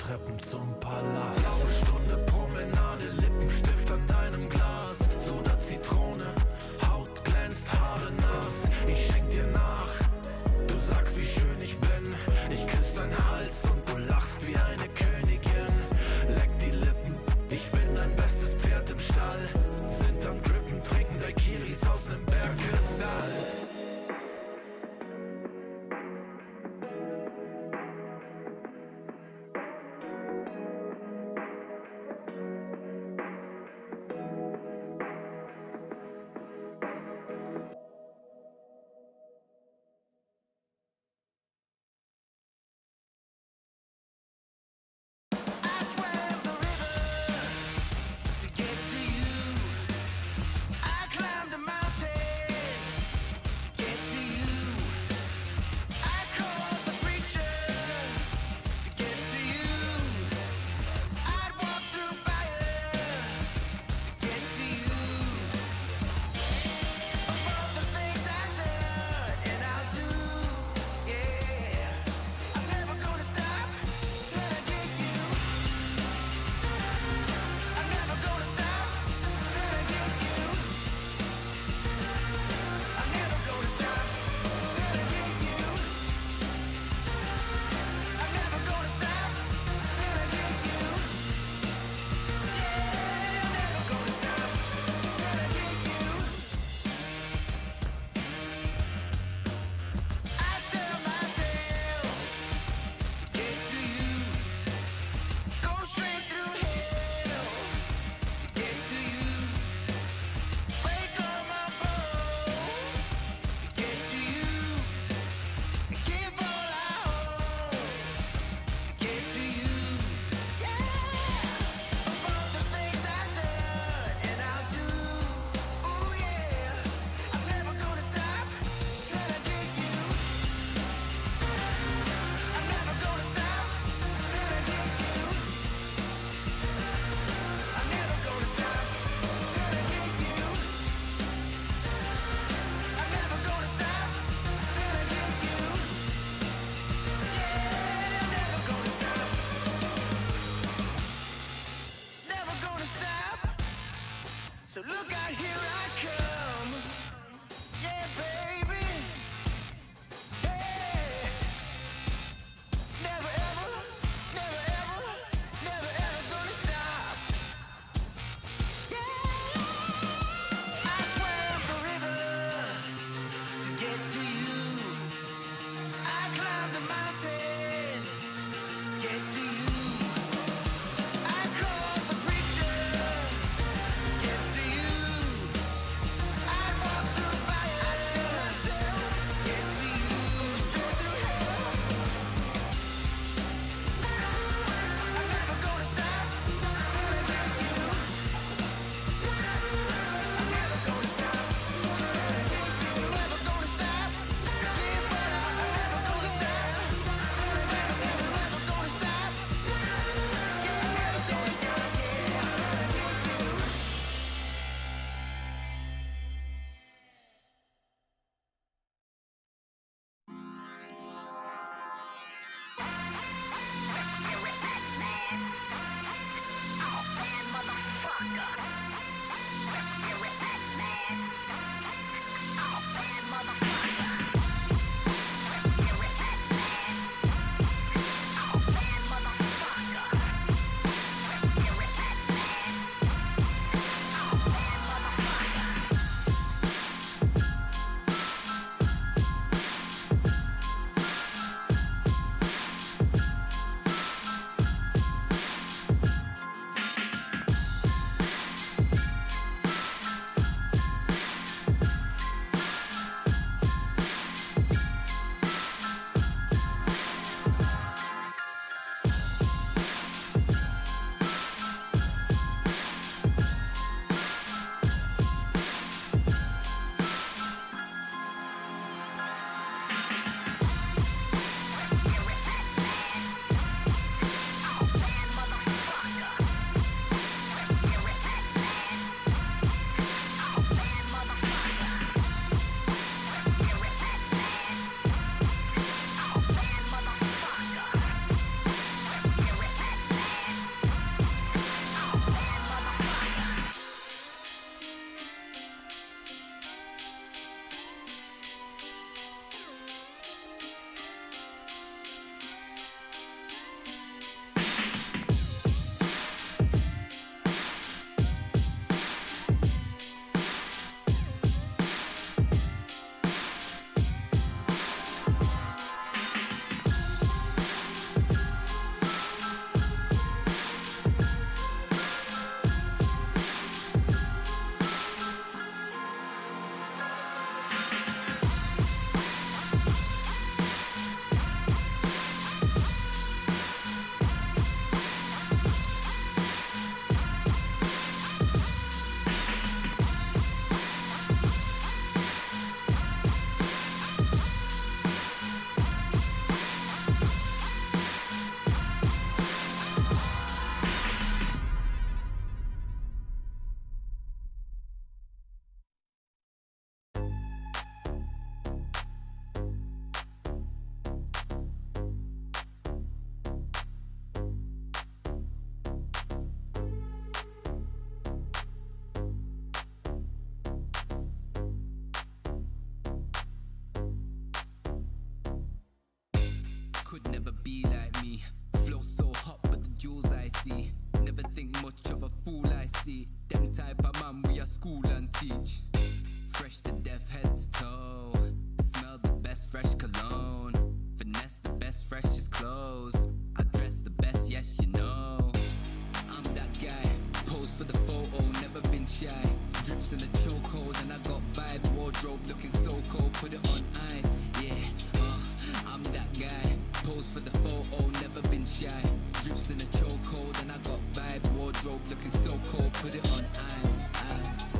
Treppen zum Palast. Blaue Stunde, Promenade, Lippenstift an deinem Glas. Soda, Zitrone, Haut glänzt, Haare nass. Ich schenk dir nach, du sagst, wie schön ich bin. Ich küss deinen Hals und du lachst wie eine Königin. Leck die Lippen, ich bin dein bestes Pferd im Stall. Sind am Drippen, trinken Daiquiris aus nem Bergkristall. So look out, here I come. Yeah, baby. Hey. Never ever, never ever, never ever gonna stop. Yeah. I swam the river to get to you. I climbed the mountain, get to you. Stop. could never be like me. Flow so hot, but the jewels I see. Never think much of a fool I see. Them type of man we are school and teach. Fresh to death, head to toe. Smell the best fresh cologne. Finesse the best freshest clothes. I dress the best, yes you know. I'm that guy, pose for the photo, never been shy. Drips in the chokehold and I got vibe. Wardrobe looking so cold, put it on ice. Yeah, I'm that guy, pose for the photo, never been shy. Drips in the chokehold and I got vibe. Wardrobe looking so cold, put it on ice. Ice.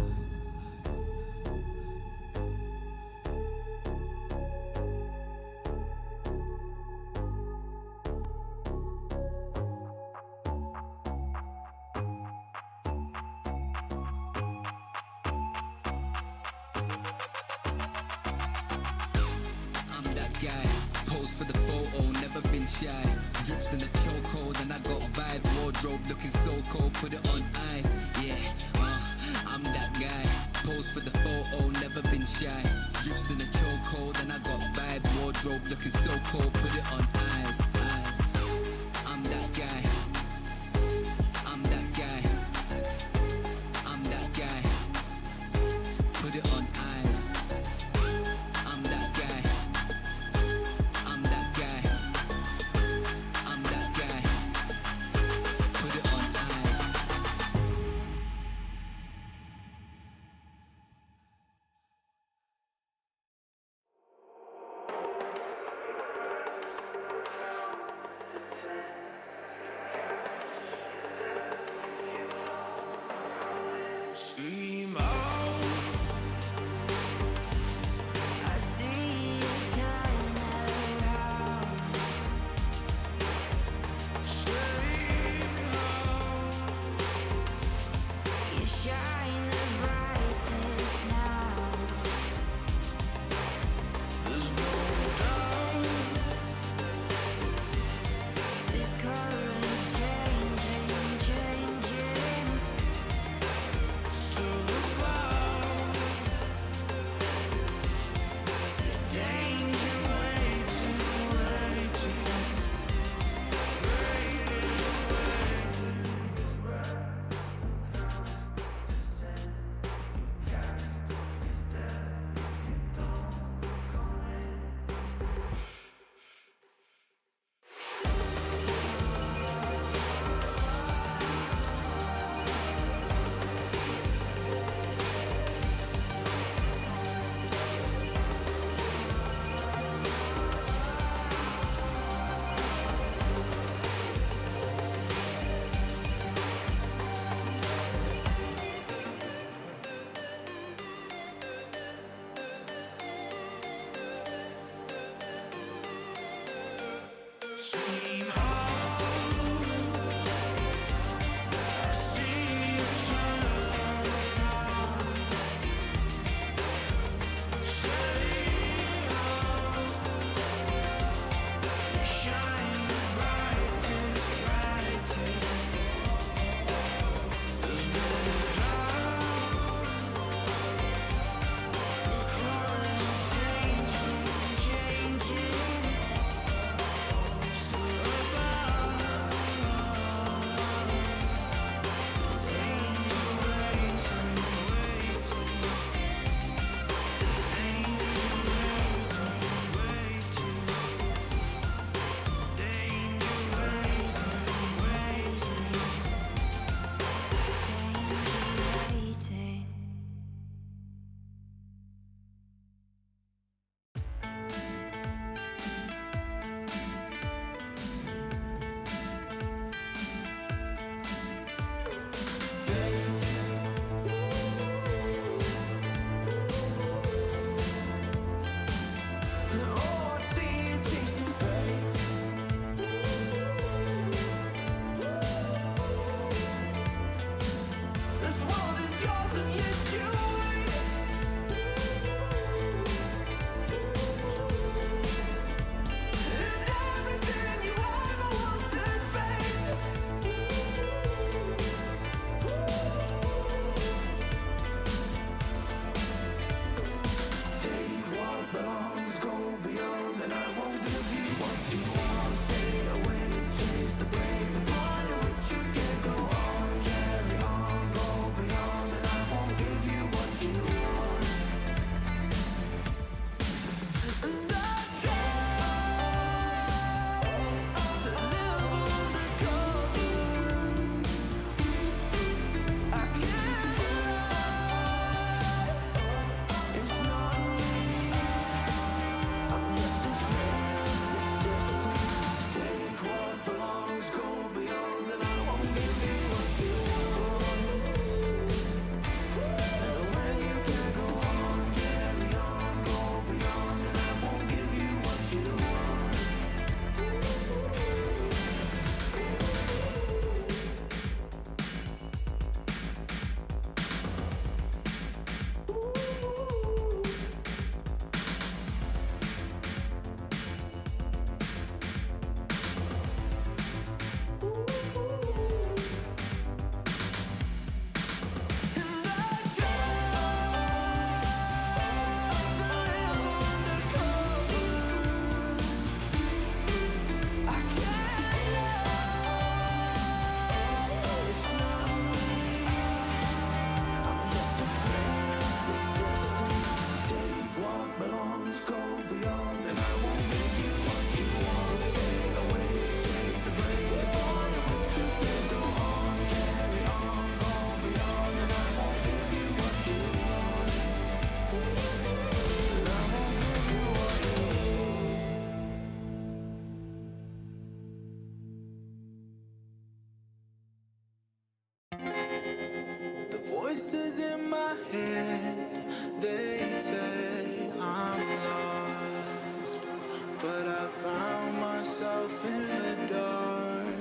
Guy, pose for the photo, never been shy. Drips in the chokehold and I got vibe. Wardrobe looking so cold, put it on ice. Yeah, I'm that guy. Pose for the photo, never been shy. Drips in the chokehold and I got vibe. Wardrobe looking so cold, put it on ice. Ice. I'm that guy. I'm that guy. I'm that guy. Put it on ice. I'm that guy. I'm that guy. I'm that guy. Put it on ice. Scream out. I see you turn around. You shine the brightest now. There's no doubt. This current's changing, changing. Still Voices in my head, they say I'm lost, but I found myself in the dark.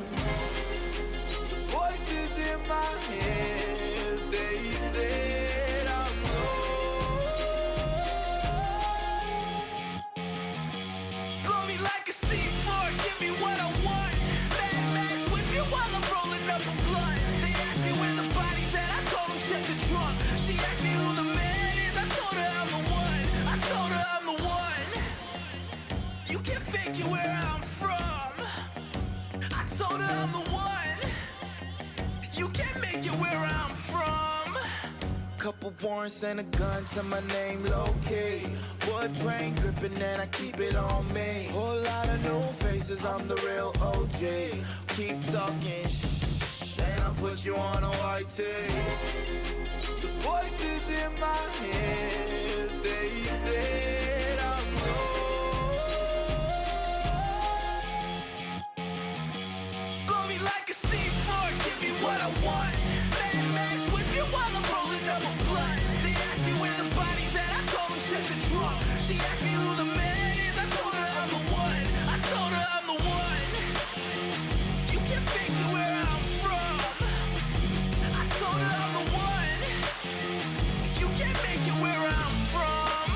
Voices in my head, they said I'm lost. Blow me like a C4, give me what I want. Mad Max whip you while I'm rolling up a blunt. They asked me where the body's at, I told them check the trunk. She asked me who the man is, I told her I'm the one. I told her I'm the one. You can figure where I'm from. I told her I'm the one. You can't make it where I'm from. Couple warrants and a gun to my name, low-key. Wood grain dripping and I keep it on me. Whole lot of new faces, I'm the real OG. Keep talking shh, and I'll put you on a white tee. The voices in my head, they said I'm lost. Blow me like a C4, give me what I want. Mad Max whip you while I'm rolling up a blunt. They asked me where the body's at, I told them check the trunk. She asked me who the man is, I told her I'm the one. I told her I'm the one. You can figure where I'm from. I told her I'm the one. You can't make it where I'm from.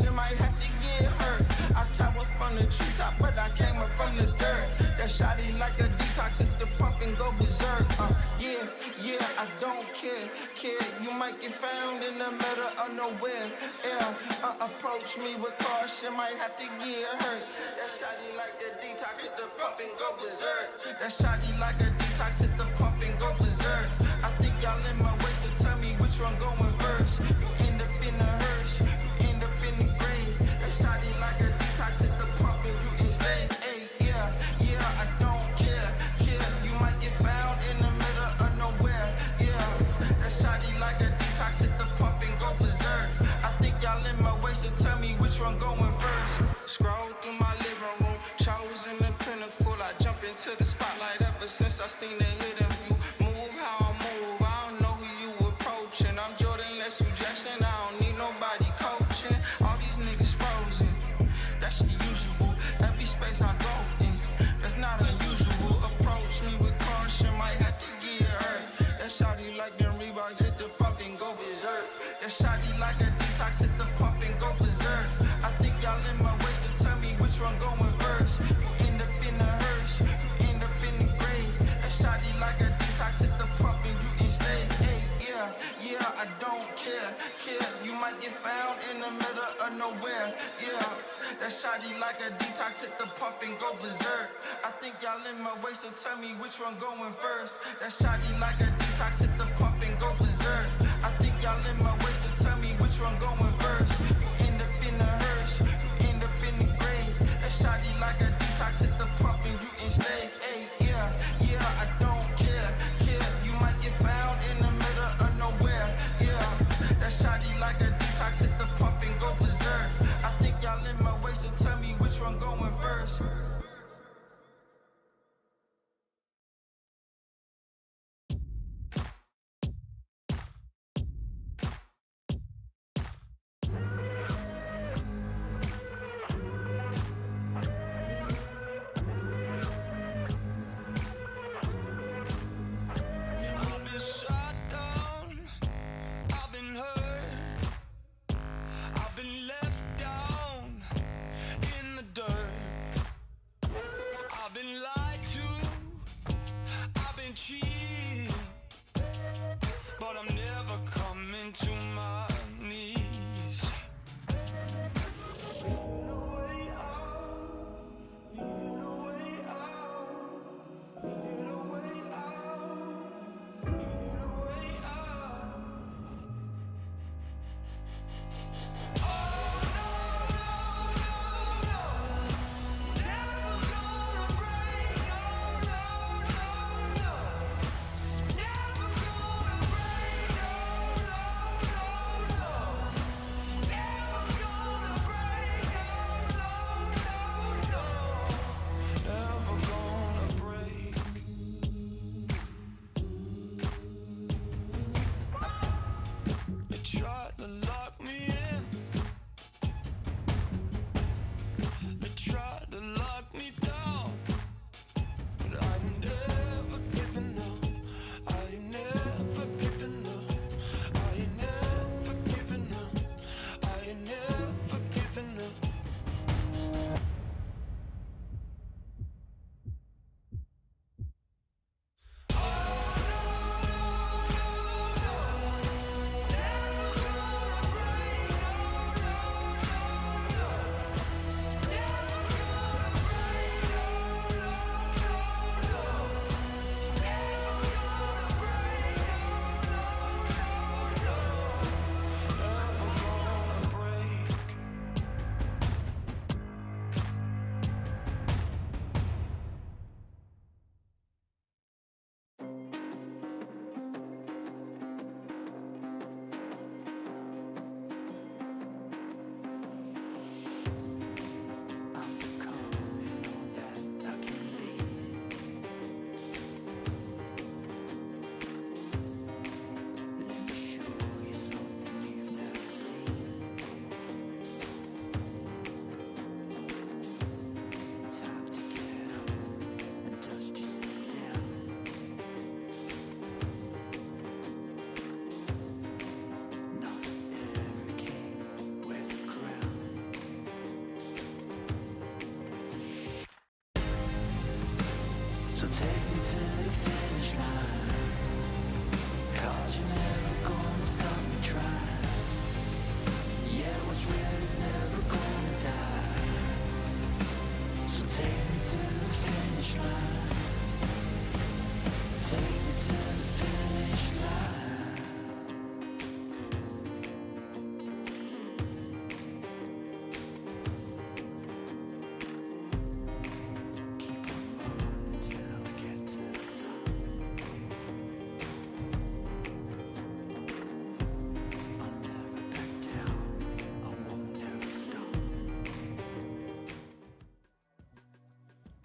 caution, might have to get hurt. I tower from the treetop, but I came up from the dirt. That shotty like a detox, hit the pump and go berserk. Yeah, I don't care. You might get found in the middle of nowhere. Yeah, approach me with caution, might have to get hurt. That shotty like a detox, hit the pump and go berserk. That shotty like a detox, hit the pump and go berserk. I think y'all in my way, so tell me which one going first. You end up in the hearse, you end up in the grave. That shotty like a detox, hit the pump and you enslaved. Hey, yeah, I don't care. You might get found in the middle of nowhere. Yeah, that shotty like a detox, hit the pump and go berserk. I think y'all in my way, so tell me which one going first. Scroll through my living room, chosen the pinnacle. I jump into the spotlight ever since I seen the hidden view. Move how I move, I don't know who you approaching. I'm Jordan, less suggestion, I don't need nobody coaching. All these niggas frozen, that's the usual. Every space I go in, that's not unusual. Approach me with caution, might have to get hurt. That shotty like them Reeboks, hit the pump and go berserk. That shotty like a detox, hit the pump and go berserk. I think y'all in my way, so tell me which one going first. You end up in the hearse, you end up in the grave. That shotty like a detox, hit the pump and you enslaved. Hey, yeah, I don't care. You might get found in the middle of nowhere. Yeah, that shotty like a detox, hit the pump and go berserk. I think y'all in my way, so tell me which one going first. That shotty like a detox, hit the pump and go berserk. I think y'all in my way, so tell me which one going first. You end up in the hearse, you end up in the grave. That shotty like a detox, hit the pump and you enslaved. Hey, yeah, I don't care. You might get found in the middle of nowhere. Yeah, that shotty like a detox, hit the pump and go berserk. I think y'all in my way, so tell me which one going first. So take me to the finish line, 'cause you're never gonna stop me trying. Yeah, what's real is never gonna die. So take me to the finish line. Take me to the finish line. Keep on running till I get to the top. I'll never back down. I won't never stop.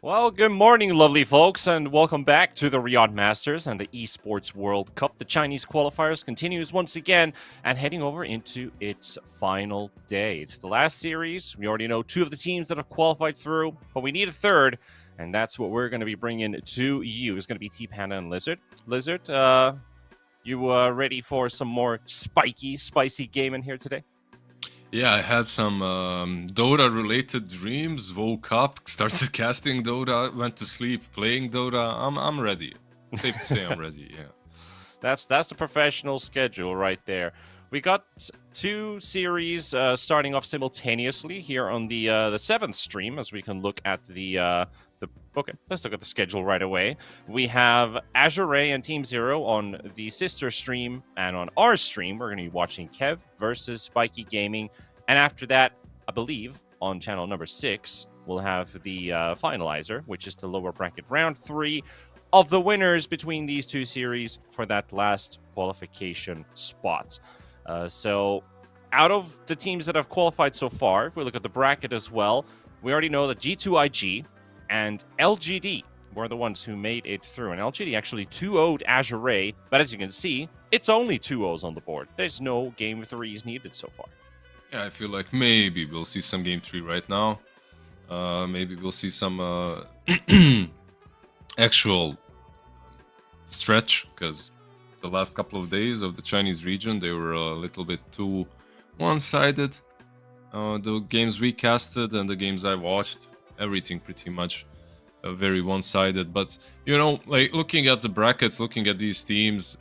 Well, good morning, lovely folks, and welcome back to the Riyadh Masters and the Esports World Cup. The Chinese qualifiers continues once again and heading over into its final day. It's the last series. We already know two of the teams that have qualified through, but we need a third, and that's what we're going to be bringing to you. It's going to be T-Panda and Lizard. Lizard, you ready for some more spicy gaming here today? Yeah, I had some Dota-related dreams. Woke up, started casting Dota, went to sleep playing Dota. I'm ready. Safe to say, I'm ready. Yeah. That's the professional schedule right there. We got two series starting off simultaneously here on the seventh stream, as we can look at the okay. Let's look at the schedule right away. We have Azure Ray and Team Zero on the sister stream, and on our stream, we're going to be watching Kev versus Spiky Gaming, and after that, I believe on channel number 6, we'll have the finalizer, which is the lower bracket round 3 of the winners between these two series for that last qualification spot. So out of the teams that have qualified so far, if we look at the bracket as well, we already know that G2IG and LGD were the ones who made it through. And LGD actually 2-0'd Azure Ray, but as you can see, it's only 2-0s on the board. There's no game 3s needed so far. Yeah, I feel like maybe we'll see some game 3 right now. Maybe we'll see some actual stretch, because the last couple of days of the Chinese region, they were a little bit too one-sided. The games we casted and the games I watched, everything pretty much very one-sided. But, you know, like looking at the brackets, looking at these teams,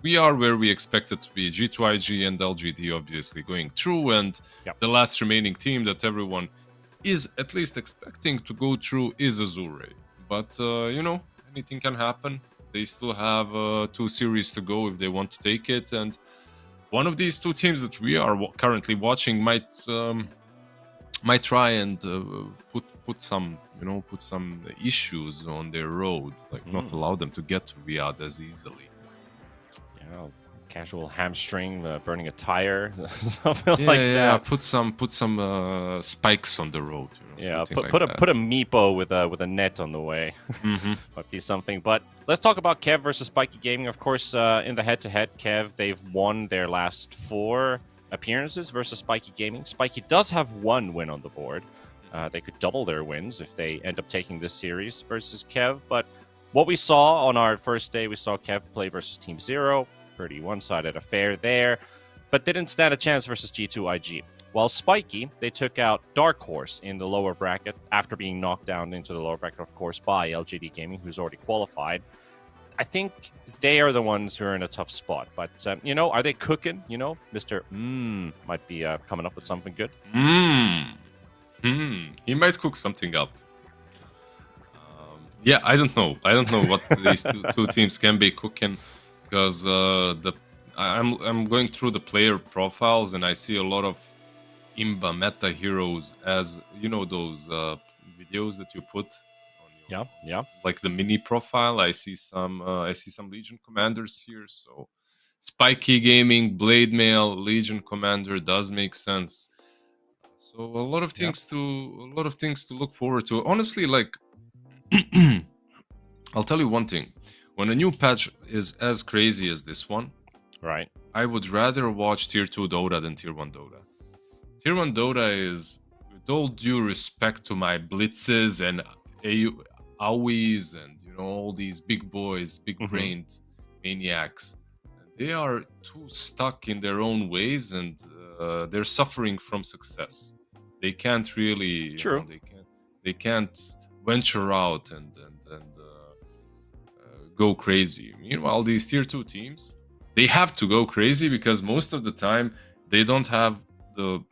we are where we expected to be. G2IG and LGD obviously going through, and the last remaining team that everyone is at least expecting to go through is Azure. But, you know, anything can happen. They still have 2 series to go if they want to take it, and one of these 2 teams that we are currently watching might try and put some issues on their road, like not allow them to get to Riyadh as easily. Yeah, casual hamstring, burning a tire, something like that. Yeah, put some spikes on the road. You know, put a meepo with a net on the way. Might be something. But let's talk about Kev versus Spiky Gaming. Of course, in the head-to-head, Kev, they've won their last 4 appearances versus Spiky Gaming. Spiky does have 1 win on the board. They could double their wins if they end up taking this series versus Kev. But what we saw on our first day, we saw Kev play versus Team Zero. Pretty one-sided affair there, but didn't stand a chance versus G2IG. While Spiky, they took out Dark Horse in the lower bracket after being knocked down into the lower bracket, of course, by LGD Gaming, who's already qualified. I think they are the ones who are in a tough spot. But, you know, are they cooking? You know, Mr. Might be coming up with something good. He might cook something up. Yeah, I don't know. I don't know what these two teams can be cooking, because I'm going through the player profiles and I see a lot of Imba meta heroes, as you know, those videos that you put on your, like the mini profile. I see some Legion commanders here, so Spiky Gaming, Blade Mail, Legion Commander does make sense. So a lot of things to look forward to. Honestly, like I'll tell you one thing: when a new patch is as crazy as this one, right? I would rather watch Tier 2 Dota than Tier 1 Dota. Tier 1 Dota is, with all due respect to my blitzes and AoEs and, you know, all these big boys, big-brained maniacs, they are too stuck in their own ways, and they're suffering from success. They can't really, True. They can't venture out and go crazy. Meanwhile, these tier 2 teams, they have to go crazy because most of the time they don't have the,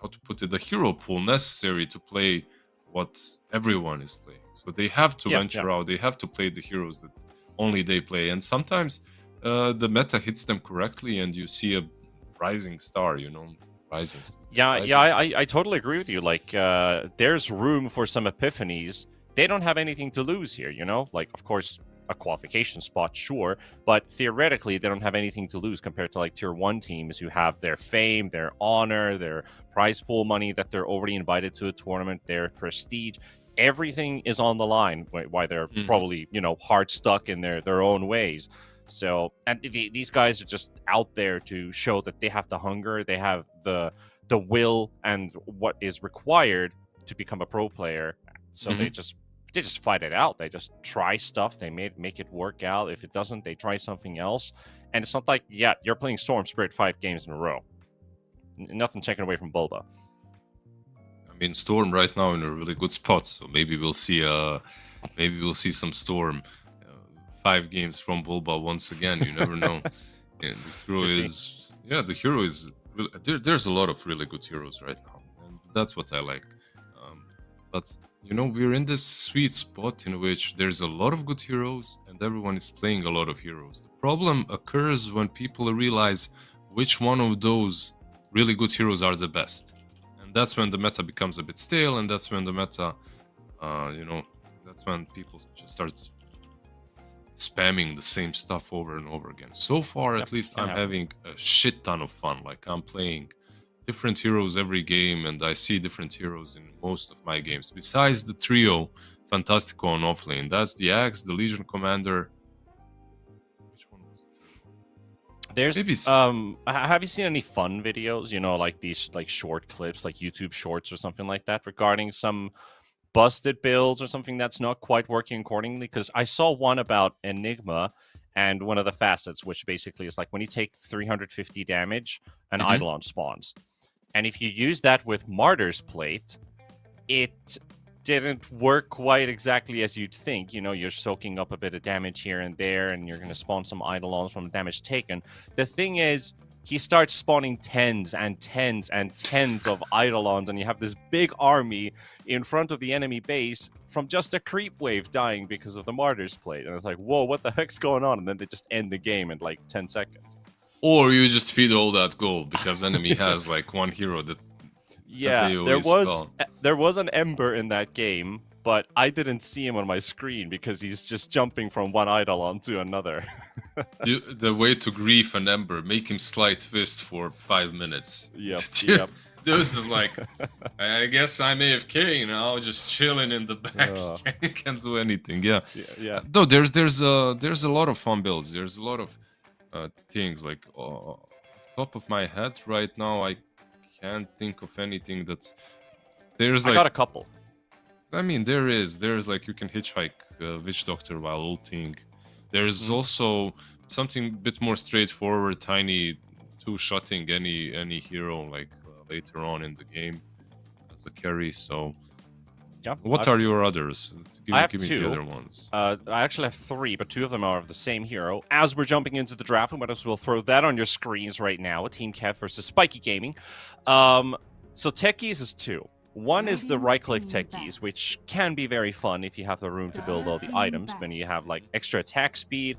how to put it, the hero pool necessary to play what everyone is playing. So they have to venture out. They have to play the heroes that only they play. And sometimes the meta hits them correctly and you see a rising star, rising. I totally agree with you. Like, there's room for some epiphanies. They don't have anything to lose here, Like, of course, a qualification spot, sure, but theoretically, they don't have anything to lose compared to like tier 1 teams who have their fame, their honor, their prize pool money that they're already invited to a tournament, their prestige. Everything is on the line. Why they're probably, hard stuck in their own ways. So, and these guys are just out there to show that they have the hunger, they have the will, and what is required to become a pro player. So they just fight it out. They just try stuff. They make it work out. If it doesn't, they try something else. And it's not like, you're playing Storm Spirit 5 games in a row. Nothing taken away from Bulba. I mean, Storm right now in a really good spot. So maybe we'll see some Storm 5 games from Bulba once again. You never know. And the hero is there's a lot of really good heroes right now, and that's what I like. But we're in this sweet spot in which there's a lot of good heroes and everyone is playing a lot of heroes. The problem occurs when people realize which one of those really good heroes are the best. And that's when the meta becomes a bit stale, and that's when the meta, that's when people just start spamming the same stuff over and over again. So far, at least, I'm having a shit ton of fun. Like, I'm playing different heroes every game, and I see different heroes in most of my games. Besides the trio, Fantastico on offlane. That's the Axe, the Legion Commander. Which one was it? There's have you seen any fun videos? Like these like short clips, like YouTube Shorts or something like that, regarding some busted builds or something that's not quite working accordingly? Because I saw one about Enigma and one of the facets, which basically is like when you take 350 damage, an Eidolon spawns. And if you use that with Martyr's Plate, it didn't work quite exactly as you'd think. You're soaking up a bit of damage here and there, and you're going to spawn some Eidolons from damage taken. The thing is, he starts spawning tens and tens and tens of Eidolons, and you have this big army in front of the enemy base from just a creep wave dying because of the Martyr's Plate. And it's like, whoa, what the heck's going on? And then they just end the game in like 10 seconds. Or you just feed all that gold because enemy has like one hero that... there was an Ember in that game, but I didn't see him on my screen because he's just jumping from one Eidolon to another. The way to grief an Ember, make him slide fist for 5 minutes. Yep. Dude's is like, I guess I'm AFK now, just chilling in the back. Can't do anything. Yeah. No, there's a lot of fun builds. There's a lot of things like top of my head right now. I can't think of anything that's. I got a couple. I mean, there's like you can hitchhike Witch Doctor while ulting. There's also something a bit more straightforward, Tiny two-shotting any hero like later on in the game as a carry. So, what are your others? Give me the other ones. I actually have 3, but 2 of them are of the same hero. As we're jumping into the draft, we might as well throw that on your screens right now. Team Kev versus Spiky Gaming. So techies is 2. One is the right-click techies, which can be very fun if you have the room to build all the items. When you have like extra attack speed,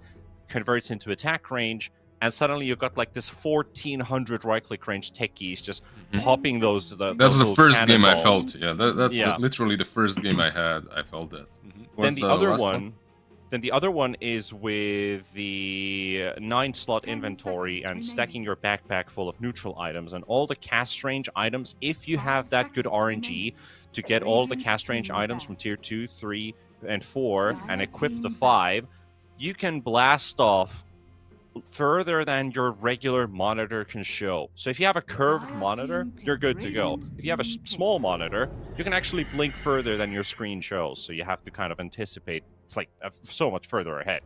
converts into attack range, and suddenly you've got like this 1400 right-click range techies just popping those. That's the first game I felt. Yeah, that's literally the first game I had. I felt that. Then the other one. Then the other one is with the 9-slot inventory and stacking your backpack full of neutral items and all the cast range items. If you have that good RNG to get all the cast range items from tier 2, 3, and 4 and equip the 5, you can blast off further than your regular monitor can show. So if you have a curved monitor, you're good to go. If you have a small monitor, you can actually blink further than your screen shows. So you have to kind of anticipate like so much further ahead.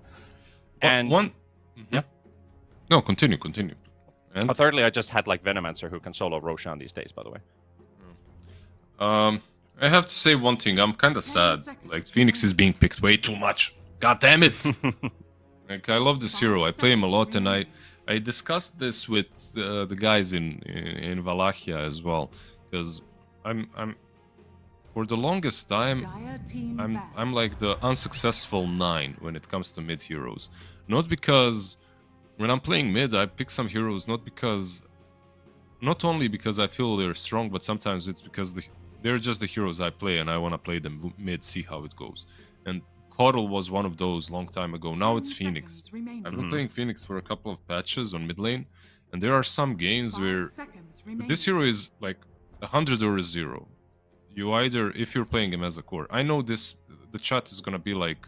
And No, continue. And? Thirdly, I just had like Venomancer who can solo Roshan these days, by the way. I have to say one thing. I'm kind of sad. Like Phoenix is being picked way too much. God damn it! Like I love this hero. I play him a lot, and I discussed this with the guys in Wallachia as well, because I'm for the longest time I'm like the unsuccessful 9 when it comes to mid heroes. Not because when I'm playing mid, I pick some heroes not only because I feel they're strong, but sometimes it's because they're just the heroes I play, and I want to play them mid, see how it goes. And Coddle was one of those long time ago. Now it's Phoenix. I've been playing Phoenix for a couple of patches on mid lane, and there are some games where this hero is like 100 or a 0. You either, if you're playing him as a core, I know the chat is gonna be like,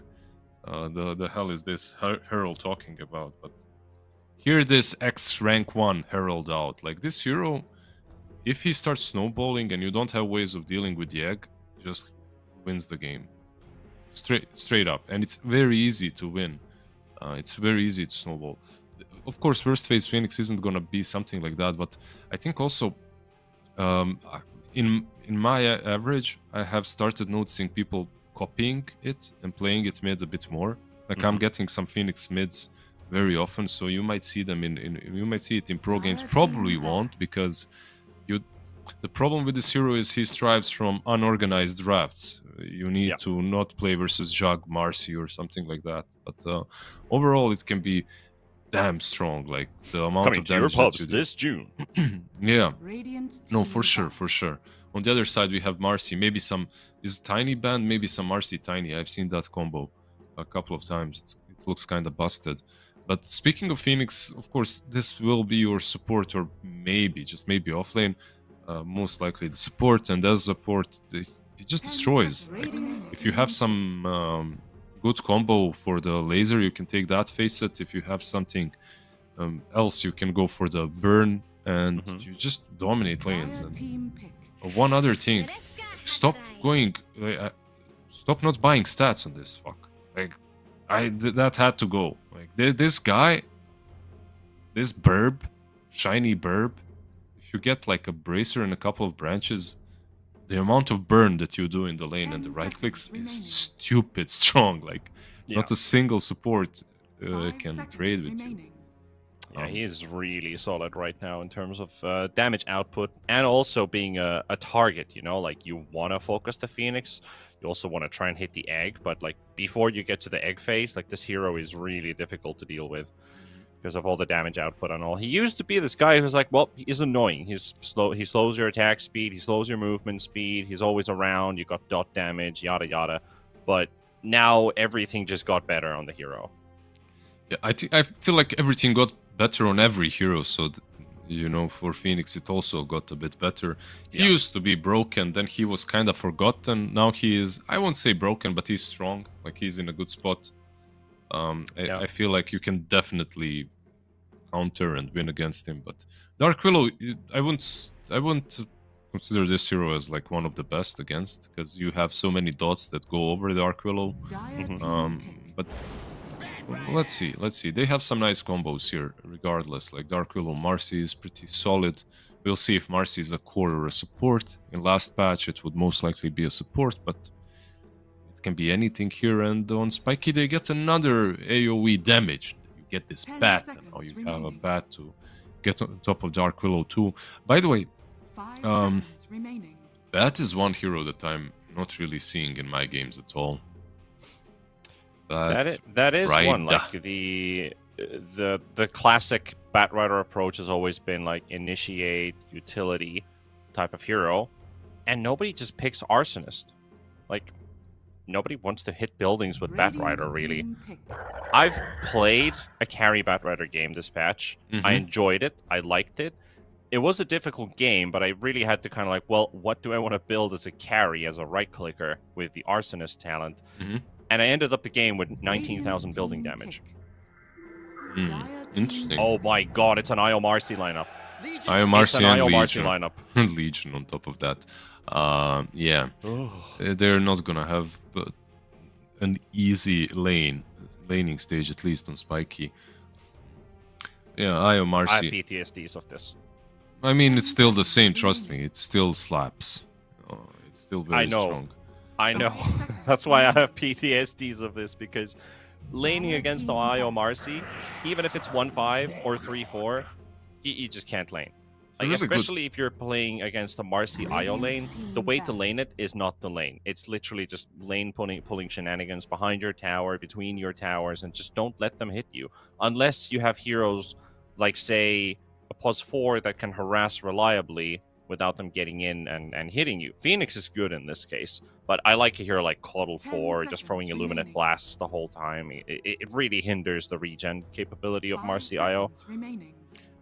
the hell is this Herald talking about? But hear this X rank 1 Herald out. Like this hero, if he starts snowballing and you don't have ways of dealing with the egg, just wins the game. Straight up. And it's very easy to win. It's very easy to snowball. Of course, first phase Phoenix isn't gonna be something like that, but I think also in my average, I have started noticing people copying it and playing it mid a bit more. Like I'm getting some Phoenix mids very often, so you might see them you might see it in pro games. Probably won't, because the problem with this hero is he strives from unorganized drafts. You need to not play versus Jug, Marcy, or something like that. But overall, it can be damn strong. Like the amount Coming of to your damage that pubs you do. this June. Yeah. No, for sure. On the other side, we have Marcy. Maybe some is Tiny banned, maybe some Marcy Tiny. I've seen that combo a couple of times. It looks kind of busted. But speaking of Phoenix, of course, this will be your support, or maybe, just maybe offlane. Most likely the support, and as support, it just destroys. Like, if you have some good combo for the laser, you can take that, face it. If you have something else, you can go for the burn, and you just dominate lanes. And one other thing, stop going, stop not buying stats on this. Fuck, like that had to go. Like this guy, this burb, shiny burb. If you get like a bracer and a couple of branches, the amount of burn that you do in the lane and the right clicks is stupid strong. Like not a single support can trade with you. Yeah, he is really solid right now in terms of damage output, and also being a target, you know, like you want to focus the Phoenix, you also want to try and hit the egg, but like before you get to the egg phase, like this hero is really difficult to deal with because of all the damage output and all. He used to be this guy who's like, well, he's annoying, he's slow, he slows your attack speed, he slows your movement speed, he's always around, you got dot damage, yada yada, but now everything just got better on the hero. Yeah, I feel like everything got better on every hero, so you know, for Phoenix it also got a bit better. He used to be broken, then he was kind of forgotten. Now he is, I won't say broken, but he's strong, like he's in a good spot. I feel like you can definitely counter and win against him. But Dark Willow, I wouldn't consider this hero as like one of the best against, because you have so many dots that go over Dark Willow. But let's see. They have some nice combos here, regardless. Like Dark Willow, Marcy is pretty solid. We'll see if Marcy is a core or a support. In last patch, it would most likely be a support, but it can be anything here. And on Spiky, they get another AoE damage. You get this bat, and now you have a bat to get on top of Dark Willow too. By the way, bat is one hero that I'm not really seeing in my games at all. That is one, like the classic Batrider approach has always been like initiate, utility type of hero, and nobody just picks Arsonist. Like nobody wants to hit buildings with Batrider, really. I've played a carry Batrider game this patch. I enjoyed it. I liked it. It was a difficult game, but I really had to kind of like, well, what do I want to build as a carry, as a right clicker with the Arsonist talent? And I ended up the game with 19,000 building damage. Interesting. Oh my god, it's an IO Marcy lineup. IO Marcy and Legion Legion. lineup. Legion on top of that. Yeah. They're not gonna have an easy laning stage, at least on Spiky. Yeah, IO Marcy. I have PTSDs of this. I mean, it's still the same, trust me. It still slaps. It's still very strong. I know. That's why I have PTSDs of this, because laning against the IO Marcy, even if it's 1-5 or 3-4, you just can't lane. Like, really good. especially if you're playing against a Marcy IO lane, the way to lane it is not the lane. It's literally just lane pulling shenanigans behind your tower, between your towers, and just don't let them hit you. Unless you have heroes like, say, a +4 that can harass reliably without them getting in and hitting you. Phoenix is good in this case, but I like a hero like Coddle 4, just throwing Illuminate Blasts the whole time. It really hinders the regen capability of Marcy IO.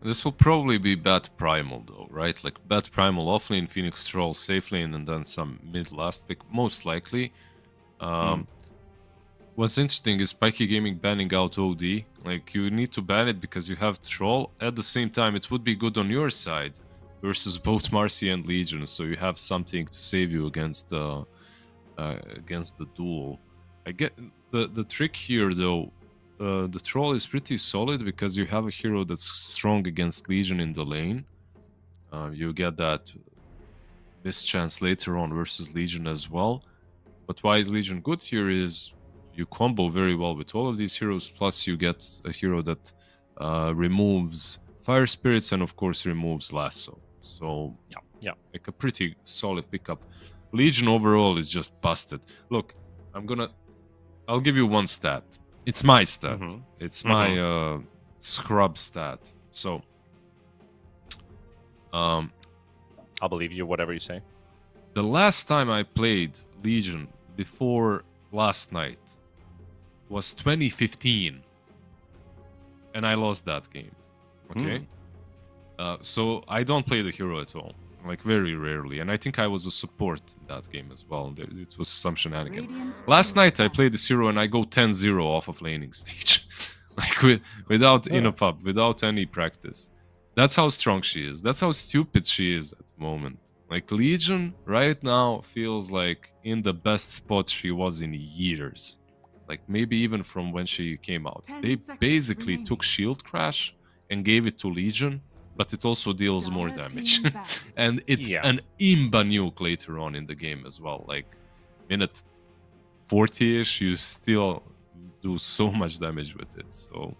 This will probably be Bat Primal though, right? Like Bat Primal offlane, Phoenix Troll safe lane, and then some mid last pick, most likely. What's interesting is Spiky Gaming banning out OD. Like, you need to ban it because you have Troll. At the same time, it would be good on your side versus both Marcy and Legion, so you have something to save you against the duel. I get the trick here though. The Troll is pretty solid because you have a hero that's strong against Legion in the lane. You get that mischance later on versus Legion as well. But why is Legion good here is you combo very well with all of these heroes, plus you get a hero that removes Fire Spirits and of course removes Lasso. So yeah, like a pretty solid pickup. Legion overall is just busted. Look, I'll give you one stat. It's my stat. It's my scrub stat. So, I'll believe you, whatever you say. The last time I played Legion before last night was 2015, and I lost that game. Okay, so I don't play the hero at all, like very rarely, and I think I was a support in that game as well. It was some shenanigans. Last night I played this hero and I go 10-0 off of laning stage, like without in a pub, without any practice. That's how strong she is. That's how stupid she is at the moment. Like, Legion right now feels like in the best spot she was in years. Like, maybe even from when she came out. They basically took Shield Crash and gave it to Legion, but it also deals more damage. And it's an imba nuke later on in the game as well. Like, minute 40-ish, you still do so much damage with it. So,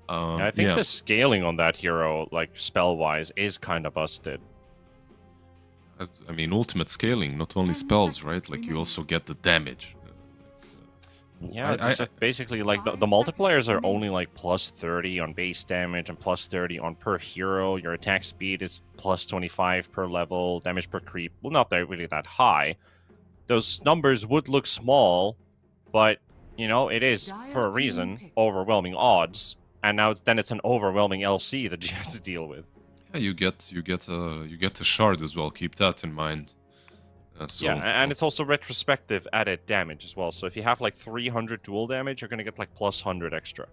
I think the scaling on that hero, like, spell-wise, is kind of busted. I mean, ultimate scaling, not only spells, right? Like, you also get the damage. Yeah, just basically, like, the multipliers are only, like, +30 on base damage and +30 on per hero. Your attack speed is +25 per level, damage per creep. Well, not really that high. Those numbers would look small, but, you know, it is, for a reason, overwhelming odds. And now then it's an overwhelming LC that you have to deal with. Yeah, you get a shard as well. Keep that in mind. Yeah, and it's also retrospective added damage as well. So if you have like 300 dual damage, you're gonna get like +100 extra.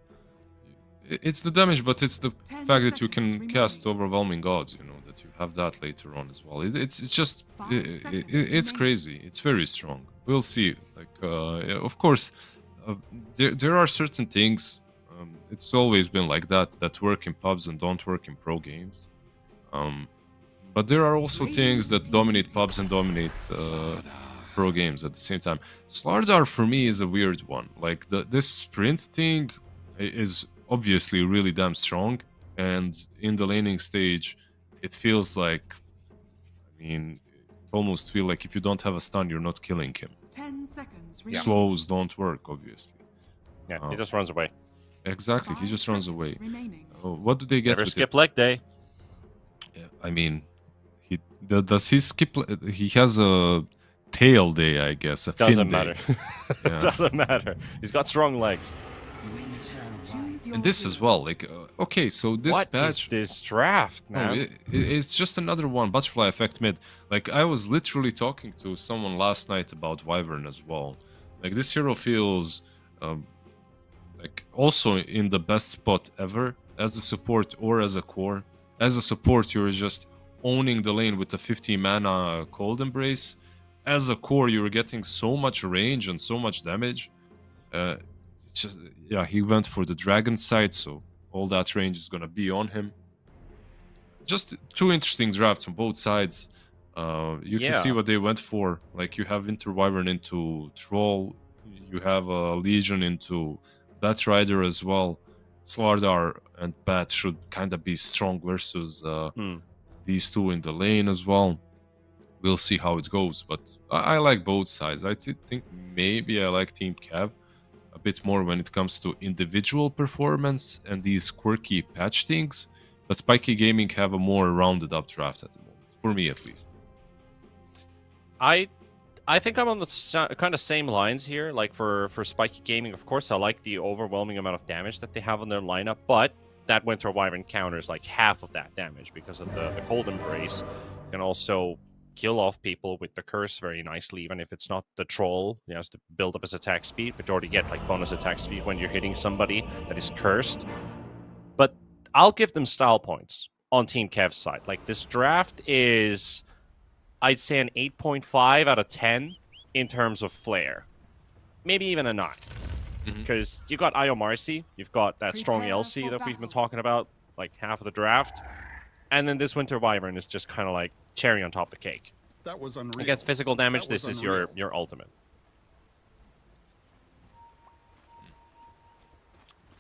It's the damage, but it's the fact that you can cast overwhelming odds. You know, that you have that later on as well. It's just it's crazy. It's very strong. We'll see. Like, of course, there are certain things. It's always been like that work in pubs and don't work in pro games. But there are also things that dominate pubs and dominate pro games at the same time. Slardar for me is a weird one. Like, this sprint thing is obviously really damn strong, and in the laning stage, it feels like, I mean, it almost feels like if you don't have a stun, you're not killing him. 10 seconds. Slows don't work, obviously. Yeah, he just runs away. Exactly, he just runs away. What do they get? Never skip leg day. Yeah, I mean, does he skip? He has a tail day, I guess. Doesn't matter. It doesn't matter. He's got strong legs. And this as well. Like, okay, so this what patch. Is this draft, man? No, it's just another one. Butterfly effect mid. Like, I was literally talking to someone last night about Wyvern as well. Like, this hero feels like also in the best spot ever as a support or as a core. As a support, you're just owning the lane with a 50 mana Cold Embrace. As a core, you're getting so much range and so much damage. Just, yeah, he went for the dragon side, so all that range is gonna be on him. Just two interesting drafts on both sides. You can see what they went for. Like, you have Wyvern into Troll, you have a Legion into Bat Rider as well. Slardar and Bat should kind of be strong versus these two in the lane as well. We'll see how it goes, but I like both sides. I think maybe I like Team Cav a bit more when it comes to individual performance and these quirky patch things, but Spiky Gaming have a more rounded up draft at the moment, for me at least. I think I'm on the kind of same lines here. Like for Spiky Gaming, of course, I like the overwhelming amount of damage that they have on their lineup, but that Winter Wyvern counters like half of that damage because of the Cold Embrace. You can also kill off people with the curse very nicely, even if it's not the troll. He has to build up his attack speed, but you already get like bonus attack speed when you're hitting somebody that is cursed. But I'll give them style points on Team Kev's side. Like this draft is, I'd say, an 8.5 out of 10 in terms of flair. Maybe even a 9. Because you got Io Marcy, you've got that strong LC that we've been talking about like half of the draft. And then this Winter Wyvern is just kind of like cherry on top of the cake. That was unreal. Against physical damage, this is your ultimate.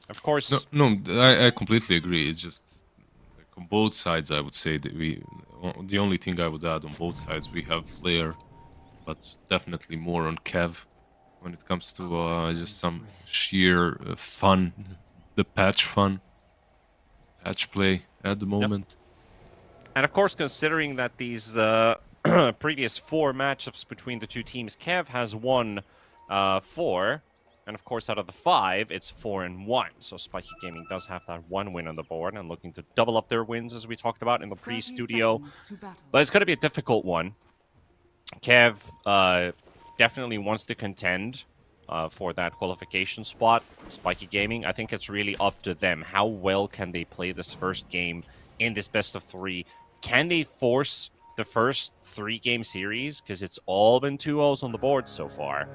Of course. No, I completely agree. It's just like, on both sides, I would say that the only thing I would add on both sides, we have flair, but definitely more on Kev when it comes to just some sheer fun, the patch play at the moment. Yep. And of course, considering that these previous 4 matchups between the two teams, Kev has won 4, and of course, out of the 5, it's 4-1. So Spiky Gaming does have that 1 win on the board and looking to double up their wins, as we talked about in the pre-studio. But it's going to be a difficult one. Kev definitely wants to contend for that qualification spot. Spiky Gaming, I think it's really up to them. How well can they play this first game in this best of 3? Can they force the first 3-game series? Because it's all been 2-0s on the board so far.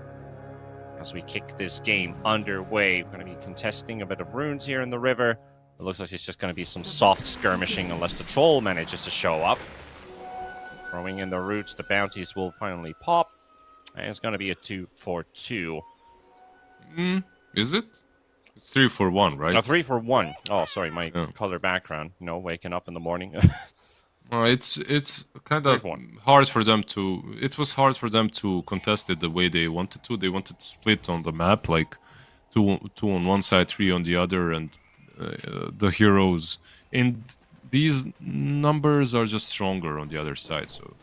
As we kick this game underway, we're going to be contesting a bit of runes here in the river. It looks like it's just going to be some soft skirmishing unless the troll manages to show up. Throwing in the roots, the bounties will finally pop. And it's going to be a 2-for-2. Is it? It's 3-for-1, right? 3-for-1. Oh, sorry, my color background. You know, waking up in the morning. It's kind of hard for them to. It was hard for them to contest it the way they wanted to. They wanted to split on the map, like two on one side, 3 on the other, and the heroes. And these numbers are just stronger on the other side, so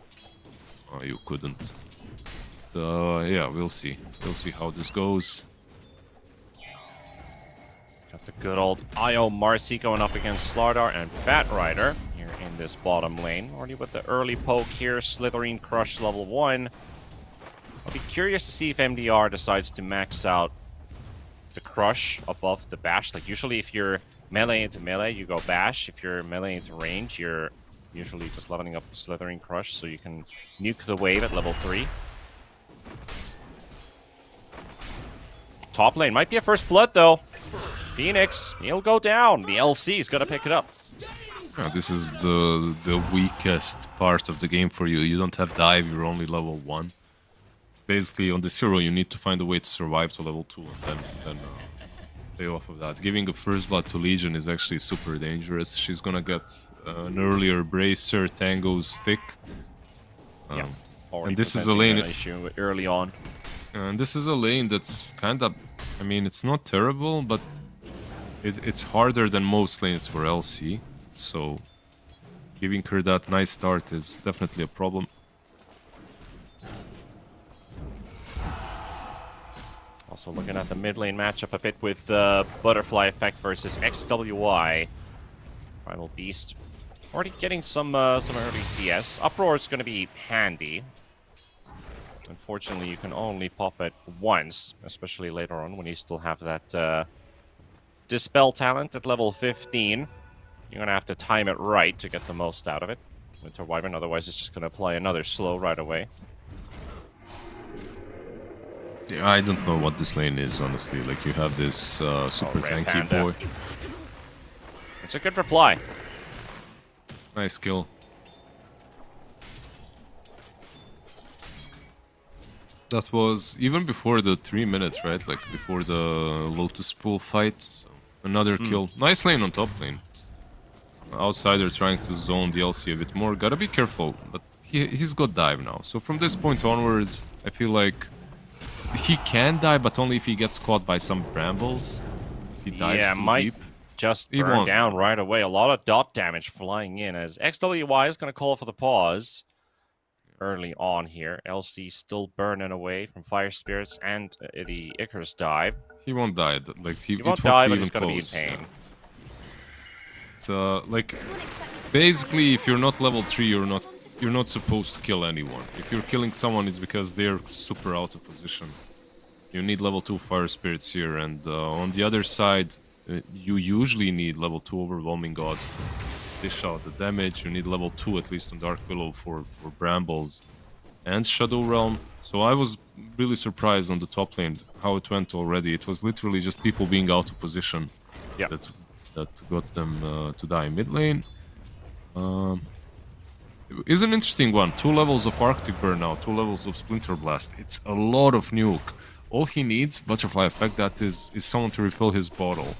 you couldn't. Yeah, we'll see. We'll see how this goes. Got the good old Io Marcy going up against Slardar and Bat Rider here in this bottom lane. Already with the early poke here, Slithering Crush level 1. I'll be curious to see if MDR decides to max out the Crush above the Bash. Like usually if you're melee into melee, you go Bash. If you're melee into range, you're usually just leveling up Slithering Crush so you can nuke the wave at level 3. Top lane might be a first blood though. Phoenix, he'll go down. The LC is going to pick it up. This is the weakest part of the game for you. You don't have dive, you're only level 1. Basically, on the 0, you need to find a way to survive to level 2 and then pay off of that. Giving a first blood to Legion is actually super dangerous. She's going to get an earlier Bracer, Tango's Stick. And this is a lane issue early on. And this is a lane that's kind of, I mean, it's not terrible, but it's harder than most lanes for LC. So giving her that nice start is definitely a problem. Also looking at the mid lane matchup a bit with Butterfly Effect versus XWI. Primal Beast already getting some early CS. Uproar is going to be handy. Unfortunately, you can only pop it once, especially later on when you still have that Dispel talent at level 15. You're going to have to time it right to get the most out of it. Winter Wyvern, otherwise it's just going to apply another slow right away. Yeah, I don't know what this lane is, honestly. Like, you have this super tanky Panda boy. It's a good reply. Nice kill. That was even before the 3 minutes, right? Like before the Lotus Pool fight. So another kill. Nice lane on top lane. Outsider trying to zone the LC a bit more. Gotta be careful, but he's got dive now. So from this point onwards, I feel like he can die, but only if he gets caught by some brambles. If he dives too might deep. just He burn won't. down right away. A lot of dot damage flying in as XWY is going to call for the pause early on here. LC still burning away from Fire Spirits and the Icarus dive. He won't die. Like He it won't die, be but even he's going to be in close. pain. It's like basically, if you're not level 3, you're not supposed to kill anyone. If you're killing someone, it's because they're super out of position. You need level 2 Fire Spirits here, and on the other side, you usually need level 2 Overwhelming Gods to dish out the damage. You need level 2 at least on Dark Willow for Brambles and Shadow Realm. So I was really surprised on the top lane how it went already. It was literally just people being out of position that got them to die. Mid lane is an interesting one. 2 levels of Arctic Burn now, 2 levels of Splinter Blast. It's a lot of nuke. All he needs, Butterfly Effect, that is someone to refill his bottle.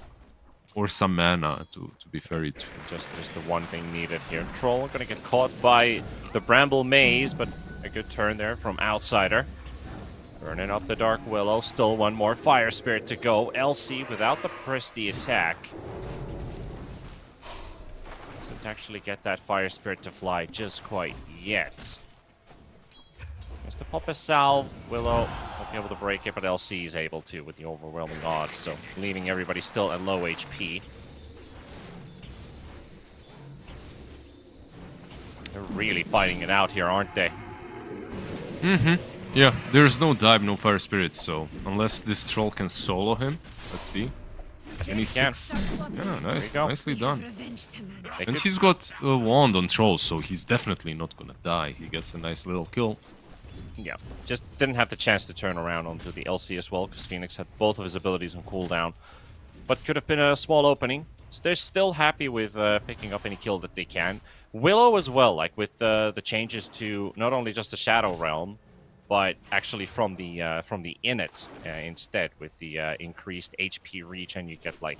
Or some mana to be ferried. Just the one thing needed here. Troll going to get caught by the Bramble Maze, but a good turn there from Outsider. Burning up the Dark Willow. Still one more Fire Spirit to go. LC without the Presty attack. Doesn't actually get that Fire Spirit to fly just quite yet. Just to pop a salve. Willow won't be able to break it, but LC is able to with the overwhelming odds, so leaving everybody still at low HP. They're really fighting it out here, aren't they? Yeah, there's no dive, no Fire Spirits, so unless this troll can solo him, let's see. And he can. sticks. Yeah, nice, go. nicely done. They And could- he's got a wand on trolls, so he's definitely not gonna die. He gets a nice little kill. Yeah, just didn't have the chance to turn around onto the LC as well, because Phoenix had both of his abilities on cooldown. But could have been a small opening. So they're still happy with picking up any kill that they can. Willow as well, like with the changes to not only just the Shadow Realm, but actually from the init instead, with the increased HP regen. You get like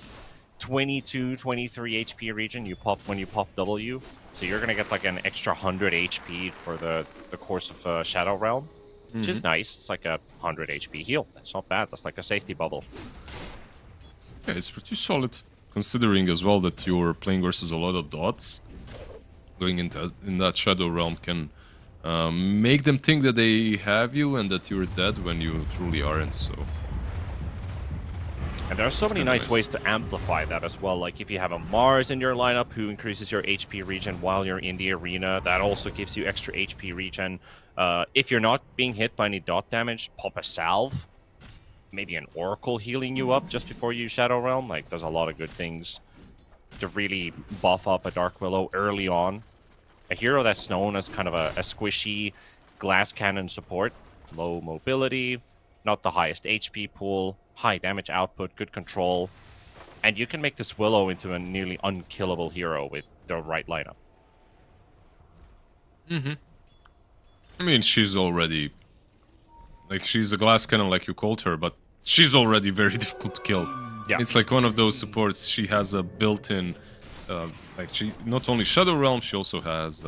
22, 23 HP regen when you pop W. So you're gonna get like an extra 100 HP for the course of Shadow Realm, which is nice. It's like a 100 HP heal. That's not bad. That's like a safety bubble. Yeah, it's pretty solid, considering as well that you're playing versus a lot of dots. Going in that Shadow Realm can make them think that they have you and that you're dead when you truly aren't, so... And there are so many kinda nice nice. ways to amplify that as well. Like if you have a Mars in your lineup who increases your HP regen while you're in the arena, that also gives you extra HP regen. If you're not being hit by any dot damage, pop a salve. Maybe an Oracle healing you up just before you Shadow Realm. Like, there's a lot of good things to really buff up a Dark Willow early on. A hero that's known as kind of a squishy glass cannon support. Low mobility, not the highest HP pool, high damage output, good control. And you can make this Willow into a nearly unkillable hero with the right lineup. I mean, she's already... Like, she's a glass cannon like you called her, but she's already very difficult to kill. Yeah. It's like one of those supports. She has a built-in... like, she not only Shadow Realm, she also has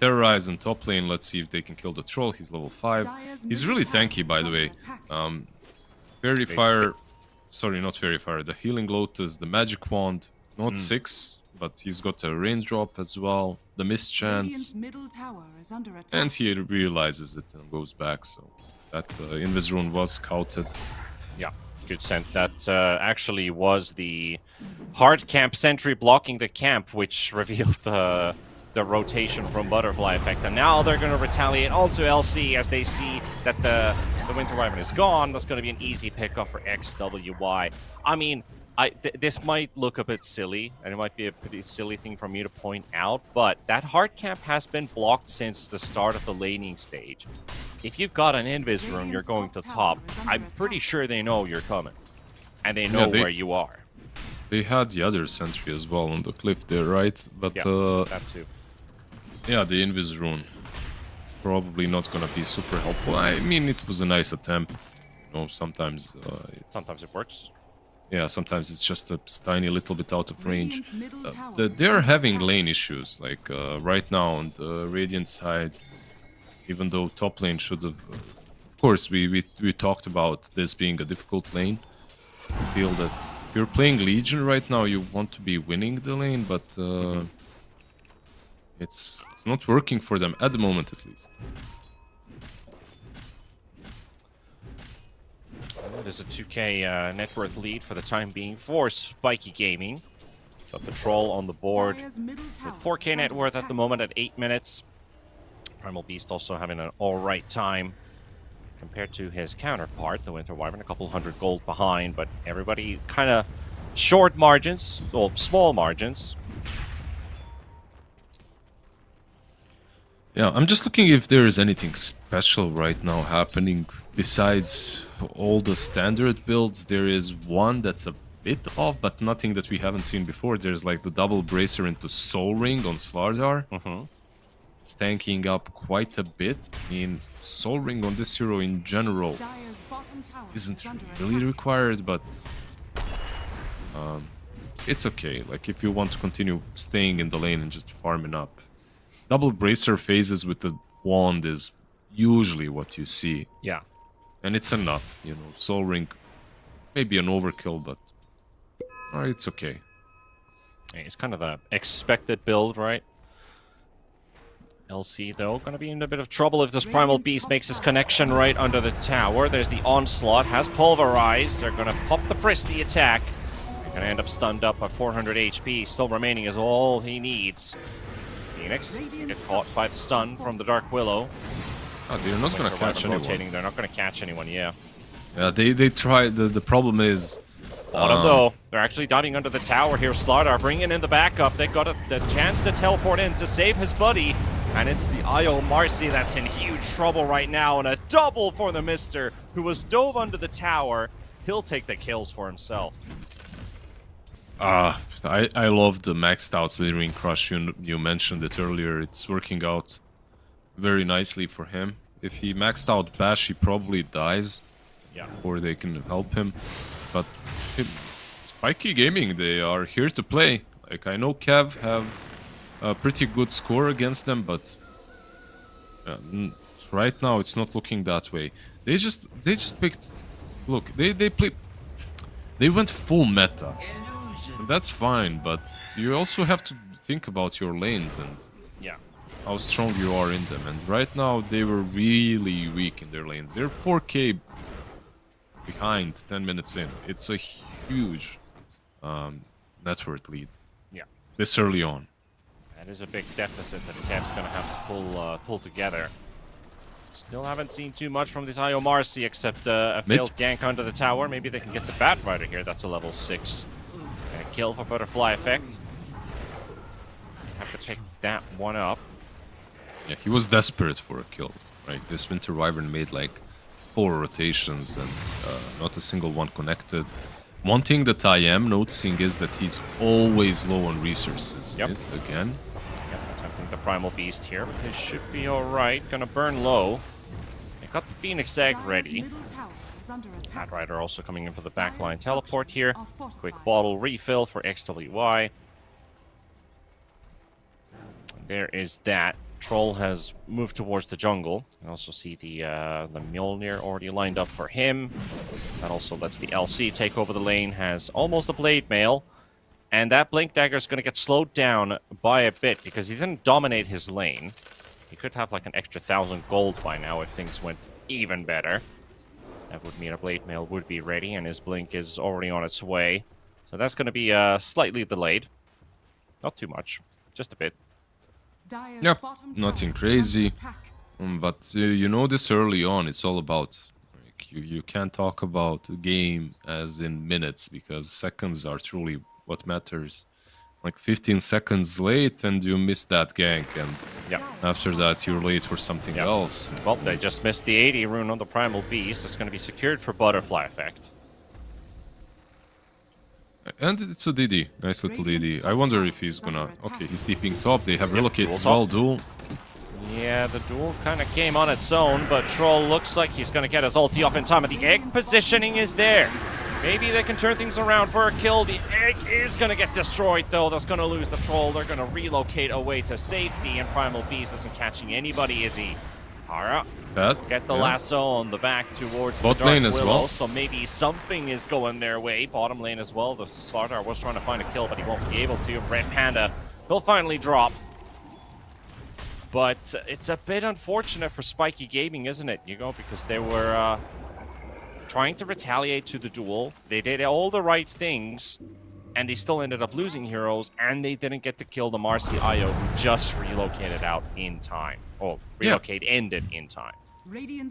Terrorize and top lane. Let's see if they can kill the troll. He's level 5. He's really tanky, by the way. Fairy Fire... Sorry, not Fairy Fire. The Healing Lotus, the Magic Wand. Not 6, but he's got a Raindrop as well. The Mist Chance. And he realizes it and goes back, so... That Invis Rune was scouted. Yeah, good scent. That actually was the hard camp sentry blocking the camp, which revealed the rotation from Butterfly Effect. And now they're going to retaliate onto LC as they see that the Winter Wyvern is gone. That's going to be an easy pickup for XWY. I mean, this might look a bit silly, and it might be a pretty silly thing for me to point out, but that hard camp has been blocked since the start of the laning stage. If you've got an Invis Rune, you're going to top. I'm pretty sure they know you're coming, and they know where you are. They had the other sentry as well on the cliff there, right? But Yeah, that too. yeah, the Invis Rune. probably not gonna be super helpful. I mean, it was a nice attempt. You know, sometimes Sometimes it works. yeah, sometimes it's just a tiny little bit out of range. They're having lane issues, like right now on the Radiant side. Even though top lane should have, of course, we talked about this being a difficult lane. I feel that if you're playing Legion right now, you want to be winning the lane, but it's not working for them at the moment, at least. It is a 2k net worth lead for the time being for Spiky Gaming. The Patrol on the board with 4k net worth at the moment at 8 minutes. Primal Beast also having an alright time compared to his counterpart, the Winter Wyvern, a couple hundred gold behind, but everybody kind of short margins, or small margins. Yeah, I'm just looking if there is anything special right now happening besides all the standard builds. There is one that's a bit off, but nothing that we haven't seen before. There's like the double bracer into Soul Ring on Slardar. It's tanking up quite a bit. I mean, Soul Ring on this hero in general isn't really required, but it's okay. Like, if you want to continue staying in the lane and just farming up. Double bracer phases with the wand is usually what you see. Yeah. And it's enough, you know. Soul Ring, maybe an overkill, but it's okay. It's kind of the expected build, right? LC, though, going to be in a bit of trouble if this Primal Beast makes his connection right under the tower. There's the Onslaught, has Pulverized. They're going to pop the Pristy attack. They're going to end up stunned up at 400 HP. Still remaining is all he needs. Phoenix get caught by the stun from the Dark Willow. Oh, they're not going to catch anyone. They're not going to catch anyone, yeah. Yeah, they try. The problem is... Autumn, though, they're actually diving under the tower here. Slardar bringing in the backup. They got the chance to teleport in to save his buddy. And it's the Io Marcy that's in huge trouble right now. And a double for the Mister, who was dove under the tower. He'll take the kills for himself. I love the maxed out Slithering Crush. You mentioned it earlier. It's working out very nicely for him. If he maxed out Bash, he probably dies. Yeah. Or they can help him. But Spiky Gaming, they are here to play. Like, I know Cav have a pretty good score against them, but right now it's not looking that way. They just picked. Look, they went full meta. And that's fine, but you also have to think about your lanes and how strong you are in them. And right now they were really weak in their lanes. They're 4k behind 10 minutes in. It's a huge net worth lead. Yeah. This early on. That is a big deficit that Kev's going to have to pull together. Still haven't seen too much from this Io Marcy except a failed gank under the tower. Maybe they can get the Bat Rider here. That's a level 6. And a kill for Butterfly Effect. Have to pick that one up. Yeah, he was desperate for a kill. Right, this Winter Wyvern made like 4 rotations and not a single one connected. One thing that I am noticing is that he's always low on resources. Yep. Again. Yep, attempting the Primal Beast here. This should be alright. Gonna burn low. They got the Phoenix Egg ready. Bat Rider also coming in for the backline teleport here. Quick bottle refill for XWY. There is that. Troll has moved towards the jungle. I also see the Mjolnir already lined up for him. That also lets the LC take over the lane. Has almost a Blade Mail. And that Blink Dagger is going to get slowed down by a bit because he didn't dominate his lane. He could have like an extra 1,000 gold by now if things went even better. That would mean a Blade Mail would be ready and his Blink is already on its way. So that's going to be slightly delayed. Not too much, just a bit. Yep, nothing crazy. But you know this early on, it's all about... Like, you can't talk about the game as in minutes because seconds are truly what matters. Like 15 seconds late and you miss that gank and after that you're late for something else. Well, they just missed the 80 rune on the Primal Beast. It's going to be secured for Butterfly Effect. And it's a DD, nice little DD. I wonder if he's gonna... Okay, he's deeping top, they have relocate as well, duel. Yeah, the duel kind of came on its own, but Troll looks like he's going to get his ulti off in time, but the egg positioning is there. Maybe they can turn things around for a kill. The egg is going to get destroyed, though. That's going to lose the Troll. They're going to relocate away to safety, and Primal Beast isn't catching anybody, is he? Hara, get the lasso on the back towards Bot the Dark lane as Willow, well. so maybe something is going their way. Bottom lane as well. The Slardar was trying to find a kill, but he won't be able to. Red Panda, he'll finally drop. But it's a bit unfortunate for Spiky Gaming, isn't it? You know, because they were trying to retaliate to the duel. They did all the right things, and they still ended up losing heroes, and they didn't get to kill the Marcy Io, who just relocated out in time. Oh, relocate ended in time.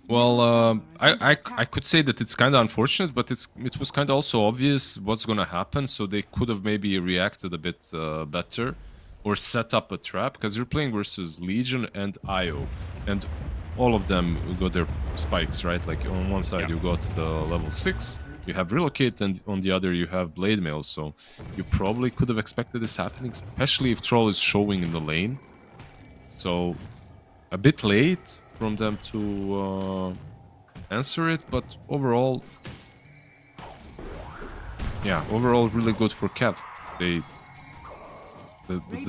Well, I could say that it's kind of unfortunate, but it was kind of also obvious what's gonna happen, so they could have maybe reacted a bit better, or set up a trap, because you're playing versus Legion and Io, and all of them got their spikes, right? Like on one side you got the level 6, you have Relocate, and on the other you have Blade Mail, so you probably could have expected this happening, especially if Troll is showing in the lane. So a bit late from them to answer it, but overall, yeah, overall really good for Kev. The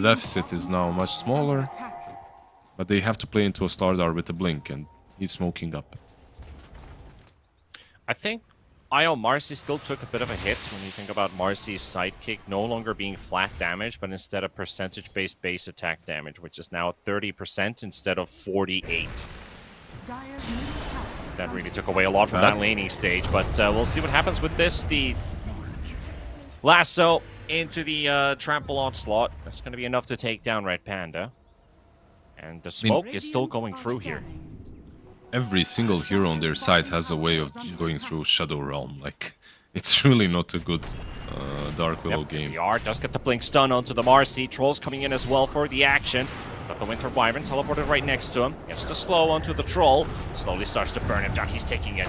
deficit is now much smaller, but they have to play into a Stardar with a blink, and he's smoking up. I think Io Marcy still took a bit of a hit when you think about Marcy's sidekick no longer being flat damage, but instead of percentage-based base attack damage, which is now 30% instead of 48%. That really took away a lot from that laning stage, but we'll see what happens with this. The lasso into the trample onslaught. That's going to be enough to take down Red Panda. And the smoke is still going through here. Every single hero on their side has a way of going through Shadow Realm. Like, it's really not a good Dark Willow game. VR does get the blink stun onto the Marcy. Trolls coming in as well for the action. Got the Winter Wyvern teleported right next to him. Gets the slow onto the Troll. Slowly starts to burn him down. He's taking a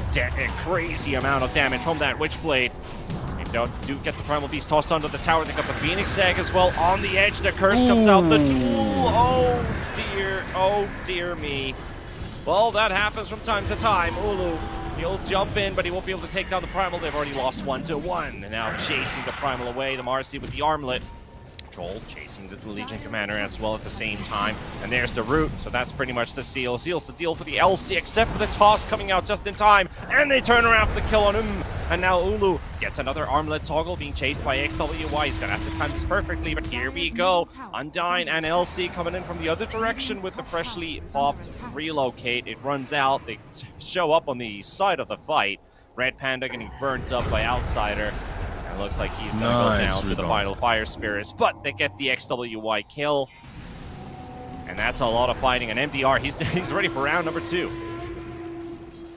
crazy amount of damage from that Witchblade. They do get the Primal Beast tossed onto the tower. They got the Phoenix Egg as well on the edge. The curse comes out. The duel. Oh dear me. Well, that happens from time to time. Ulu, he'll jump in, but he won't be able to take down the Primal. They've already lost 1-1. And now chasing the Primal away. The Marcy with the armlet. Troll chasing the Legion Commander as well at the same time. And there's the root, so that's pretty much the seal. Seals the deal for the LC, except for the toss coming out just in time. And they turn around for the kill on him. And now Ulu gets another armlet toggle, being chased by XWY. He's gonna have to time this perfectly, but here we go. Undyne and LC coming in from the other direction with the freshly popped relocate. It runs out. They show up on the side of the fight. Red Panda getting burnt up by Outsider. It looks like he's going to go down to the final Fire Spirits, but they get the XWY kill. And that's a lot of fighting. And MDR, he's ready for round number 2.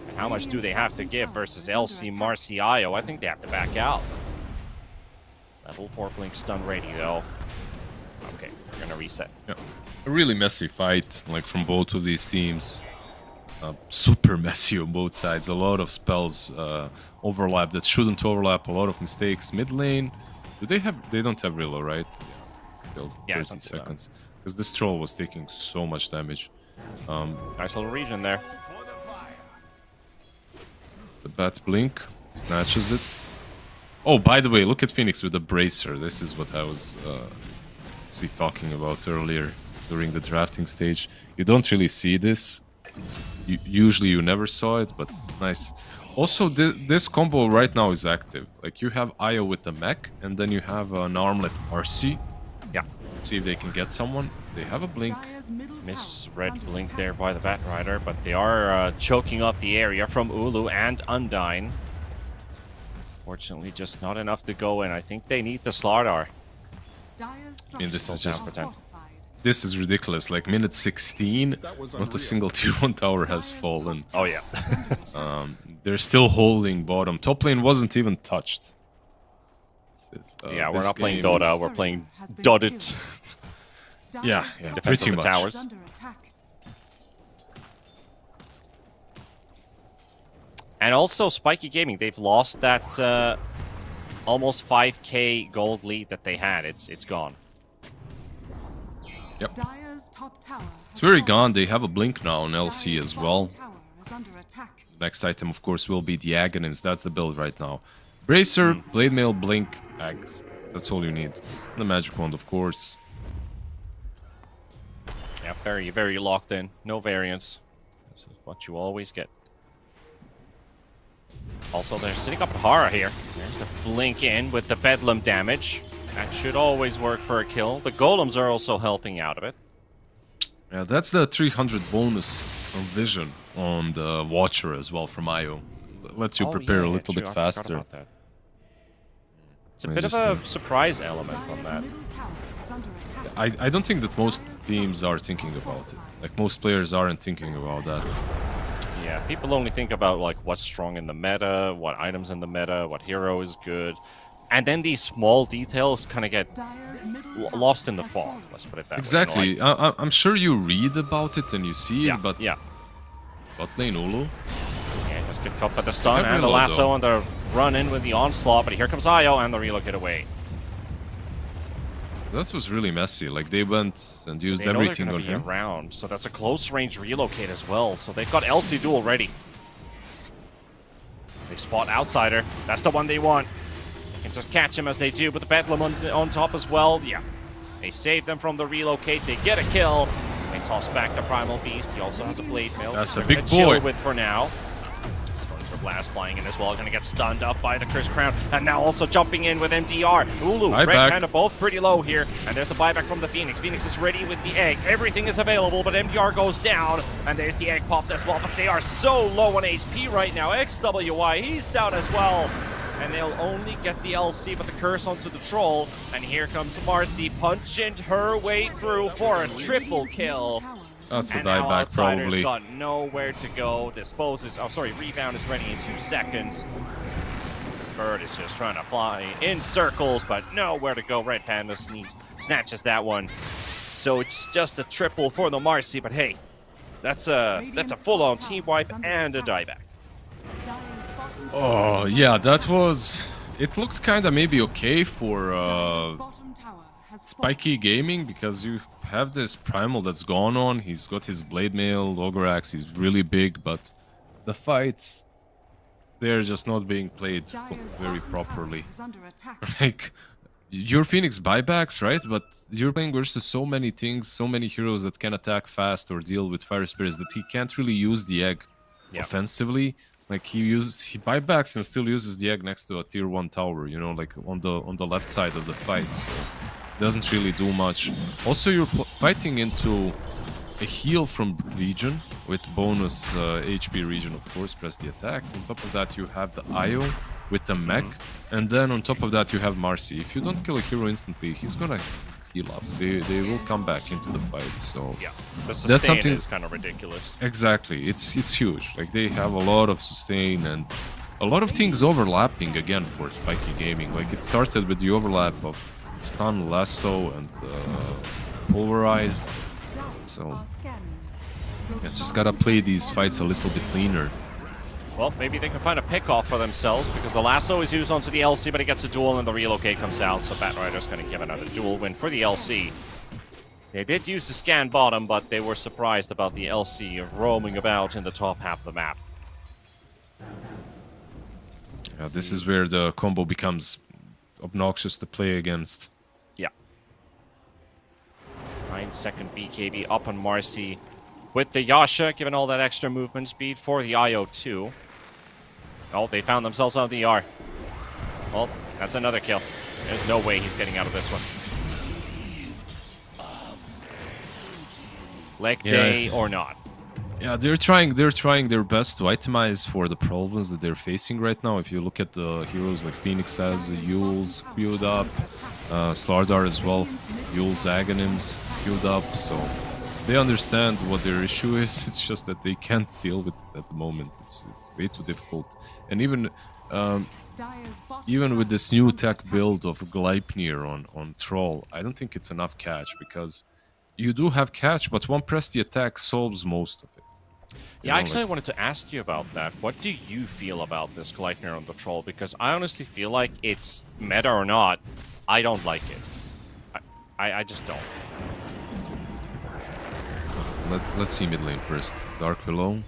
And how much do they have to give versus LC Marcy Io? I think they have to back out. Level 4 blink stun ready, though. Okay, we're going to reset. Yeah. A really messy fight, like from both of these teams. Super messy on both sides. A lot of spells overlap that shouldn't overlap. A lot of mistakes. Mid lane, they don't have Rillo, right? Yeah, still 30 seconds. Because this troll was taking so much damage. Nice little region there. The bat blink snatches it. Oh, by the way, look at Phoenix with the bracer. This is what I was actually talking about earlier during the drafting stage. You don't really see this. Usually you never saw it, but nice. Also, this combo right now is active. Like, you have Io with the mech, and then you have an armlet RC. Yeah. Let's see if they can get someone. They have a blink. Misread blink there by the Bat Rider, but they are choking up the area from Ulu and Undyne. Fortunately, just not enough to go in. I think they need the Slardar. And this is just... This is ridiculous. Like, minute 16, not a single tier 1 tower has fallen. Oh, yeah. They're still holding bottom. Top lane wasn't even touched. Yeah, we're not playing Dota, we're playing Dotted. Yeah, pretty much. Towers. And also, Spiky Gaming, they've lost that almost 5k gold lead that they had. It's gone. Yep. very gone. They have a blink now on LC as well. Next item, of course, will be the Aghanims. That's the build right now. Bracer, Blade Mail, Blink, Ags. That's all you need. And the Magic Wand, of course. Yeah, very, very locked in. No variance. This is what you always get. Also, they're sitting up at Hara here. There's the blink in with the Bedlam damage. That should always work for a kill. The Golems are also helping out of it. Yeah, that's the 300 bonus of vision on the Watcher as well from IO. Lets you prepare a little bit faster. About that. It's a bit of a surprise element on that. I don't think that most teams are thinking about it. Like, most players aren't thinking about that. Yeah, people only think about like what's strong in the meta, what items in the meta, what hero is good. And then these small details kind of get lost in the fog, let's put it that exactly. way. You know, like, I'm sure you read about it and you see it, but... Yeah. Bot lane Ulu. Yeah, just get caught by the stun and the lasso and the run in with the onslaught, but here comes Io and the relocate away. That was really messy. Like, they went and used they know everything they're on gonna him. be around, so that's a close range relocate as well. So they've got LC duel ready. They spot Outsider. That's the one they want. They can just catch him as they do, but the Bedlam on top as well. Yeah. They save them from the relocate. They get a kill. They toss back the Primal Beast. He also has a Blade Mail. That's a They're big gonna chill boy. with for now. Splinter Blast flying in as well. Gonna get stunned up by the Curse Crown. And now also jumping in with MDR. Ulu, Red Panda both pretty low here. And there's the buyback from the Phoenix. Phoenix is ready with the egg. Everything is available, but MDR goes down. And there's the egg popped as well. But they are so low on HP right now. XWY, he's down as well. And they'll only get the LC, but the curse onto the troll. And here comes Marcy punching her way through for a triple kill. That's a and now dieback, Outsider's probably. got nowhere to go. Disposes. Oh, sorry. Rebound is ready in 2 seconds. This bird is just trying to fly in circles, but nowhere to go. Red Panda snatches that one. So it's just a triple for the Marcy, but hey, that's a full-on team wipe and a dieback. Oh, yeah, that was... It looked kind of maybe okay for Spiky Gaming, because you have this Primal that's gone on. He's got his Blade Mail, Ogre Axe, he's really big, but the fights, they're just not being played very properly. Like, your Phoenix buybacks, right? But you're playing versus so many things, so many heroes that can attack fast or deal with Fire Spirits that he can't really use the egg offensively. Like, he buybacks and still uses the egg next to a tier 1 tower, you know, like on the left side of the fight. So doesn't really do much. Also, you're fighting into a heal from region with bonus HP region, of course. Press the attack. On top of that, you have the IO with the mech, and then on top of that, you have Marcy. If you don't kill a hero instantly, he's gonna heal up. They will come back into the fight. So yeah, the sustain that's something is kind of ridiculous. Exactly, it's huge. Like, they have a lot of sustain and a lot of things overlapping again for Spiky Gaming. Like, it started with the overlap of stun, lasso, and pulverize. So yeah, just gotta play these fights a little bit cleaner. Well, maybe they can find a pick-off for themselves, because the lasso is used onto the LC, but it gets a duel and the relocate comes out, so Batrider's going to give another duel win for the LC. They did use the scan bottom, but they were surprised about the LC roaming about in the top half of the map. Yeah, this is where the combo becomes obnoxious to play against. Yeah. 9-second BKB up on Marcy with the Yasha, given all that extra movement speed for the IO2. Oh, they found themselves on the ER. Oh, that's another kill. There's no way he's getting out of this one. Leg day or not. Yeah, they're trying their best to itemize for the problems that they're facing right now. If you look at the heroes like Phoenix has Yules queued up, Slardar as well, Yules Aghanims queued up, so they understand what their issue is. It's just that they can't deal with it at the moment. It's way too difficult. And even with this new tech build of Gleipnir on Troll, I don't think it's enough catch, because you do have catch, but one press the attack solves most of it. Yeah, actually, I wanted to ask you about that. What do you feel about this Gleipnir on the Troll? Because I honestly feel like it's meta or not, I don't like it. I just don't. Let's see mid lane first. Dark below,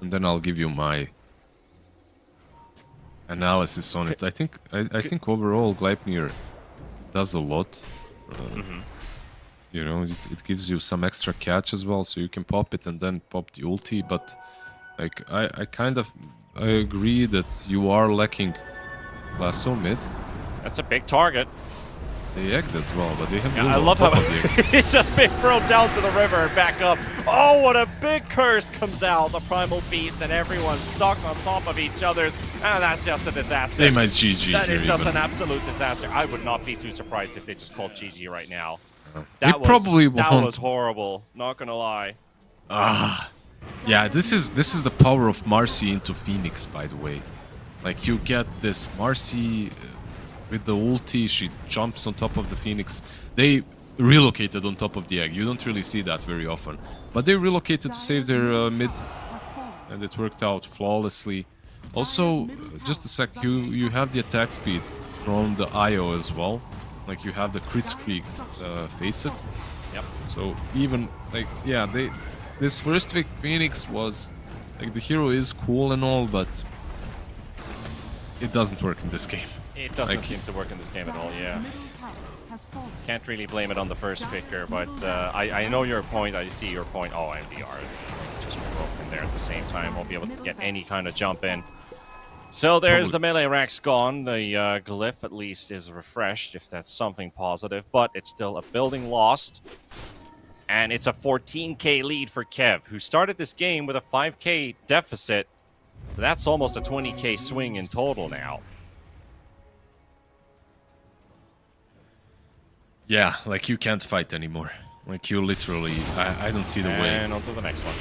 and then I'll give you my analysis on it. I think overall Gleipnir does a lot. You know, it gives you some extra catch as well, so you can pop it and then pop the ulti. But like I agree that you are lacking Lasso mid. That's a big target. They egged as well, but they have. Yeah, I love how it's just big throw down to the river and back up. Oh, what a big curse comes out, the Primal Beast, and everyone's stuck on top of each other's. And that's just a disaster. They might GG. That is just even. an absolute disaster. I would not be too surprised if they just called GG right now. They probably that won't. was horrible. Not gonna lie. Yeah, this is the power of Marcy into Phoenix, by the way. Like you get this Marcy with the ulti, she jumps on top of the Phoenix. They relocated on top of the egg. You don't really see that very often, but they relocated to save their mid, and it worked out flawlessly. Also, just a sec, you have the attack speed from the IO as well. Like you have the crit streak face it. Yep. So even like yeah, this first pick Phoenix was like the hero is cool and all, but it doesn't work in this game. It doesn't seem to work in this game at all, yeah. Can't really blame it on the first picker, but I know your point, I see your point. Oh, MDR just broken there at the same time. Won't be able to get any kind of jump in. So there's the melee racks gone. The glyph at least is refreshed, if that's something positive, but it's still a building lost. And it's a 14k lead for Kev, who started this game with a 5k deficit. That's almost a 20k swing in total now. Yeah, like you can't fight anymore. Like you literally, I don't see the way. And on to the next one.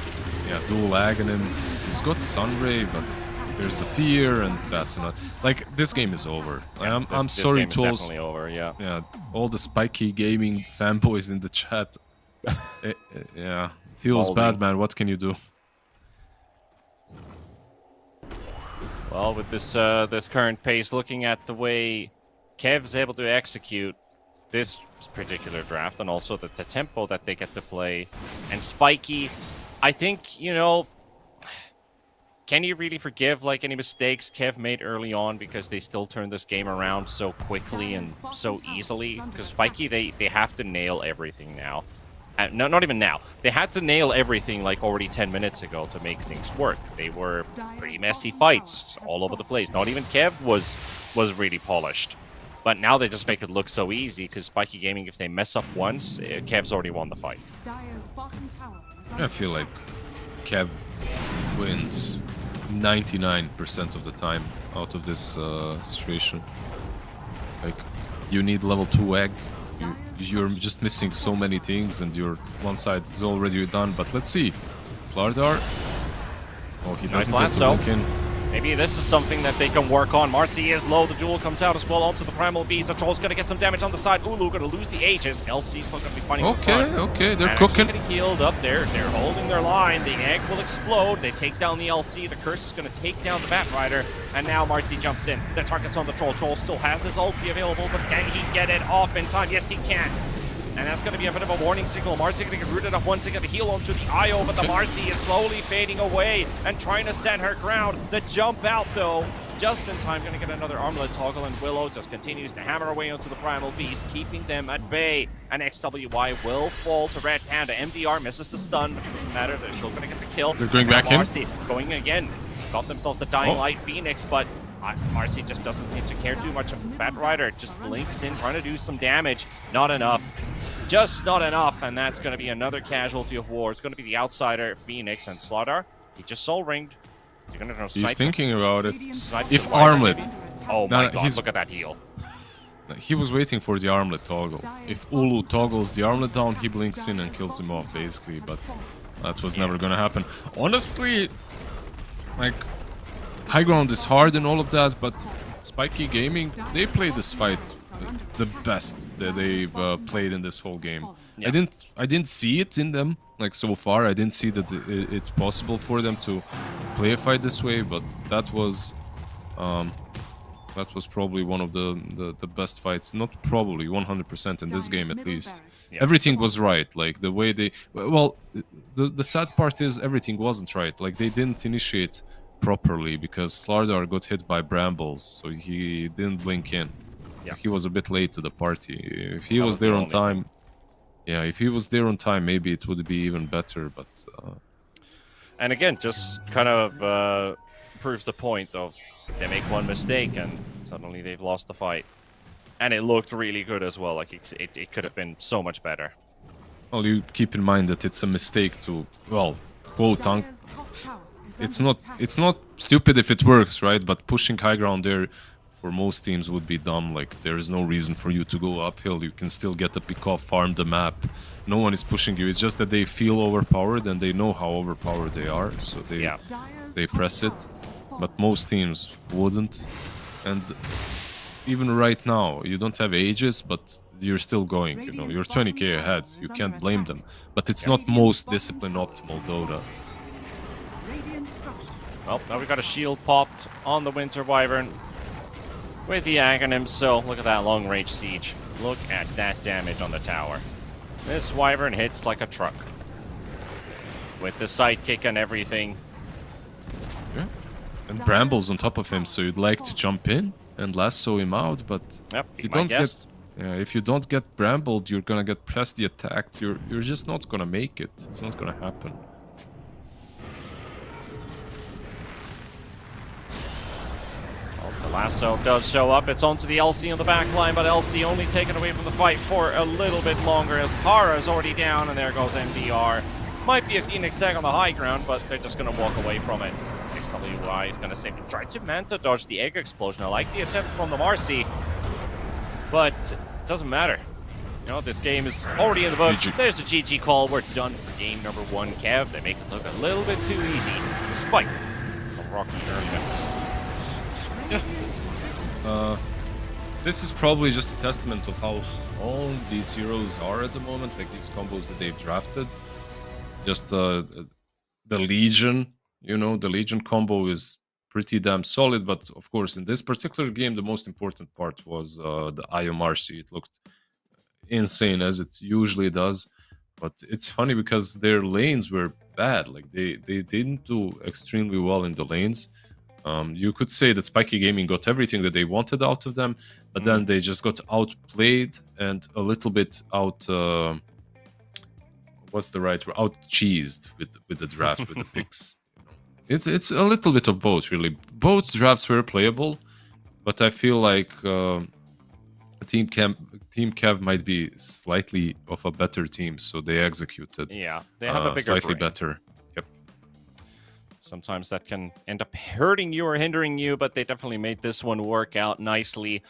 Yeah, dual Aghanim's. He's got Sunray, but there's the fear, and that's not. Like this game is over. Yeah, I'm sorry this to game all. is definitely over. Yeah. Yeah, all the spiky gaming fanboys in the chat. Yeah, feels bad, man. What can you do? Well, with this this current pace, looking at the way Kev's able to execute this particular draft, and also the tempo that they get to play, and Spiky, I think, you know, can you really forgive like any mistakes Kev made early on, because they still turned this game around so quickly and so easily? Because Spiky, they have to nail everything now. No, not even now. They had to nail everything like already 10 minutes ago to make things work. They were pretty messy fights all over the place. Not even Kev was really polished. But now they just make it look so easy, because Spiky Gaming, if they mess up once, Kev's already won the fight. I feel like Kev wins 99% of the time out of this situation. Like, you need level 2 egg. You're just missing so many things, and your one side is already done. But let's see. Slardar. Oh, he doesn't get the look in. Maybe this is something that they can work on. Marcy is low. The duel comes out as well onto the Primal Beast. The Troll's going to get some damage on the side. Ulu going to lose the Aegis. LC's still going to be fighting. Okay, they're cooking. Getting healed up there. They're holding their line. The egg will explode. They take down the LC. The Curse is going to take down the Bat Rider. And now Marcy jumps in. The target's on the Troll. Troll still has his ulti available, but can he get it off in time? Yes, he can. And that's going to be a bit of a warning signal. Marcy going to get rooted up once they get the heal onto the IO, but the Marcy is slowly fading away and trying to stand her ground. The jump out, though, just in time. Going to get another armlet toggle, and Willow just continues to hammer away onto the Primal Beast, keeping them at bay. And XWY will fall to Red Panda. MDR misses the stun, but it doesn't matter. They're still going to get the kill. They're going back in. Marcy going again. Got themselves the Dying Light Phoenix, but Marcy just doesn't seem to care too much of the Bat Rider. Just blinks in, trying to do some damage. Not enough. Just not enough, and that's going to be another casualty of war. It's going to be the outsider, Phoenix, and Slardar. He just soul-ringed. He's thinking about it. If Rider, armlet. maybe? Oh my god, look at that heal. He was waiting for the armlet toggle. If Ulu toggles the armlet down, he blinks in and kills him off, basically, but that was never going to happen. Honestly, like, high ground is hard and all of that, but Spiky Gaming, they play this fight the best that they've played in this whole game. Yeah. I didn't see it in them, like, so far. I didn't see that it's possible for them to play a fight this way, but that was That was probably one of the best fights. Not probably, 100% in this game at least. Yeah. Everything was right. Like the way they... Well, the sad part is everything wasn't right. Like they didn't initiate properly because Slardar got hit by brambles, so he didn't blink in. Yeah. He was a bit late to the party. If he That was was the there on only time... Yeah, if he was there on time, maybe it would be even better, but... And again, just kind of proves the point of they make one mistake and suddenly they've lost the fight. And it looked really good as well. Like it could have been so much better. Well, you keep in mind that it's a mistake to, well, quote unquote, it's not stupid if it works, right? But pushing high ground there for most teams would be dumb. Like there is no reason for you to go uphill. You can still get a pick off, farm the map. No one is pushing you. It's just that they feel overpowered and they know how overpowered they are, so they press it. But most teams wouldn't. And even right now, you don't have ages, but you're still going, you know, you're 20k ahead, you can't blame them. But it's not most discipline optimal Dota. Well, now we got a shield popped on the Winter Wyvern with the Aghanim, so look at that long range siege. Look at that damage on the tower. This Wyvern hits like a truck. With the sidekick and everything. Yeah. And Brambles on top of him, so you'd like to jump in and lasso him out, but Yep, you don't get... Yeah, if you don't get brambled, you're gonna get pressed attacked. You're just not gonna make it. It's not gonna happen. Well, the lasso does show up. It's onto the LC on the back line, but LC only taken away from the fight for a little bit longer as Hara is already down, and there goes MDR. Might be a Phoenix Egg on the high ground, but they're just gonna walk away from it. XWY is gonna save him. Tried to Manta dodge the egg explosion. I like the attempt from the Marcy, but it doesn't matter. You know, this game is already in the books. GG. There's the GG call. We're done for game number 1, Kev. They make it look a little bit too easy, despite the rocky early minutes. Yeah. This is probably just a testament of how strong these heroes are at the moment, like these combos that they've drafted. Just the Legion, you know, the Legion combo is pretty damn solid, but of course in this particular game the most important part was the Io Marcy. It looked insane as it usually does, but it's funny because their lanes were bad. Like they didn't do extremely well in the lanes. You could say that Spiky Gaming got everything that they wanted out of them, but then they just got outplayed and a little bit out what's the right word, out cheesed with the draft, with the picks. It's a little bit of both, really. Both drafts were playable, but I feel like Team Kev might be slightly of a better team, so they executed. Yeah, they have a bigger slightly brain. better. Yep. Sometimes that can end up hurting you or hindering you, but they definitely made this one work out nicely.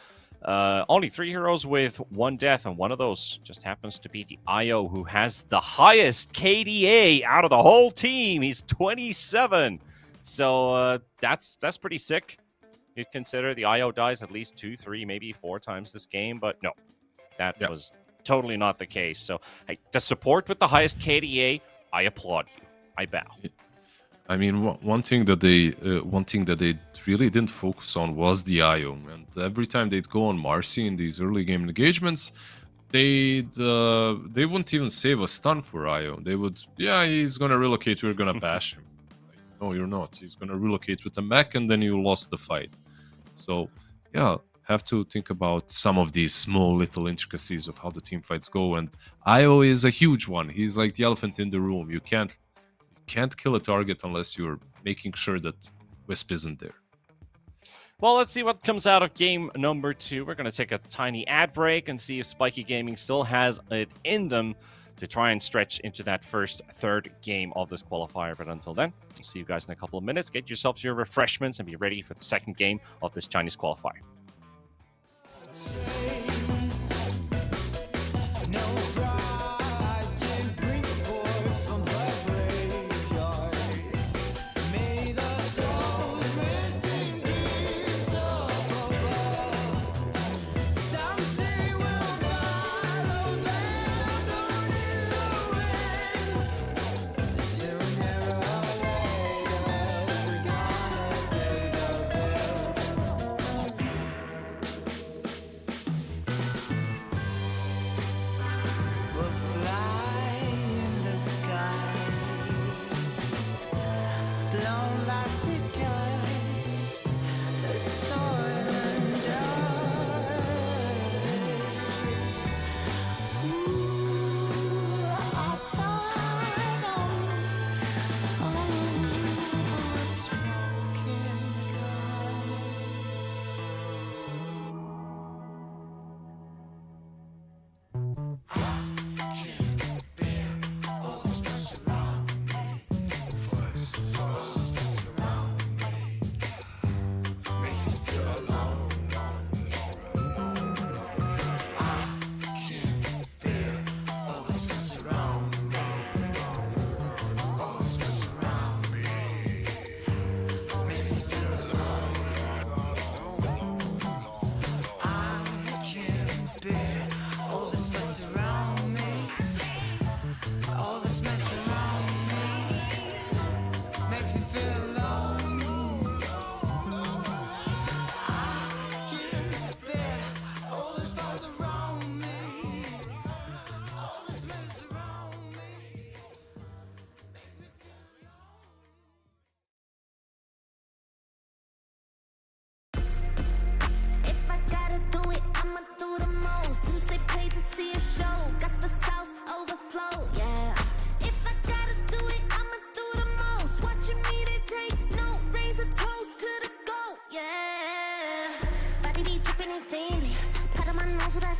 Only 3 heroes with 1 death, and one of those just happens to be the IO, who has the highest KDA out of the whole team. He's 27. So that's pretty sick. You'd consider the IO dies at least 2, 3, maybe 4 times this game, but no, that was totally not the case. So hey, the support with the highest KDA, I applaud you. I bow. I mean, one thing that they really didn't focus on was the IO, and every time they'd go on Marcy in these early game engagements, they wouldn't even save a stun for IO. They would, yeah, he's gonna relocate, we're gonna bash him. Like, no, you're not. He's gonna relocate with a mech, and then you lost the fight. So, yeah, have to think about some of these small little intricacies of how the team fights go, and IO is a huge one. He's like the elephant in the room. You can't kill a target unless you're making sure that Wisp isn't there. Well, let's see what comes out of game number 2. We're going to take a tiny ad break and see if Spiky Gaming still has it in them to try and stretch into that third game of this qualifier. But until then, we'll see you guys in a couple of minutes. Get yourselves your refreshments and be ready for the second game of this Chinese qualifier.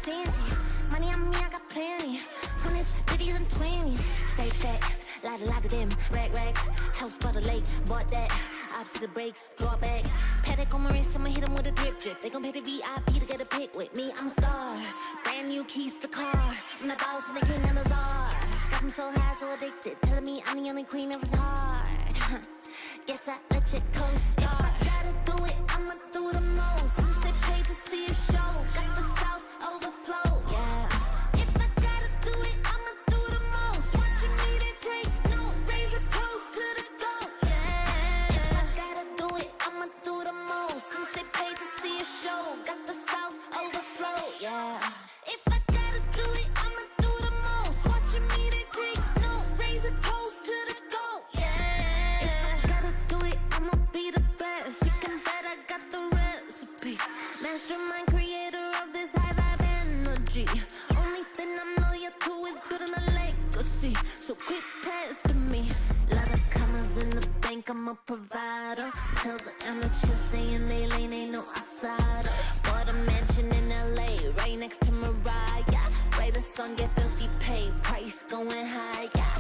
fancy. Money on me, I got plenty. Hundreds, 50s, and 20s. Stage stack, lot of them. Rags, house by the lake, bought that. Ops to the brakes, draw back. Paddock on my wrist, I'ma hit 'em with a drip. They gon' pay the VIP to get a pic with me. I'm a star. Brand new keys to the car. I'm the boss and the king and the czar. Got me so high, so addicted. Telling me I'm the only queen of his heart. Guess I let you co-star. If I gotta do it, I'ma do the most. Since they paid to see a show, got the sauce overflow, yeah. If I gotta do it, I'ma do the most. Watching me, they take no razor toast to the goat, yeah. If I gotta do it, I'ma do the most. Since they paid to see a show, got the sauce overflow, yeah. If I gotta do it, I'ma do the most. Watching me, they take no razor toast to the goat, yeah. If I gotta do it, I'ma be the best. You can bet I got the recipe. Mastermind creator of this high vibe energy. Only thing I'm loyal to is building a legacy. So quit testing me. Lot of commas in the bank, I'm a provider. Tell the amateurs stay in they lane, ain't no outsider. Bought a mansion in LA, right next to Mariah. Write a song, get filthy paid, price going high, yeah.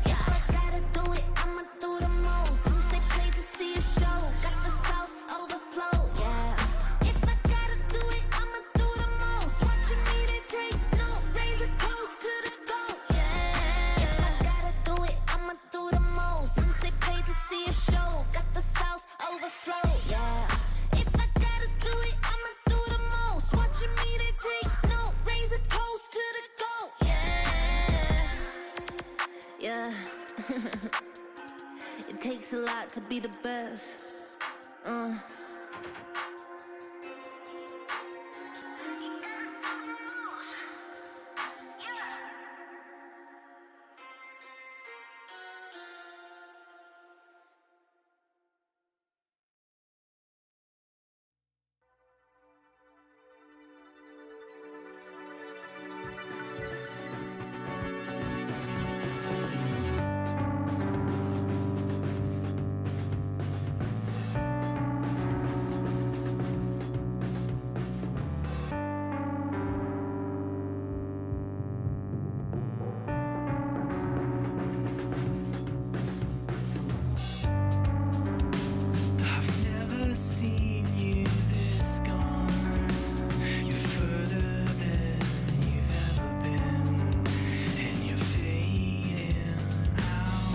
If I gotta do it, I'ma do the most. Since they paid to see a show, got the sauce overflow, yeah. If I gotta do it, I'ma do the most. Watching me, they take no razor toast to the goat, yeah. If I gotta do it, I'ma do the most. Since they paid to see a show, got the sauce overflow, yeah. If I gotta do it, I'ma do the most. Watching me, they take no razor toast to the goat, yeah. Yeah. It takes a lot to be the best. I've never seen you this gone. You're further than you've ever been, and you're fading out.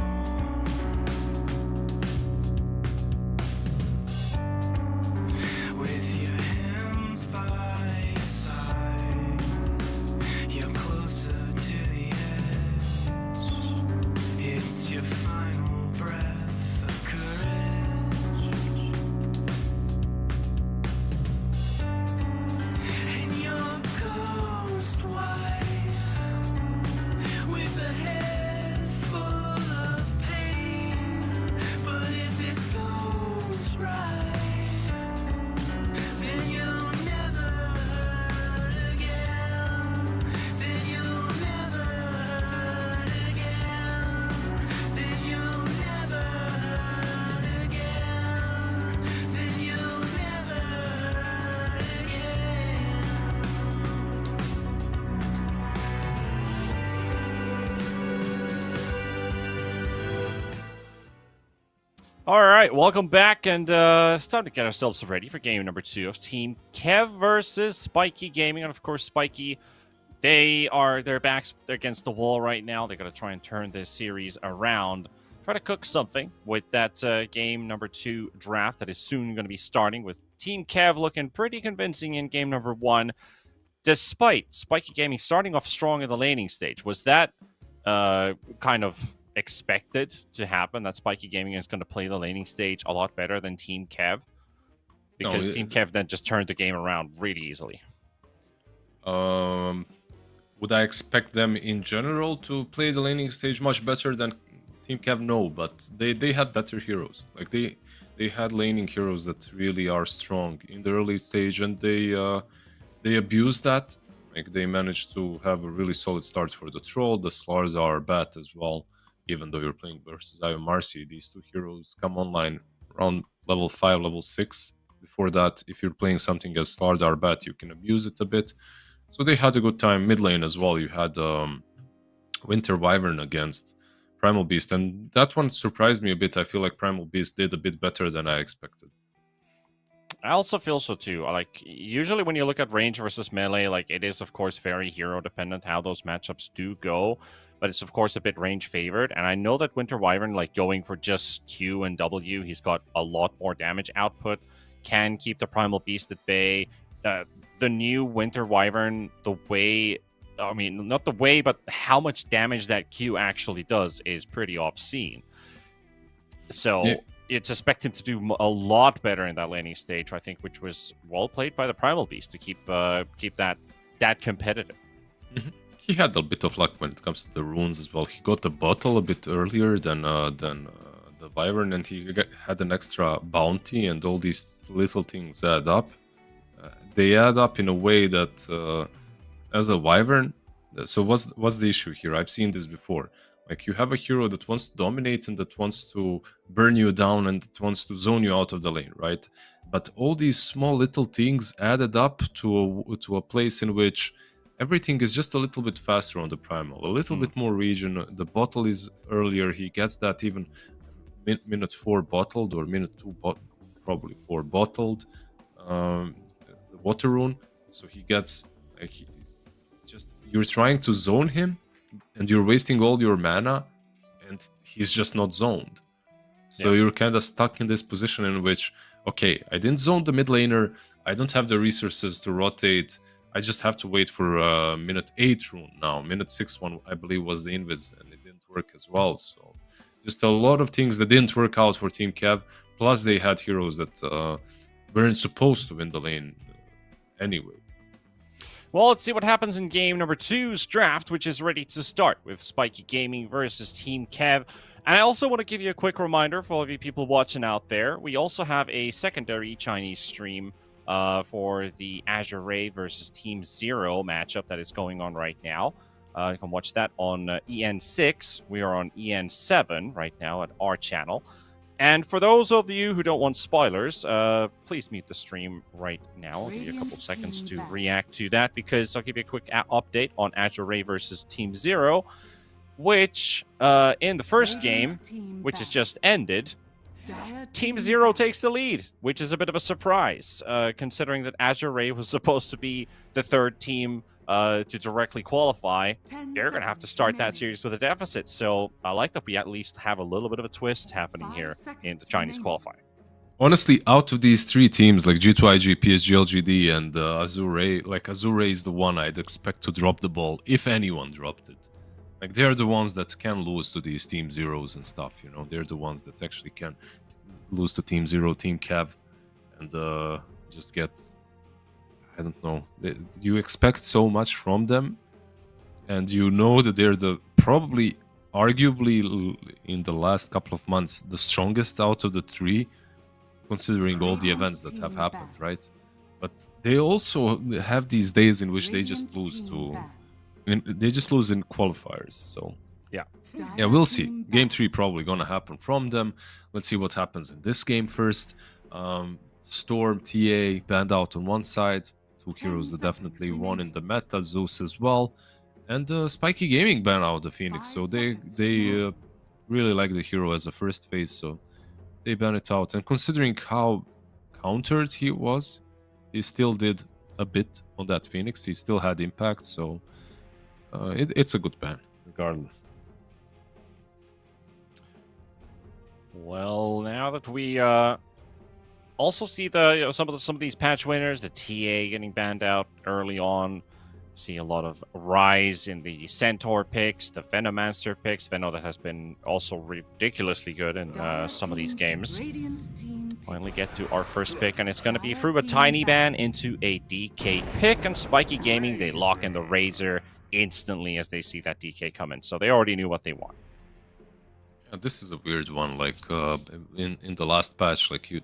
With your hands by your side, you're closer to the edge. It's your final breath of courage, and you're ghost white with a head full of pain. But if this goes right, then you'll never hurt again. Then you'll never hurt again. Then you'll never hurt again. Then you'll never hurt again. All right, welcome back, and it's time to get ourselves ready for game number 2 of Team Kev versus Spiky Gaming. And of course, Spiky, their backs against the wall right now. They're gonna try and turn this series around, try to cook something with that game number 2 draft that is soon going to be starting. With Team Kev looking pretty convincing in game number 1, despite Spiky Gaming starting off strong in the laning stage. Was that kind of expected to happen, that Spiky Gaming is going to play the laning stage a lot better than Team Kev? Because Team Kev then just turned the game around really easily. Would I expect them in general to play the laning stage much better than Team Kev? No, but they had better heroes. Like they had laning heroes that really are strong in the early stage, and they abused that. Like they managed to have a really solid start for the troll. The Slardar bat as well. Even though you're playing versus Io Marcy, these two heroes come online around level 5, level 6. Before that, if you're playing something as Slardar bat, you can abuse it a bit. So they had a good time. Mid lane as well, you had Winter Wyvern against Primal Beast, and that one surprised me a bit. I feel like Primal Beast did a bit better than I expected. I also feel so too. Like, usually when you look at range versus melee, like, it is of course very hero dependent how those matchups do go, but it's of course a bit range favored. And I know that Winter Wyvern, like, going for just Q and W, he's got a lot more damage output, can keep the Primal Beast at bay. The new Winter Wyvern, the way, I mean, not the way, but how much damage that Q actually does is pretty obscene. So Yeah. it's expected to do a lot better in that laning stage, I think, which was well played by the Primal Beast to keep that competitive. He had a bit of luck when it comes to the runes as well. He got the bottle a bit earlier than the Wyvern, and he had an extra bounty, and all these little things add up. They add up in a way that, as a Wyvern, so what's the issue here? I've seen this before. Like, you have a hero that wants to dominate and that wants to burn you down and that wants to zone you out of the lane, right? But all these small little things added up to a place in which everything is just a little bit faster on the Primal, a little bit more regen. The bottle is earlier. He gets that even minute 4 bottled, or minute 2 probably 4 bottled. The water rune, so he gets like, you're trying to zone him and you're wasting all your mana and he's just not zoned. So you're kind of stuck in this position in which, okay, I didn't zone the mid laner, I don't have the resources to rotate, I just have to wait for minute 8 rune now. Minute 6 one, I believe, was the invis, and it didn't work as well. So just a lot of things that didn't work out for Team Cav, plus they had heroes that weren't supposed to win the lane anyway. Well, let's see what happens in game number 2's draft, which is ready to start with Spiky Gaming versus Team Kev. And I also want to give you a quick reminder for all of you people watching out there. We also have a secondary Chinese stream for the Azure Ray versus Team Zero matchup that is going on right now. You can watch that on EN6. We are on EN7 right now at our channel. And for those of you who don't want spoilers, please mute the stream right now. I'll give you a couple seconds to react to that, because I'll give you a quick update on Azure Ray versus Team Zero, which in the first game, which has just ended, Team Zero takes the lead, which is a bit of a surprise, considering that Azure Ray was supposed to be the third team to directly qualify. They're going to have to start that series with a deficit. So I like that we at least have a little bit of a twist happening here in the Chinese qualifier. Honestly, out of these 3 teams, like G2IG, PSG LGD, and Azure Ray, like, Azure Ray is the one I'd expect to drop the ball, if anyone dropped it. Like, they're the ones that can lose to these Team Zeros and stuff, you know? They're the ones that actually can lose to Team Zero, Team Cav, and just get... I don't know. You expect so much from them, and you know that they're the probably, arguably, in the last couple of months, the strongest out of the 3, considering all the events that have happened, right? But they also have these days in which they just lose to... They just lose in qualifiers, so... Yeah, we'll see. Game 3 probably gonna happen from them. Let's see what happens in this game first. Storm, TA, banned out on one side. 2 heroes that definitely won in the meta. Zeus as well. And Spiky Gaming banned out the Phoenix. So they really like the hero as a first phase. So they ban it out. And considering how countered he was, he still did a bit on that Phoenix. He still had impact. So it's a good ban, regardless. Well, now that we also see the some of these patch winners, the TA getting banned out early on, see a lot of rise in the Centaur picks, the Venomancer picks. Veno that has been also ridiculously good in some of these games. Finally get to our first pick, and it's going to be through a tiny ban into a DK pick. And Spiky Gaming, they lock in the Razor instantly as they see that DK come in. So they already knew what they want. This is a weird one. Like in the last patch, like you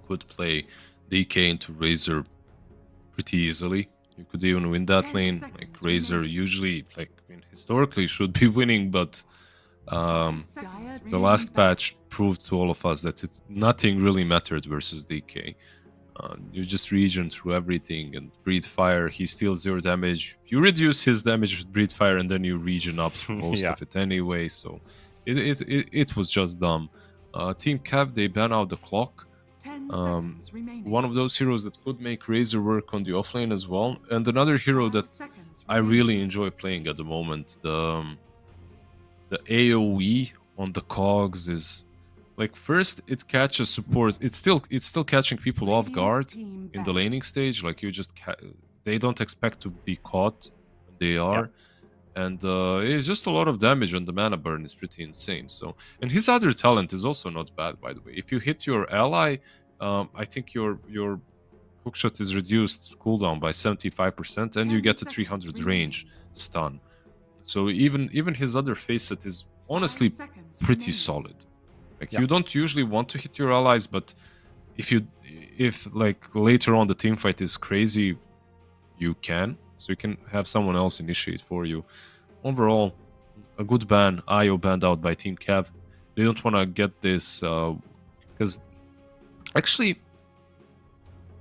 could play DK into Razor pretty easily. You could even win that lane. Like Razor usually, like, I mean, historically should be winning, but the last patch proved to all of us that nothing really mattered versus DK. You just regen through everything and breathe fire. He steals your damage. You reduce his damage with breathe fire, and then you regen up through most Yeah. of it anyway. So it was just dumb. Team Cap, they ban out the clock. 10 seconds remaining. One of those heroes that could make Razor work on the offlane as well. And another hero 5 that seconds I remaining. really enjoy playing at the moment, the AoE on the cogs is like, first it catches support. It's still catching people off guard Team in the back. laning stage. Like, you just they don't expect to be caught. They are. And it's just a lot of damage, and the mana burn is pretty insane. So, and his other talent is also not bad, by the way. If you hit your ally, I think your hookshot is reduced cooldown by 75%, and you 10 get a seconds 300 remaining. range stun. So even his other facet is honestly 5 seconds pretty remaining. solid. Like, Yeah. you don't usually want to hit your allies, but if like later on the team fight is crazy, you can. So you can have someone else initiate for you. Overall, a good ban. IO banned out by Team Cav. They don't want to get this because actually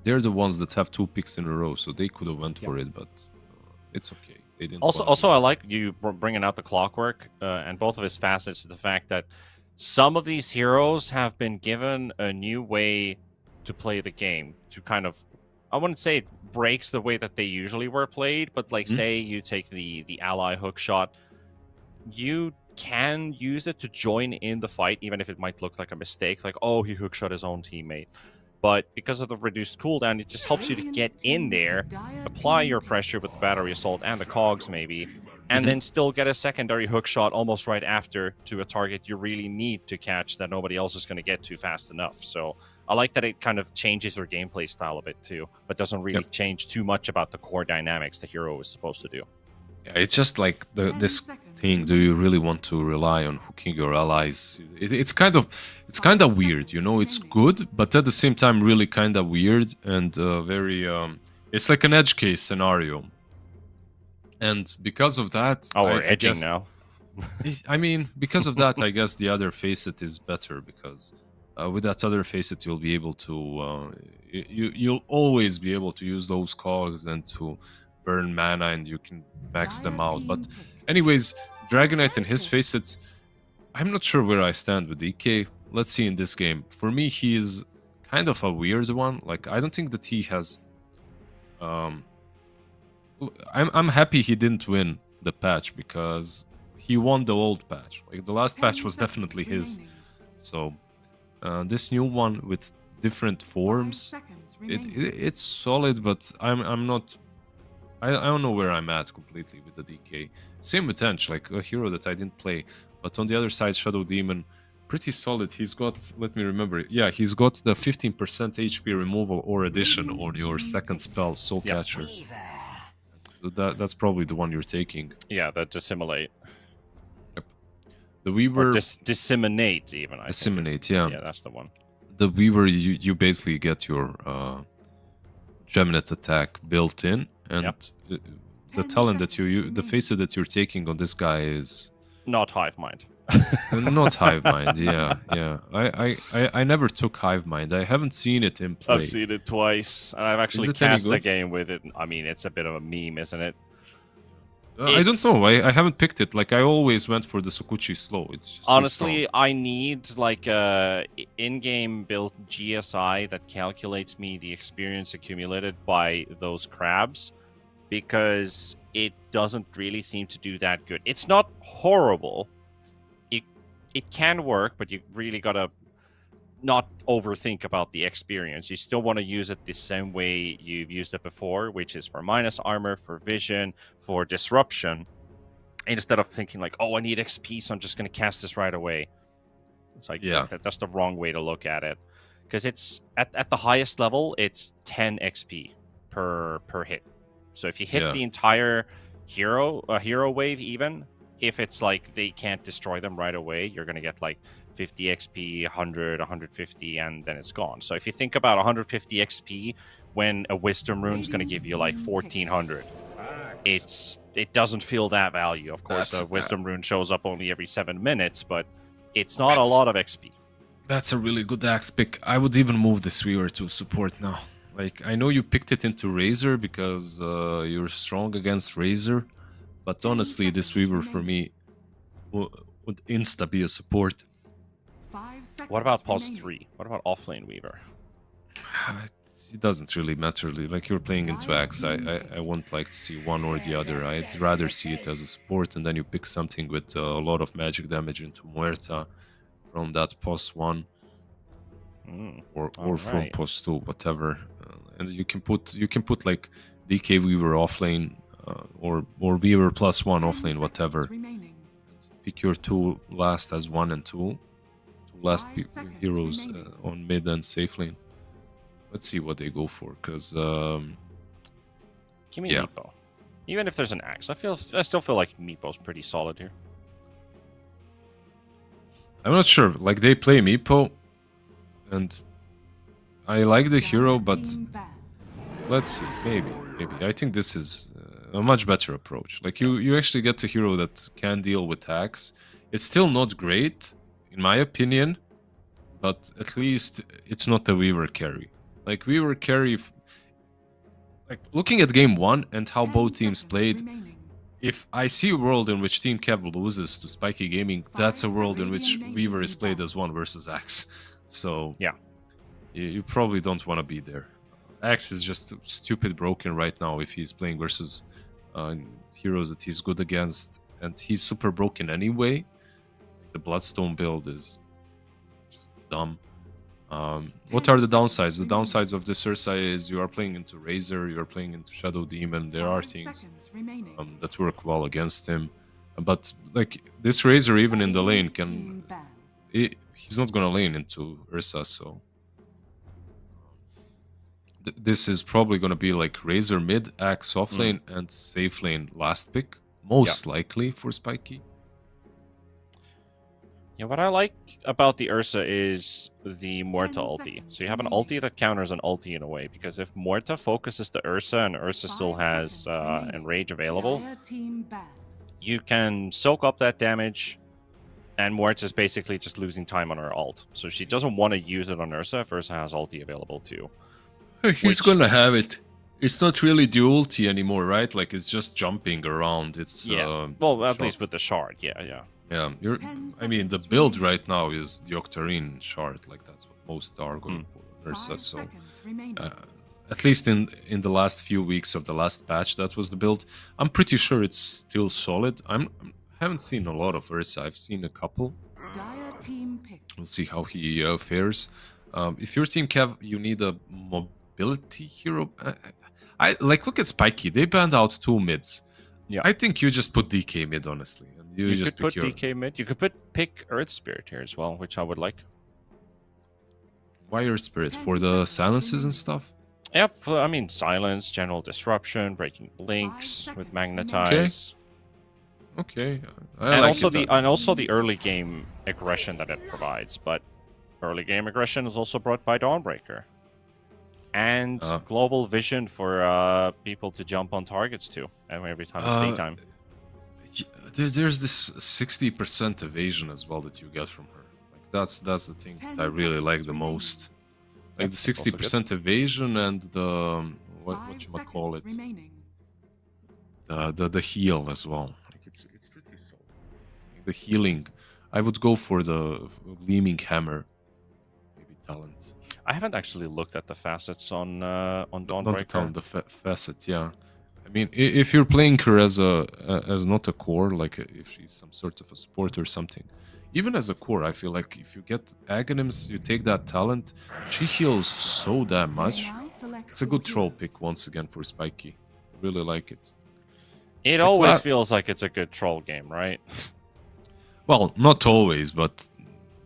they're the ones that have 2 picks in a row, so they could have went for it, but it's okay. They didn't. Also, wanna also, do I it. like you bringing out the clockwork and both of his facets. The fact that some of these heroes have been given a new way to play the game, to kind of, I wouldn't say it breaks the way that they usually were played, but like, say you take the ally hook shot, you can use it to join in the fight, even if it might look like a mistake, like, oh, he hook shot his own teammate. But because of the reduced cooldown, it just helps you to get in there, apply your pressure with the battery assault and the cogs maybe, and then still get a secondary hook shot almost right after to a target you really need to catch that nobody else is going to get to fast enough. So I like that it kind of changes your gameplay style a bit too, but doesn't really change too much about the core dynamics the hero is supposed to do. Yeah, it's just like 10 this seconds thing. Do you really want to rely on hooking your allies? It's kind of weird, you know. It's good, but at the same time, really kind of weird and very. It's like an edge case scenario, and because of that, Oh, we're I edging guess- now. I mean, because of that, I guess the other facet is better because with that other facet, you'll be able to you'll always be able to use those cogs and to burn mana, and you can max them out. But anyways, Dragonite and his facets, I'm not sure where I stand with DK. Let's see in this game. For me, he is kind of a weird one. Like, I don't think that he has. I'm happy he didn't win the patch because he won the old patch. Like, the last patch was definitely his. So this new one with different forms, it's solid, but I'm not. I don't know where I'm at completely with the DK. Same with Tench, like a hero that I didn't play. But on the other side, Shadow Demon, pretty solid. He's got, let me remember, yeah, he's got the 15% HP removal or addition on your second spell, Soul Catcher. So that's probably the one you're taking. Yeah, the dissimulate. Yep. The Weaver... Or disseminate, even, I think. Disseminate, yeah. Yeah, that's the one. The Weaver, you basically get your Gemnet attack built in, and the talent that the facet that you're taking on this guy is not Hive Mind. not Hive Mind. Yeah. I never took Hive Mind. I haven't seen it in play. I've seen it twice, and I've actually it any cast the good? game with it. I mean, it's a bit of a meme, isn't it? I don't know. I haven't picked it. Like, I always went for the Sokuchi slow. It's just too Honestly, strong. I need like a in-game built GSI that calculates me the experience accumulated by those crabs, because it doesn't really seem to do that good. It's not horrible. It can work, but you really gotta not overthink about the experience. You still want to use it the same way you've used it before, which is for minus armor, for vision, for disruption, instead of thinking like, oh, I need XP, so I'm just going to cast this right away. It's like, that's the wrong way to look at it, because it's at the highest level, it's 10 XP per hit. So if you hit the entire hero wave, even if it's like they can't destroy them right away, you're going to get like 50 XP, 100, 150, and then it's gone. So if you think about 150 XP when a Wisdom Rune's going to give you like 1400, it doesn't feel that value. Of course, a Wisdom Rune shows up only every 7 minutes, but it's not a lot of XP. That's a really good axe pick. I would even move this Weaver to support now. Like, I know you picked it into Razor because you're strong against Razor, but 10 honestly, this seconds Weaver for remaining. me would insta be a support. 5 seconds What about pause remaining. 3? What about offlane Weaver? It doesn't really matter. Like, you're playing into Axe. I won't like to see one or the other. I'd rather see it as a support, and then you pick something with a lot of magic damage into Muerta from that pause 1. Or from alright. post 2, whatever, and you can put like DK Weaver offlane or Weaver plus 1 10 offlane, seconds whatever. remaining. Pick your 2 last as 1 and 2, 2 last 5 seconds heroes remaining. on mid and safe lane. Let's see what they go for, because Give me Yeah. Meepo. Even if there's an axe, I still feel like Meepo's pretty solid here. I'm not sure. Like, they play Meepo, and I like the hero, but Team ban. let's see. Maybe. I think this is a much better approach. Like, you actually get a hero that can deal with tags. It's still not great, in my opinion, but at least it's not a Weaver carry. Like, Weaver carry... Like, looking at game 1 and how 10 both teams seconds played, remaining. if I see a world in which Team Kev loses to Spiky Gaming, that's a 5 world in seconds which remaining. Weaver is played as 1 versus Axe. So, Yeah. you probably don't want to be there. Axe is just stupid broken right now if he's playing versus heroes that he's good against, and he's super broken anyway. The Bloodstone build is just dumb. What are the downsides? The downsides of this Ursa is you are playing into Razor, you are playing into Shadow Demon. There are 5 things seconds remaining. that work well against him, but like this Razor, even in the lane, can Team ban. he's not gonna lane into Ursa, so this is probably gonna be like Razor mid, Axe off lane, and safe lane last pick, most likely for Spiky. Yeah, what I like about the Ursa is the Muerta 10 ulti. seconds So you have an remaining. ulti that counters an ulti in a way, because if Muerta focuses the Ursa and Ursa still 5 has seconds remaining. Enrage available, Dire team ban. you can soak up that damage, and Muerta's basically just losing time on her ult. So she doesn't want to use it on Ursa if Ursa has ulti available too. He's Which- gonna have it. It's not really the ulti anymore, right? Like, it's just jumping around. It's Yeah. Well, at shot. least with the shard, yeah. Yeah, 10 I mean, the seconds build remaining. right now is the Octarine shard. Like, that's what most are going for Ursa. 5 So, seconds remaining. at least in the last few weeks of the last patch, that was the build. I'm pretty sure it's still solid. I haven't seen a lot of Ursa. I've seen a couple. Dire team pick. We'll see how he fares. If your team Kev, you need a mobility hero. I like, look at Spiky. They banned out 2 mids. Yeah. I think you just put DK mid, honestly. And You just could put pick your... DK mid. You could pick Earth Spirit here as well, which I would like. Why Earth Spirit? 10 For the seconds silences and remaining. stuff? Yeah, I mean, silence, general disruption, breaking blinks with seconds magnetize, Okay. and like also it. the early game aggression that it provides. But early game aggression is also brought by Dawnbreaker, and global vision for people to jump on targets too, and every time it's daytime. There's this 60% evasion as well that you get from her. Like, that's the thing 10 that I really like seconds the remaining. most. Like, the That's also good. 60% evasion and the 5 what you call it, seconds remaining. the heal as well. Like, it's pretty solid. Like, the healing, I would go for the gleaming hammer, maybe talent. I haven't actually looked at the facets on Not the Dawnbreaker. talent, the facet. Yeah. I mean, if you're playing her as not a core, like if she's some sort of a support or something, even as a core, I feel like if you get Aghanims, you take that talent, she heals so damn much. Now select It's a your good troll heroes. pick once again for Spiky. Really like it. It Like, always feels like it's a good troll game, right? Well, not always, but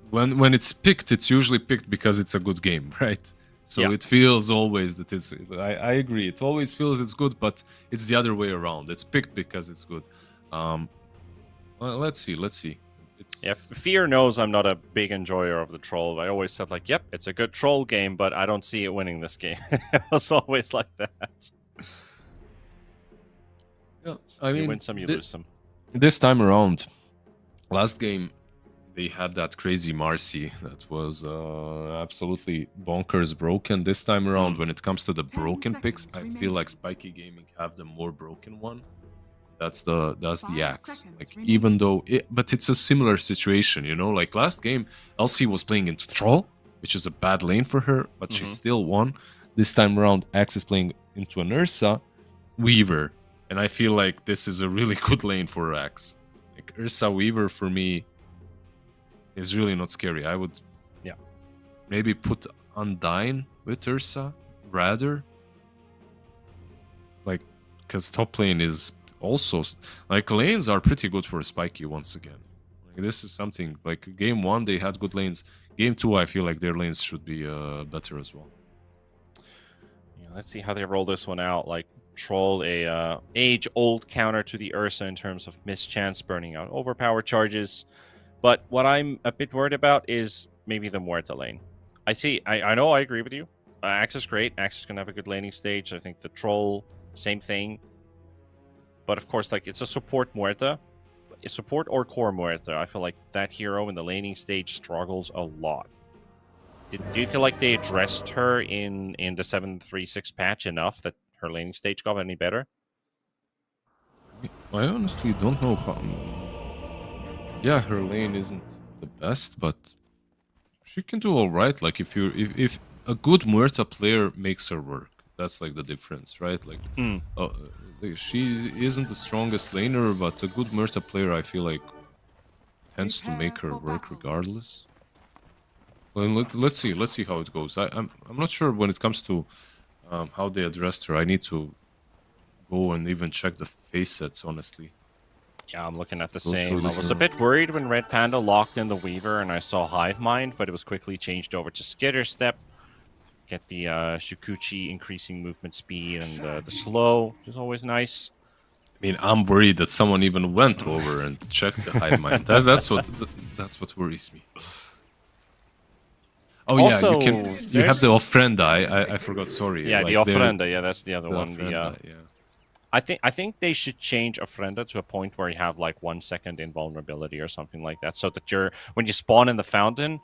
when it's picked, it's usually picked because it's a good game, right? So Yeah. it feels always that it's... I agree. It always feels it's good, but it's the other way around. It's picked because it's good. Well, let's see. It's... Yeah, Fear knows I'm not a big enjoyer of the troll. I always said, like, yep, it's a good troll game, but I don't see it winning this game. It was always like that. Yeah, I mean, You win some, you lose some. This time around, last game, they had that crazy Marcy that was absolutely bonkers broken. This time around, when it comes to the 10 broken picks, seconds I feel remaining. like Spiky Gaming have the more broken one. That's the 5 axe. seconds Like remaining. even though, but it's a similar situation, you know. Like last game, LC was playing into Troll, which is a bad lane for her, but she still won. This time around, Axe is playing into an Ursa Weaver, and I feel like this is a really good lane for Axe. Like Ursa Weaver for me is really not scary. I would, Yeah. maybe put Undyne with Ursa rather, like, because top lane is also like lanes are pretty good for Spiky once again. Like, this is something like game 1 they had good lanes. Game 2 I feel like their lanes should be better as well. Yeah, let's see how they roll this one out. Like Troll, a age-old counter to the Ursa in terms of mischance, burning out overpower charges. But what I'm a bit worried about is maybe the Muerta lane. I know I agree with you. Axe is great. Axe is going to have a good laning stage. I think the Troll, same thing. But of course, like, it's a support Muerta. A support or core Muerta. I feel like that hero in the laning stage struggles a lot. Do you feel like they addressed her in the 7.3.6 patch enough that her laning stage got any better? I honestly don't know how. Yeah, her lane isn't the best, but she can do all right. Like if a good Muerta player makes her work, that's like the difference, right? Like, she isn't the strongest laner, but a good Muerta player, I feel like, tends to make her work regardless. Well, let's see how it goes. I'm not sure when it comes to how they addressed her. I need to go and even check the face sets, honestly. Yeah, I'm looking at the Go through same. the I was a hero. bit worried when Red Panda locked in the Weaver and I saw Hive Mind, but it was quickly changed over to Skitter Step. Get the Shukuchi increasing movement speed and the slow, which is always nice. I mean, I'm worried that someone even went over and checked the hive mind. That's what worries me. Oh Also, yeah, you have the ofrenda. I forgot. Sorry. Yeah, like, the ofrenda. Yeah, that's the other the one. ofrenda, yeah. I think they should change ofrenda to a point where you have like 1 second invulnerability or something like that, so that when you spawn in the fountain,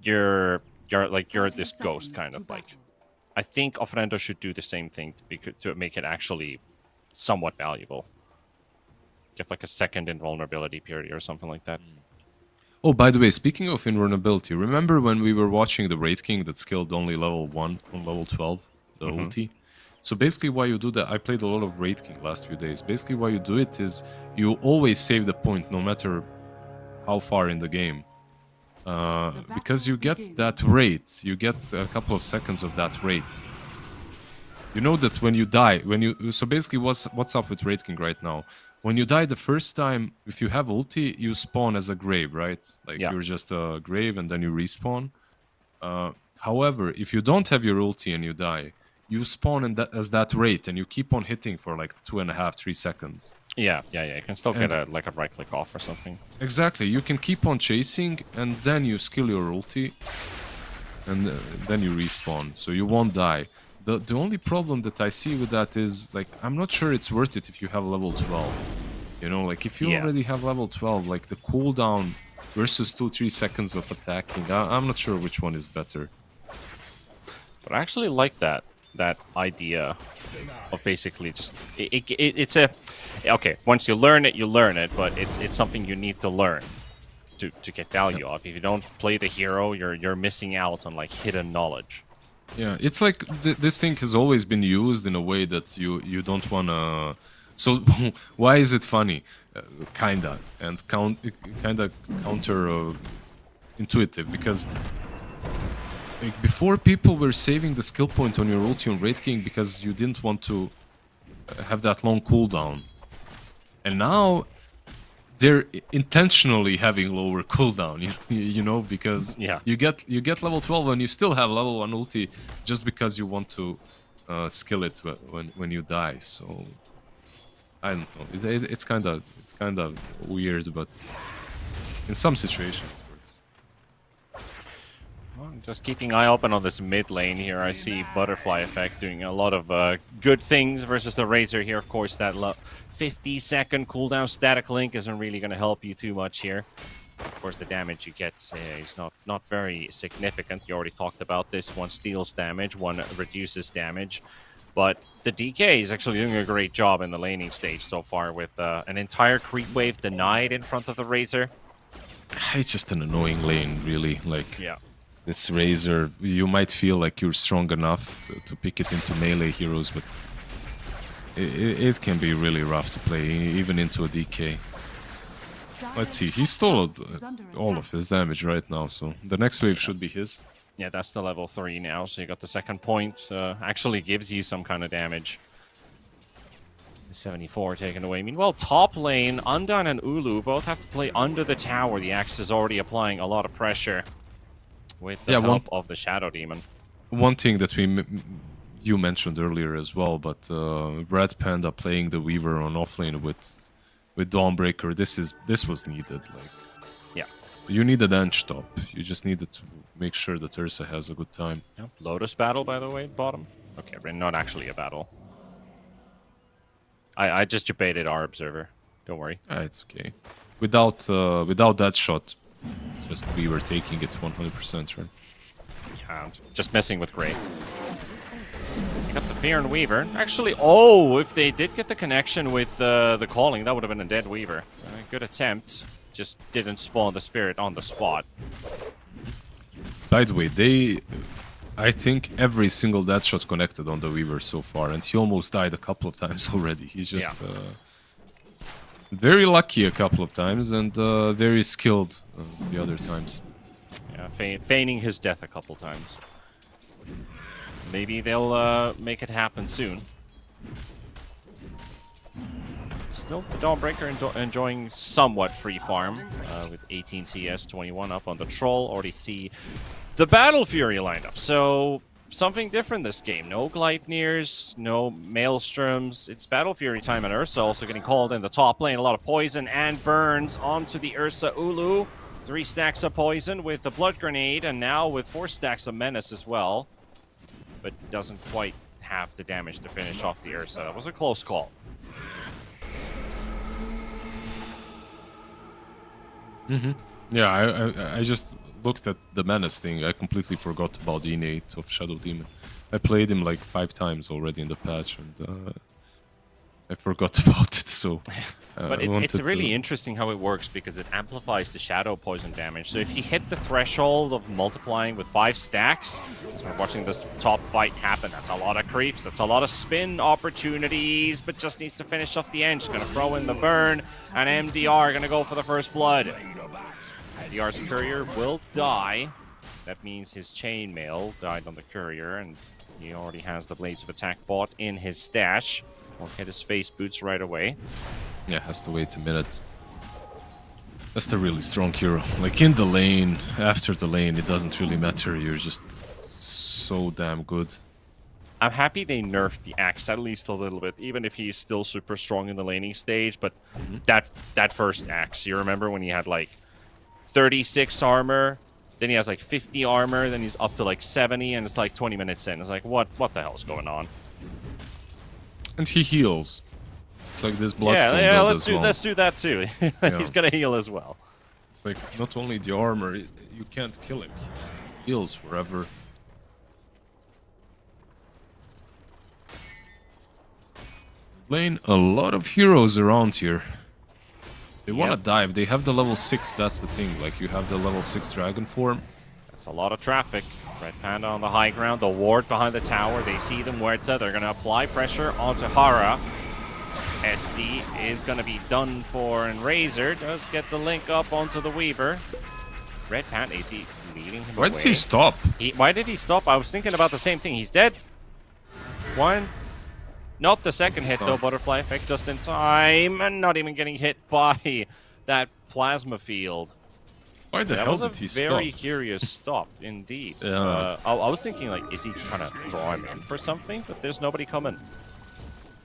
you're this ghost kind of like. I think ofrenda should do the same thing to make it actually somewhat valuable. Get like a second invulnerability period or something like that. Oh, by the way, speaking of invulnerability, remember when we were watching the Raid King that skilled only level 1 on level 12, the ulti? So basically why you do that, I played a lot of Raid King last few days. Basically why you do it is you always save the point no matter how far in the game. Because you get that rate, you get a couple of seconds of that rate. You know that when you die, so basically what's up with Raid King right now? When you die the first time, if you have ulti, you spawn as a grave, right? Like you're just a grave and then you respawn. However, if you don't have your ulti and you die, you spawn as that rate and you keep on hitting for like 2.5, 3 seconds. Yeah. You can still get a right click off or something. Exactly. You can keep on chasing and then you skill your ulti and then you respawn, so you won't die. The only problem that I see with that is, like, I'm not sure it's worth it if you have level 12. You know, like, if you already have level 12, like, the cooldown versus 2-3 seconds of attacking, I'm not sure which one is better. But I actually like that idea of basically just... It's a... Okay, once you learn it, but it's something you need to learn to get value of. If you don't play the hero, you're missing out on, like, hidden knowledge. Yeah, it's like this thing has always been used in a way that you don't wanna. So why is it funny? Kinda and kinda counter intuitive, because like, before people were saving the skill point on your ulti on Raid King because you didn't want to have that long cooldown, and now they're intentionally having lower cooldown, you know, because you get level 12 and you still have level 1 ulti just because you want to skill it when you die. So I don't know. It's kind of weird, but in some situations it works. Well, just keeping eye open on this mid lane here. I see Butterfly Effect doing a lot of good things versus the Razor here. Of course, that 50-second cooldown static link isn't really going to help you too much here. Of course, the damage you get is not very significant. You already talked about this. One steals damage, one reduces damage. But the DK is actually doing a great job in the laning stage so far with an entire creep wave denied in front of the Razor. It's just an annoying lane, really. Like, Yeah. this Razor, you might feel like you're strong enough to pick it into melee heroes, but it can be really rough to play, even into a DK. Let's see, he stole all of his damage right now, so the next wave should be his. Yeah, that's the level 3 now, so you got the second point. Actually gives you some kind of damage. 74 taken away. Meanwhile, top lane, Undan and Ulu both have to play under the tower. The Axe is already applying a lot of pressure with the help of the Shadow Demon. One thing that you mentioned earlier as well, but Red Panda playing the Weaver on offlane with Dawnbreaker, this was needed. Like, yeah, you need an edge top. You just needed to make sure that Ursa has a good time. Yep. Lotus battle, by the way, bottom. Okay, not actually a battle. I just debated our observer. Don't worry. It's okay. Without that shot, it's just we were taking it 100%, right? Yeah, just messing with Grey. You got the Fear and Weaver. Actually, oh, if they did get the connection with the calling, that would have been a dead Weaver. Good attempt. Just didn't spawn the spirit on the spot. By the way, I think every single death shot connected on the Weaver so far, and he almost died a couple of times already. He's just very lucky a couple of times, and very skilled the other times. Yeah, feigning his death a couple times. Maybe they'll make it happen soon. Still, the Dawnbreaker enjoying somewhat free farm with 18 CS, 21 up on the Troll. Already see the Battle Fury lineup. So, something different this game. No Gleipnirs, no Maelstroms. It's Battle Fury time, and Ursa also getting called in the top lane. A lot of poison and burns onto the Ursa Ulu. 3 stacks of poison with the Blood Grenade, and now with 4 stacks of Menace as well. But doesn't quite have the damage to finish off the Ursa. That was a close call. Yeah, I just looked at the Menace thing. I completely forgot about the innate of Shadow Demon. I played him like 5 times already in the patch, and I forgot about it, so... But it's really interesting how it works, because it amplifies the shadow poison damage. So if you hit the threshold of multiplying with 5 stacks, so we're watching this top fight happen, that's a lot of creeps, that's a lot of spin opportunities, but just needs to finish off the end. Just gonna throw in the burn, and MDR gonna go for the first blood. MDR's courier will die. That means his chainmail died on the courier, and he already has the Blades of Attack bought in his stash. Won't get his face boots right away. Yeah, has to wait a minute. That's the really strong hero. Like, in the lane, after the lane, it doesn't really matter. You're just so damn good. I'm happy they nerfed the Axe at least a little bit, even if he's still super strong in the laning stage. But that first Axe, you remember when he had like 36 armor, then he has like 50 armor, then he's up to like 70, and it's like 20 minutes in. It's like, what the hell's going on? And he heals. It's like this bloodstone. Yeah, let's do that too. He's gonna heal as well. It's like not only the armor, you can't kill him. He heals forever. Lane, a lot of heroes around here. They want to dive. They have the level 6, that's the thing. Like, you have the level 6 dragon form. That's a lot of traffic. Red Panda on the high ground, the ward behind the tower. They see the Muerta. They're going to apply pressure onto Hara. SD is going to be done for, and Razor does get the link up onto the Weaver. Red Panda, is he leading him away? Why did he stop? Why did he stop? I was thinking about the same thing. He's dead. One. Not the second hit, though. Butterfly effect just in time. And not even getting hit by that plasma field. Why the hell did he stop? That was a very curious stop, indeed. Yeah. I was thinking, like, is he trying to draw him in for something? But there's nobody coming.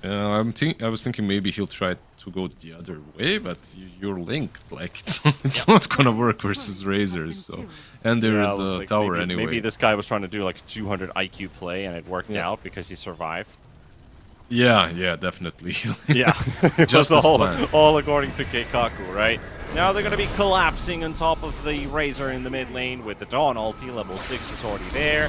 I was thinking maybe he'll try to go the other way, but you're linked. Like, it's not gonna work versus Razors. So, and there's a like, tower maybe, anyway. Maybe this guy was trying to do like a 200 IQ play, and it worked out because he survived. Yeah, definitely. Yeah, it Just was as planned. all according to Keikaku, right? Now they're going to be collapsing on top of the Razor in the mid lane with the Dawn ulti. Level 6 is already there.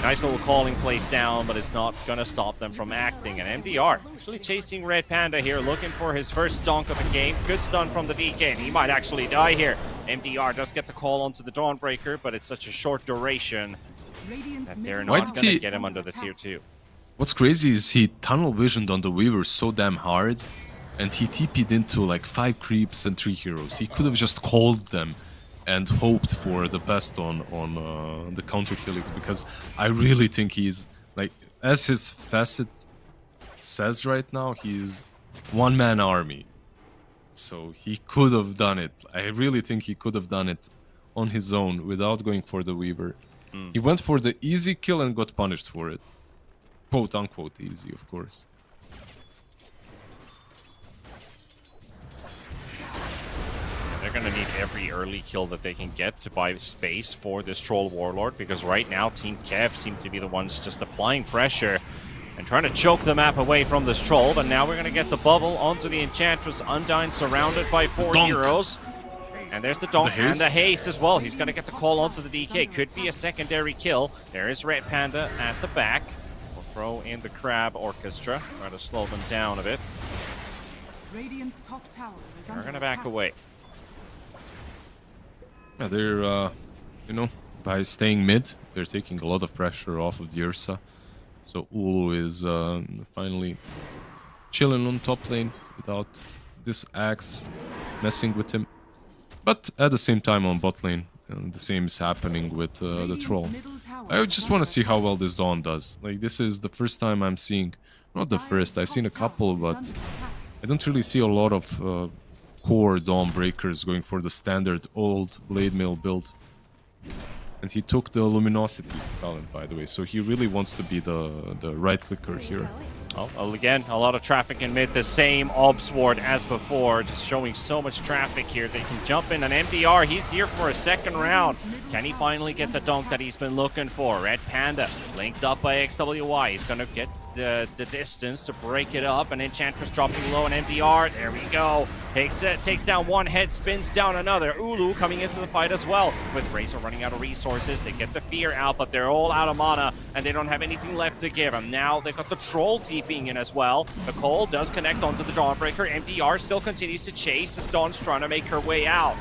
Nice little calling place down, but it's not going to stop them from acting. And MDR actually chasing Red Panda here, looking for his first donk of the game. Good stun from the DK, and he might actually die here. MDR does get the call onto the Dawnbreaker, but it's such a short duration that they're Why not did going to he- get him under the tier 2. What's crazy is he tunnel visioned on the Weaver so damn hard, and he TP'd into like 5 creeps and 3 heroes. He could have just called them and hoped for the best on the counter killings, because I really think he's, like, as his facet says right now, he's one-man army. So he could have done it. I really think he could have done it on his own without going for the Weaver. He went for the easy kill and got punished for it. Quote unquote easy, of course. They're going to need every early kill that they can get to buy space for this Troll Warlord, because right now Team Kev seem to be the ones just applying pressure and trying to choke the map away from this Troll. But now we're going to get the bubble onto the Enchantress. Undyne surrounded by 4 Donk. heroes. And there's the Donk The and haste. the haste as well. He's going to get the call onto the DK. Could be a secondary kill. There is Red Panda at the back. We'll throw in the Crab Orchestra. Try to slow them down a bit. Radiant's top tower is We're under going to back attack. away. Yeah, they're, you know, by staying mid, they're taking a lot of pressure off of the Ursa. So Ulu is finally chilling on top lane without this axe messing with him. But at the same time on bot lane, the same is happening with the Radiant's Troll. middle tower I is just want under to see how attack. well this Dawn does. Like, this is the first time I'm seeing, not the first, I've seen a couple, but I don't really see a lot of core Dawn breakers going for the standard old blade mail build. And he took the luminosity talent, by the way, so he really wants to be the right clicker here. Oh, well, again, a lot of traffic in mid. The same Obs ward as before, just showing so much traffic here. They can jump in an MDR. He's here for a second round. Can he finally get the dunk that he's been looking for? Red Panda linked up by XWY. He's going to get the distance to break it up. And Enchantress dropping low on MDR. There we go. Takes down one head, spins down another. Ulu coming into the fight as well. With Razor running out of resources, they get the fear out, but they're all out of mana, and they don't have anything left to give them. Now they've got the Troll TPing in as well. The Cole does connect onto the Dawnbreaker. MDR still continues to chase as Dawn's trying to make her way out.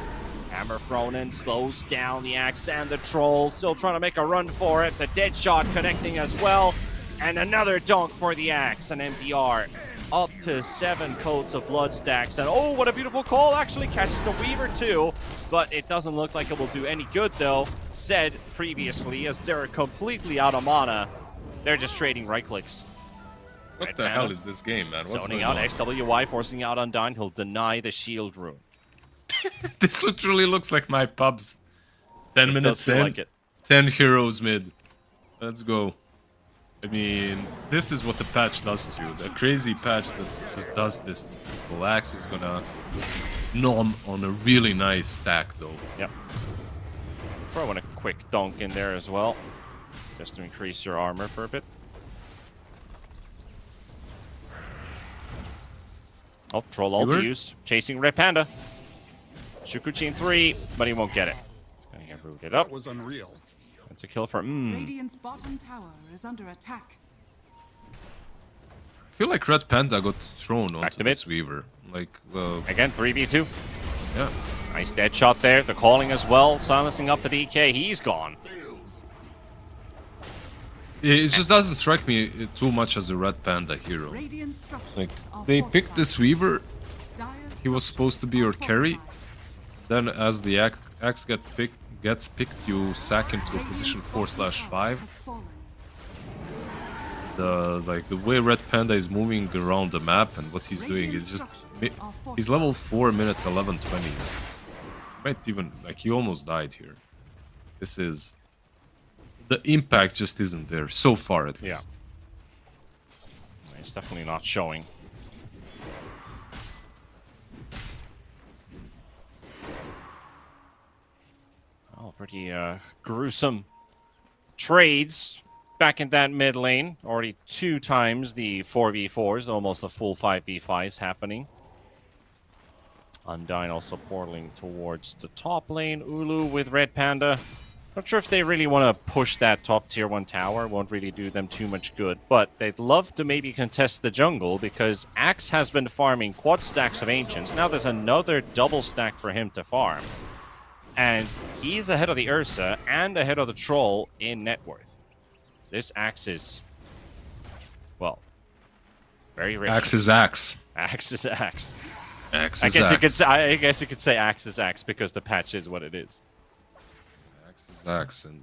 Hammer thrown in, slows down the Axe and the Troll. Still trying to make a run for it. The Deadshot connecting as well. And another dunk for the Axe and MDR. Up to 7 coats of blood stacks. And oh, what a beautiful call. Actually catches the Weaver too. But it doesn't look like it will do any good though. Said previously, as they're completely out of mana. They're just trading right clicks. What Red the Panda hell is this game, man? What's zoning going out on? XWY, forcing out Undyne. He'll deny the shield rune. This literally looks like my pubs. 10 Does minutes feel in, like it. 10 heroes mid. Let's go. I mean, this is what the patch does to you. The crazy patch that just does this to people. Axe is gonna nom on a really nice stack, though. Yep. Throw in a quick dunk in there as well, just to increase your armor for a bit. Oh, Troll ulti Viewer? used. Chasing Red Panda. Shukuchi in 3, but he won't get it. He's gonna get rooted up. was unreal. That's a kill for Radiant's bottom tower is under attack. I feel like Red Panda got thrown onto to mid. this Weaver. Like, Again, 3v2. yeah. Nice dead shot there. The calling as well, silencing up the DK. He's gone. It just doesn't strike me too much as a Red Panda hero. Radiant structures Like, are they picked fortified. this Weaver, Dire's he was supposed to be your structures are carry. fortified. Then as the axe gets picked, you sack into a position Radiant's bottom 4/5. tower has fallen. The way Red Panda is moving around the map and what he's doing is just he's level 4 minute 11:20. Might even, like, he almost died here. This is, the impact just isn't there so far, at Yeah. least. It's definitely not showing. Oh, pretty gruesome trades. back in that mid lane. Already 2 times the 4v4s, almost a full 5v5s happening. Undyne also portaling towards the top lane. Ulu with Red Panda. Not sure if they really want to push that top tier 1 tower. Won't really do them too much good. But they'd love to maybe contest the jungle because Axe has been farming quad stacks of Ancients. Now there's another double stack for him to farm. And he's ahead of the Ursa and ahead of the Troll in net worth. This Axe is, well, very rich. Axe is Axe. Axe is Axe. Axe I is guess Axe. you could say. I guess you could say Axe is Axe because the patch is what it is. Axe is Axe, and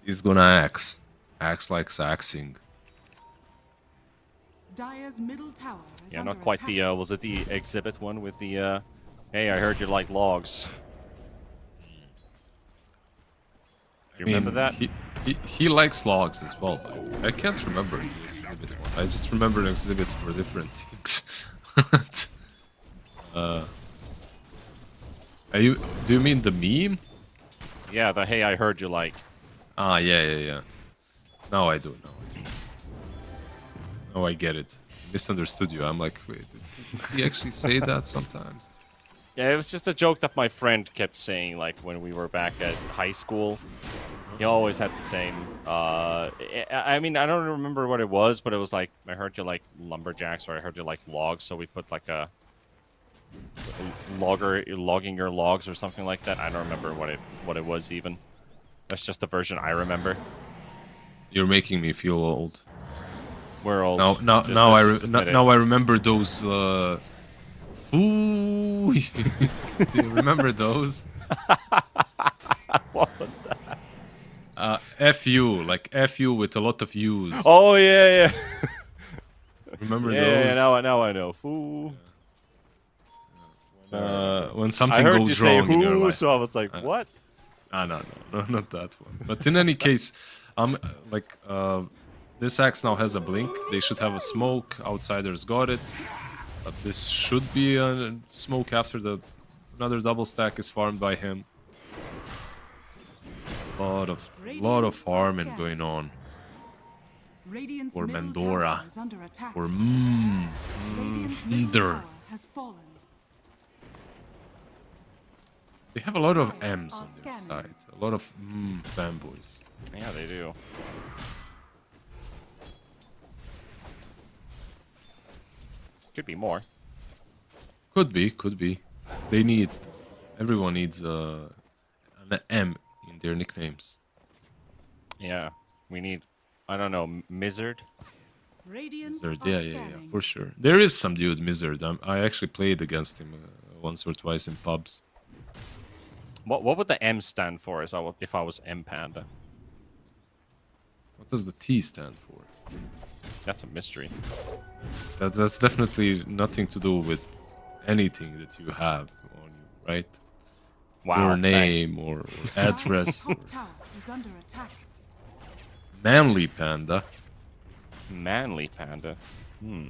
he's gonna axe. Axe likes axing. Dire's middle tower is Yeah, under not quite attack. the. Was it the exhibit one with the? Hey, I heard you like logs. You remember that? He likes logs as well. I can't remember the exhibit one. I just remember an exhibit for different things. Do you mean the meme? Yeah, the hey, I heard you like. Ah, yeah. Now I do. Now I get it. Misunderstood you. I'm like, wait, did he actually say that sometimes? Yeah, it was just a joke that my friend kept saying, like when we were back at high school. He always had the same. I mean, I don't remember what it was, but it was like I heard you like lumberjacks, or I heard you like logs, so we put like a logging your logs or something like that. I don't remember what it was even. That's just the version I remember. You're making me feel old. We're old. Now I remember those. Ooh, do you remember those? What was that? FU, like FU with a lot of U's. Oh yeah. Remember Yeah, those? now I know. Fool. When I something heard you goes say wrong in your who, life. so I was like, what? No, not that one. But in any case, this axe now has a blink. They should have a smoke. Outsiders got it. But this should be a smoke after another double stack is farmed by him. Lot of farming going on. Radiant's Or middle Mandora. tower is under attack. Or Radiant's middle Mder. tower has fallen. They have a lot of M's on their Scanning. side. A lot of fanboys. Yeah, they do. Could be more. Could be. Everyone needs an M in their nicknames. Yeah, we need. I don't know, Mizzard. Radiant Mizzard, are yeah, scanning. for sure. There is some dude, Mizzard. I actually played against him once or twice in pubs. What would the M stand for? If I was M Panda? What does the T stand for? That's a mystery. That's definitely nothing to do with anything that you have on you, right? Wow. Your name thanks. or Dire's address. or top tower is under attack. Manly Panda. Manly Panda. I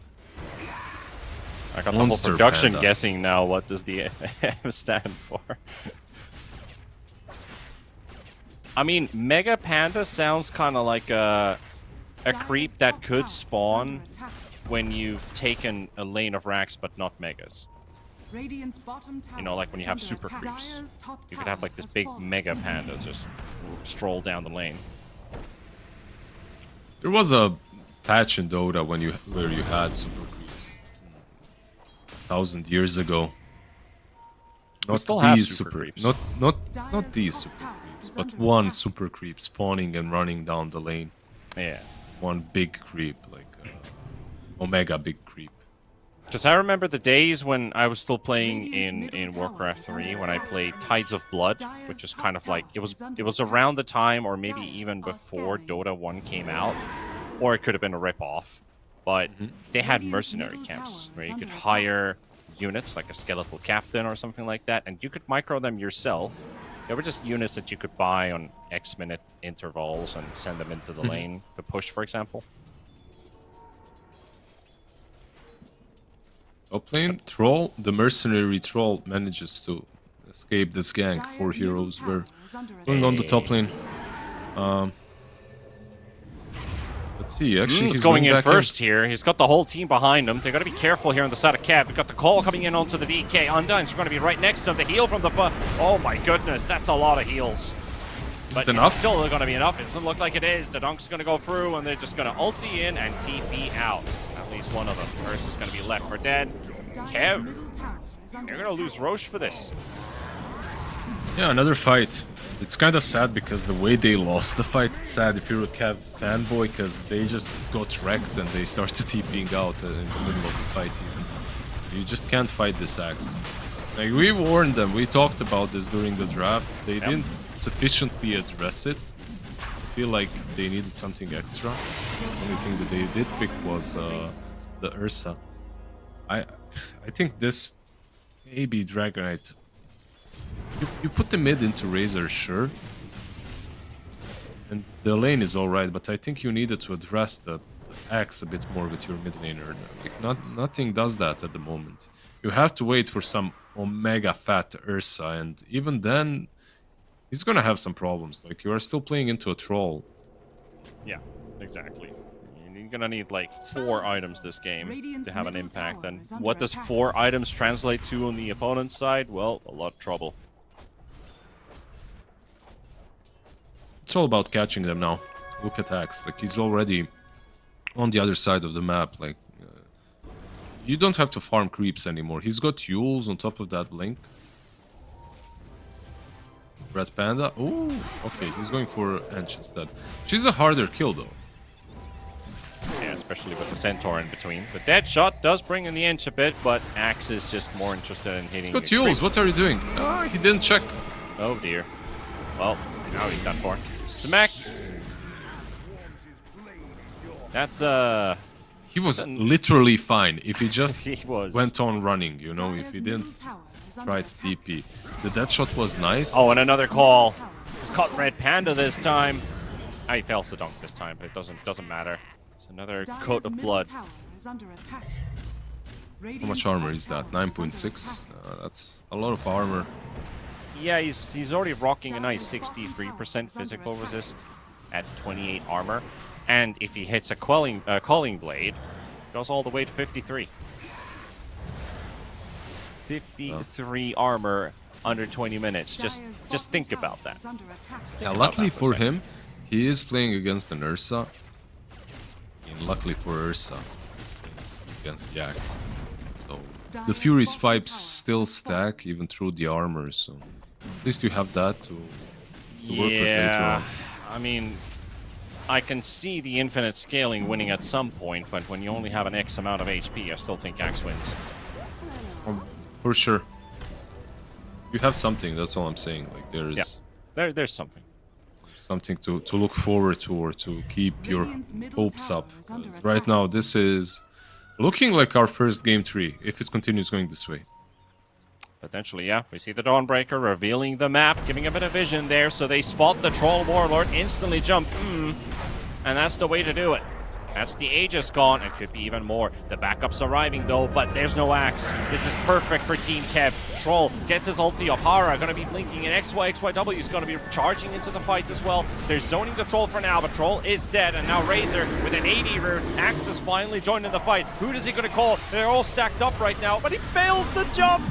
got Monster the whole production Panda. guessing now. What does the M stand for? I mean, Mega Panda sounds kind of like a creep Dire's that top tower could is spawn under attack. when you've taken a lane of racks but not megas. Radiant's bottom tower You know, like when you is have under super attack. creeps. Dire's top You could tower have like this has big fallen. Mega Panda just stroll down the lane. There was a patch in Dota where you had super creeps 1,000 years ago. Not still have these super creeps. Not Dire's these top super tower creeps, is but under one attack. super creep spawning and running down the lane. Yeah. One big creep, like Omega big creep. Because I remember the days when I was still playing Radiant's in middle Warcraft tower is 3 under when I attack. played Tides of Blood, Dire's which is top kind of like tower is under it was attack. around the time or maybe Dire even are before scanning. Dota 1 came out, or it could have been a rip-off. But they had Radiant's mercenary middle camps tower where is you could under attack. hire units like a skeletal captain or something like that, and you could micro them yourself. They were just units that you could buy on X-minute intervals and send them into the lane to push, for example. Top lane, Troll, the mercenary Troll manages to escape this gank. Dire's 4 middle heroes tower were is under going on the attack. top lane. Let's see. Actually, He's he's going in back first here. He's got the whole team behind him. They got to be careful here on the side of Kev. We've got the call coming in onto the DK. Undine's going to be right next to him. The heal from the... Oh my goodness, that's a lot of heals. Is But it enough? it's still going to be enough. It doesn't look like it is. The Dunk's going to go through, and they're just going to ulti in and TP out. At least one of them. First is going to be left for dead. Kev, you're going to lose Roche for this. Yeah, another fight. It's kind of sad because the way they lost the fight, it's sad if you're a Cav fanboy, because they just got wrecked and they started TPing out in the middle of the fight even. You just can't fight this Axe. Like, we warned them, we talked about this during the draft. They didn't sufficiently address it. I feel like they needed something extra. The only thing that they did pick was the Ursa. I think this maybe Dragonite. You put the mid into Razor, sure. And the lane is alright, but I think you needed to address the Axe a bit more with your mid laner. Like, nothing does that at the moment. You have to wait for some Omega fat Ursa, and even then, he's gonna have some problems. Like, you are still playing into a troll. Yeah, exactly. You're gonna need like 4 items this game to have an impact. And what does 4 items translate to on the opponent's side? Well, a lot of trouble. It's all about catching them now. Look at Axe. Like, he's already on the other side of the map. Like, you don't have to farm creeps anymore. He's got Yules on top of that Blink. Red Panda. Ooh, okay, he's going for Ench instead. She's a harder kill though. Yeah, especially with the Centaur in between. The dead shot does bring in the Ench a bit, but Axe is just more interested in hitting. He's got Yules. What are you doing? Ah, he didn't check. Oh dear. Well, now he's done for. Smack. That's He was literally fine if he just he was. went on running, you know, if he didn't try to TP. The dead shot was nice. Oh, and another call. He's caught Red Panda this time. Ah, he fails the dunk this time, but it doesn't matter. It's another coat of blood. How much armor is that? 9.6? That's a lot of armor. Yeah, he's already rocking a nice 63% physical resist at 28 armor. And if he hits a Calling Blade, it goes all the way to 53. 53 armor under 20 minutes. Just think about that. Yeah, luckily for him, he is playing against an Ursa. And luckily for Ursa, he's playing against the Axe. So the Fury's pipes still stack even through the armor, so at least you have that to work with later on. I mean, I can see the infinite scaling winning at some point, but when you only have an X amount of HP, I still think Axe wins. For sure. You have something, that's all I'm saying. Like, there's There's something. something to look forward to, or to keep your hopes up. Right now, this is looking like our first game 3, if it continues going this way. Potentially, yeah. We see the Dawnbreaker revealing the map, giving a bit of vision there, so they spot the Troll Warlord, instantly jump, and that's the way to do it. That's the Aegis gone, and could be even more. The backup's arriving though, but there's no Axe. This is perfect for Team Kev. Troll gets his ulti up. Hara gonna be blinking, and XYXYW is gonna be charging into the fight as well. They're zoning the Troll for now, but Troll is dead, and now Razor with an 80 rune. Axe is finally joined in the fight. Who is he gonna call? They're all stacked up right now, but he fails the jump!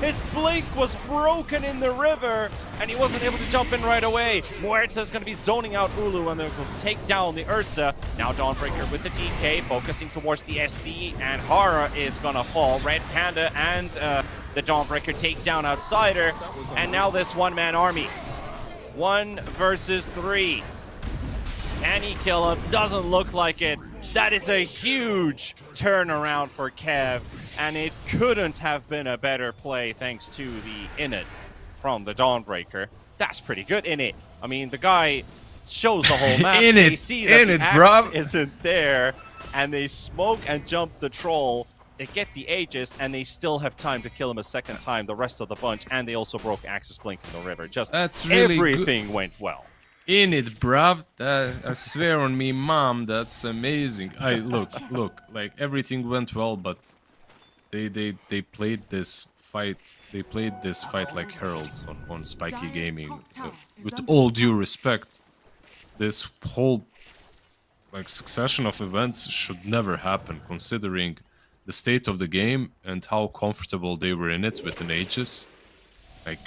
His blink was broken in the river, and he wasn't able to jump in right away. Muerta's going to be zoning out Ulu, and they're going to take down the Ursa. Now Dawnbreaker with the DK, focusing towards the SD, and Hara is going to fall. Red Panda and the Dawnbreaker take down Outsider, and now this one-man army. 1 versus 3. Can he kill him? Doesn't look like it. That is a huge turnaround for Kev, and it couldn't have been a better play thanks to the init from the Dawnbreaker. That's pretty good, init. I mean, the guy shows the whole map. They see that the Axe isn't there, and they smoke and jump the Troll. They get the Aegis, and they still have time to kill him a second time, the rest of the bunch, and they also broke Axe's Blink in the river. Just everything went well. In it, bruv. I swear on me, mom, that's amazing. Look, like, everything went well, but they played this fight. They played this fight like heralds on Spiky Gaming. With all due respect, this whole like succession of events should never happen, considering the state of the game and how comfortable they were in it within Aegis. Like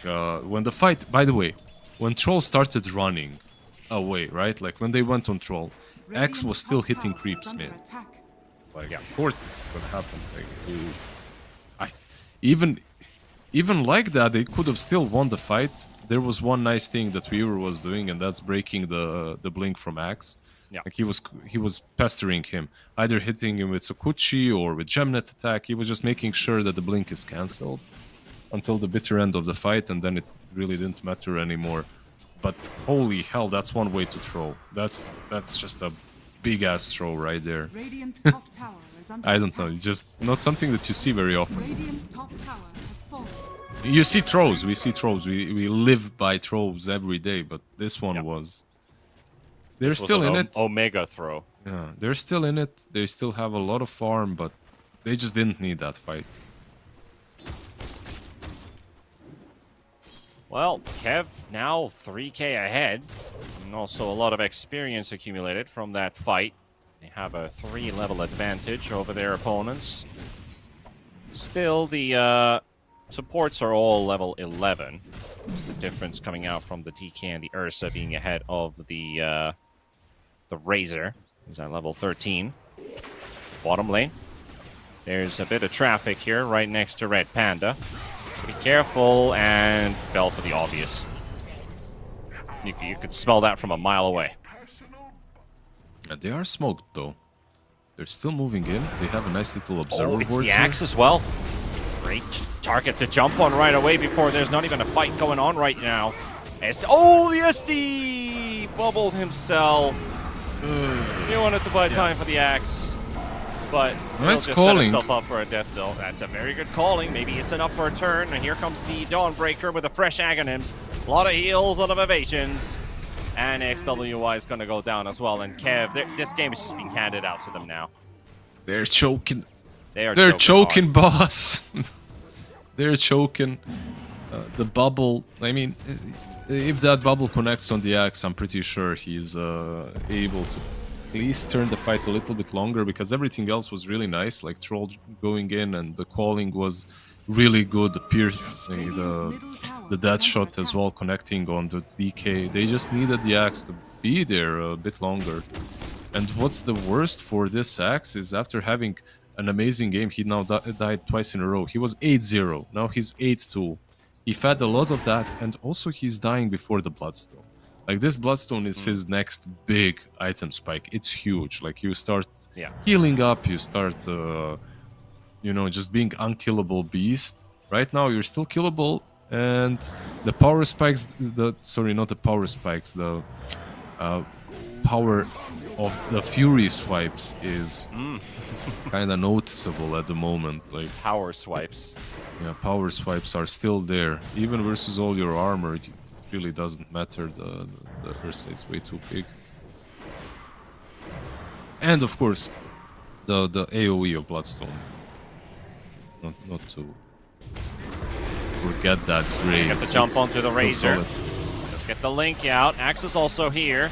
when the fight, by the way, when Troll started running away, right? Like when they went on Troll, X was still hitting creeps, man. Like, of course this is gonna happen. Like, even like that, they could have still won the fight. There was one nice thing that Weaver was doing, and that's breaking the blink from Axe. Yeah. Like he was pestering him, either hitting him with Sokuchi or with Gemnet attack. He was just making sure that the blink is cancelled until the bitter end of the fight, and then it really didn't matter anymore. But holy hell, that's one way to throw. That's just a big ass throw right there. Radiant's top tower is under I don't know, attack. it's just not something that you see very often. Radiant's top tower has fallen. You see throws, we see throws, we live by throws every day, but this one was... They're This was still an in it. Omega throw. Yeah, they're still in it. They still have a lot of farm, but they just didn't need that fight. Well, Kev now 3k ahead, and also a lot of experience accumulated from that fight. They have a 3-level advantage over their opponents. Still, the supports are all level 11. There's the difference coming out from the DK and the Ursa being ahead of the Razor. He's at level 13. Bottom lane. There's a bit of traffic here right next to Red Panda. Be careful, and fell for the obvious. You could smell that from a mile away. Yeah, they are smoked though. They're still moving in. They have a nice little observer Oh, it's board the here. Axe as well. Great target to jump on right away before there's not even a fight going on right now. Oh, the SD! Bubbled himself. He wanted to buy time for the Axe. But he'll Nice just calling. set himself up for a death deal. That's a very good calling. Maybe it's enough for a turn. And here comes the Dawnbreaker with a fresh Aghanims. A lot of heals, a lot of evasions. And XWY is going to go down as well. And Kev, this game is just being handed out to them now. They're choking. They're choking, boss. They're choking. The bubble. I mean, if that bubble connects on the Axe, I'm pretty sure he's able to at least turn the fight a little bit longer, because everything else was really nice, like Troll going in, and the calling was really good. The piercing, the death shot as well, connecting on the DK. They just needed the Axe to be there a bit longer. And what's the worst for this Axe is, after having an amazing game, he now died twice in a row. He was 8-0, now he's 8-2. He fed a lot of that, and also he's dying before the Bloodstone. Like, this Bloodstone is his next big item spike. It's huge. Like, you start healing up, you start, you know, just being unkillable beast. Right now, you're still killable, and the power spikes, sorry, not the power spikes, the power of the Fury swipes is kind of noticeable at the moment. Like, Power swipes. yeah, power swipes are still there. Even versus all your armor, it really doesn't matter. The Ursa is way too big. And of course, the AoE of Bloodstone. Not to forget that grade. Get the jump onto the Razor. Let's get the link out. Axe is also here.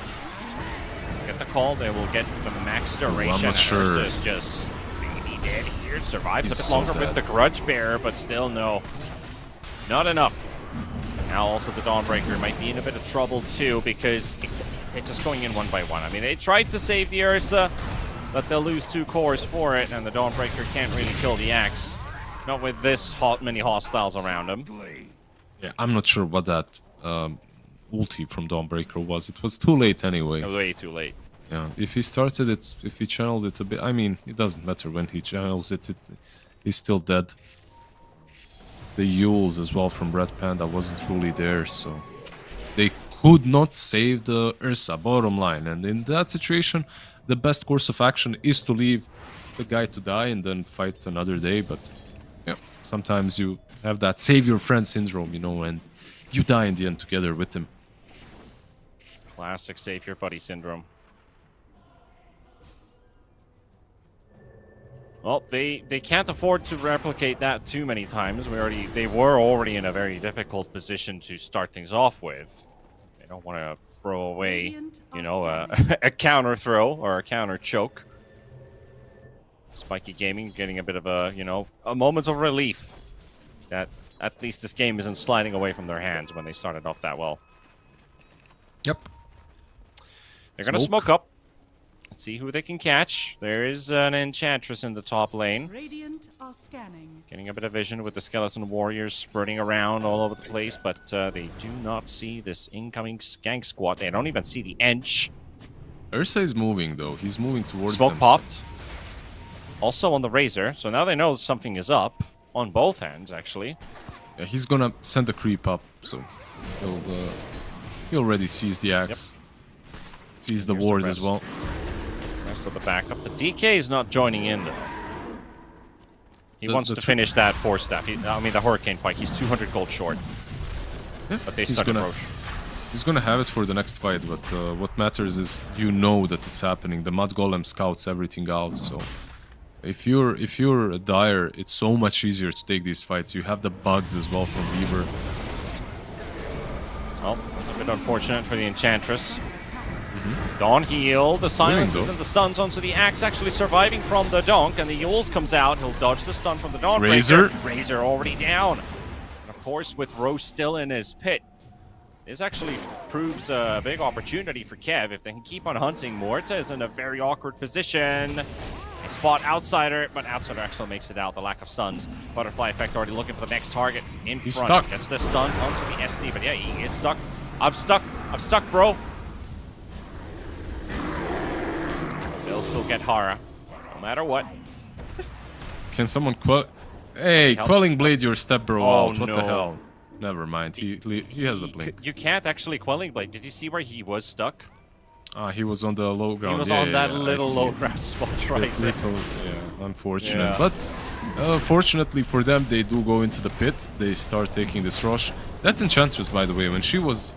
Get the call. They will get the max duration. I'm not sure. Ursa is just really dead here. Survives He's a bit so longer with dead. the Grudge Bearer, but still no. Not enough. Now also the Dawnbreaker might be in a bit of trouble too, because they're just going in one by one. I mean, they tried to save the Ursa, but they'll lose 2 cores for it, and the Dawnbreaker can't really kill the Axe. Not with this many hostiles around him. Yeah, I'm not sure what that ulti from Dawnbreaker was. It was too late anyway. Way too late. Yeah, if he started it, if he channeled it a bit, I mean, it doesn't matter when he channels it, he's still dead. The Yules as well from Red Panda wasn't really there, so they could not save the Ursa, bottom line. And in that situation, the best course of action is to leave the guy to die and then fight another day. But yeah, sometimes you have that save your friend syndrome, you know, and you die in the end together with him. Classic save your buddy syndrome. Well, they can't afford to replicate that too many times. They were already in a very difficult position to start things off with. They don't want to throw away, Radiant you are know, scanning. a counter throw or a counter choke. Spiky Gaming getting a bit of a, you know, a moment of relief that at least this game isn't sliding away from their hands when they started off that well. Yep. They're going to smoke up. Let's see who they can catch. There is an Enchantress in the top lane. Radiant are scanning. Getting a bit of vision with the Skeleton Warriors spreading around all over the place, but they do not see this incoming gank squad. They don't even see the Ench. Ursa is moving though. He's moving towards Smoke them. popped. Also on the Razor, so now they know something is up. On both ends, actually. Yeah, he's gonna send the creep up, so he already sees the axe. Sees the Here's the ward as rest. well. Rest of the backup. The DK is not joining in, though. He wants the to finish that 4-staff. I mean, the Hurricane Pike. He's 200 gold short. Yeah, But they he's stuck at gonna- Roche. He's gonna have it for the next fight, but what matters is you know that it's happening. The Mud Golem scouts everything out, so if you're a Dire, it's so much easier to take these fights. You have the bugs as well from Weaver. Well, a bit unfortunate for the Enchantress. Dawn heal, the silences though. and the stuns onto the axe, actually surviving from the Donk, and the Yules comes out. He'll dodge the stun from the Dawn. Razor. Razor already down. And of course, with Roche still in his pit, this actually proves a big opportunity for Kev. If they can keep on hunting, Morta is in a very awkward position. They spot Outsider, but Outsider actually makes it out. The lack of stuns. Butterfly Effect already looking for the next target in He's front. stuck. Gets the stun onto the SD, but yeah, he is stuck. I'm stuck. I'm stuck, bro. They'll still get Hara, no matter what. Can someone Hey, Help. Quelling Blade your step bro Oh, out. What no. the hell? Never mind. He has a blink. You can't actually Quelling Blade. Did you see where he was stuck? He was on the low ground. He was Yeah, on yeah, that yeah, I little see. low ground spot right there. Yeah, unfortunate. Yeah. But fortunately for them, they do go into the pit. They start taking this rush. That Enchantress, by the way, when she was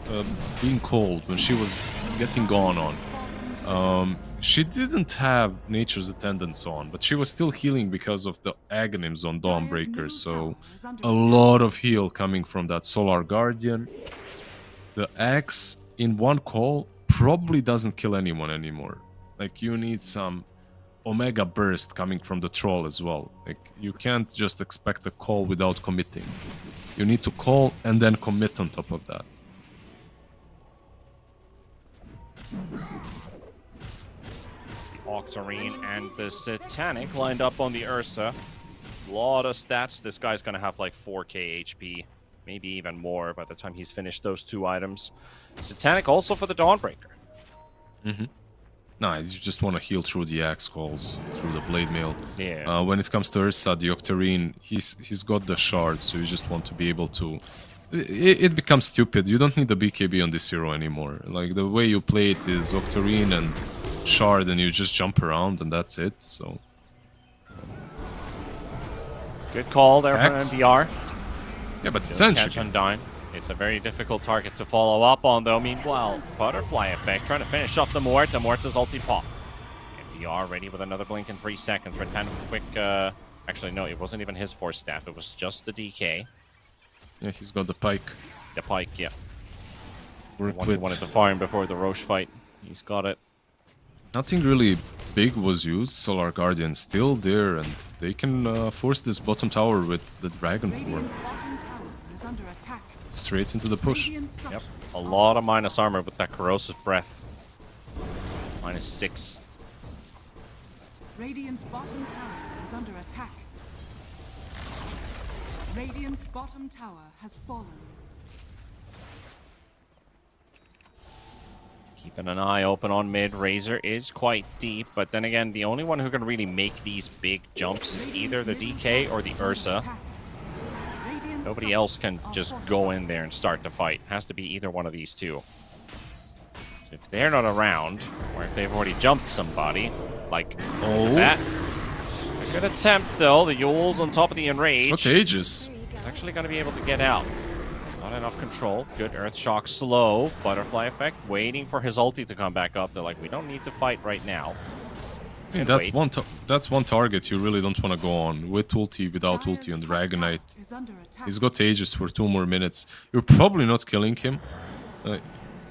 being called, when she was getting gone on, she didn't have Nature's Attendance on, but she was still healing because of the Aghanims on Dawnbreaker. So a lot of heal coming from that Solar Guardian. The axe in one call probably doesn't kill anyone anymore. Like, you need some Omega Burst coming from the Troll as well. Like, you can't just expect a call without committing. You need to call and then commit on top of that. Octarine and the Satanic lined up on the Ursa. Lot of stats. This guy's gonna have like 4k HP, maybe even more by the time he's finished those two items. Satanic also for the Dawnbreaker. Nah, you just want to heal through the axe calls, through the blade mail. Yeah. When it comes to Ursa, the Octarine, he's got the shards, so you just want to be able to... It becomes stupid. You don't need the BKB on this hero anymore. Like, the way you play it is Octarine and shard, and you just jump around, and that's it, so... Good call there Axe. from MDR. Yeah, but it's Catch Enchant. Undyne. It's a very difficult target to follow up on, though. Meanwhile, Butterfly Effect trying to finish off the Morta. Morta's ulti popped. MDR ready with another blink in 3 seconds. Red Panda with a quick... Actually, no, it wasn't even his force staff. It was just the DK. Yeah, he's got the pike. The Pike, yeah. We're The one he quit. wanted to farm before the Roche fight. He's got it. Nothing really big was used. Solar Guardian still there, and they can force this bottom tower with the Dragon Form. Radiant's bottom tower is under attack. Straight into the push. Radiant Yep. structures A are lot of minus armor with that Corrosive Breath. -6. Radiant's bottom tower is under attack. Radiant's bottom tower has fallen. Keeping an eye open on mid. Razor is quite deep, but then again, the only one who can really make these big jumps is either the DK or the Ursa. Nobody else can just go in there and start the fight. Has to be either one of these two. If they're not around, or if they've already jumped somebody, like that. It's a good attempt, though. The Yules on top of the Enrage. Got Aegis. He's actually going to be able to get out. Not enough control. Good Earth Shock slow. Butterfly Effect waiting for his ulti to come back up. They're like, we don't need to fight right now. I mean, Wait. that's one target you really don't want to go on. With ulti, without ulti, on Dragonite. Is under attack. He's got Aegis for 2 more minutes. You're probably not killing him.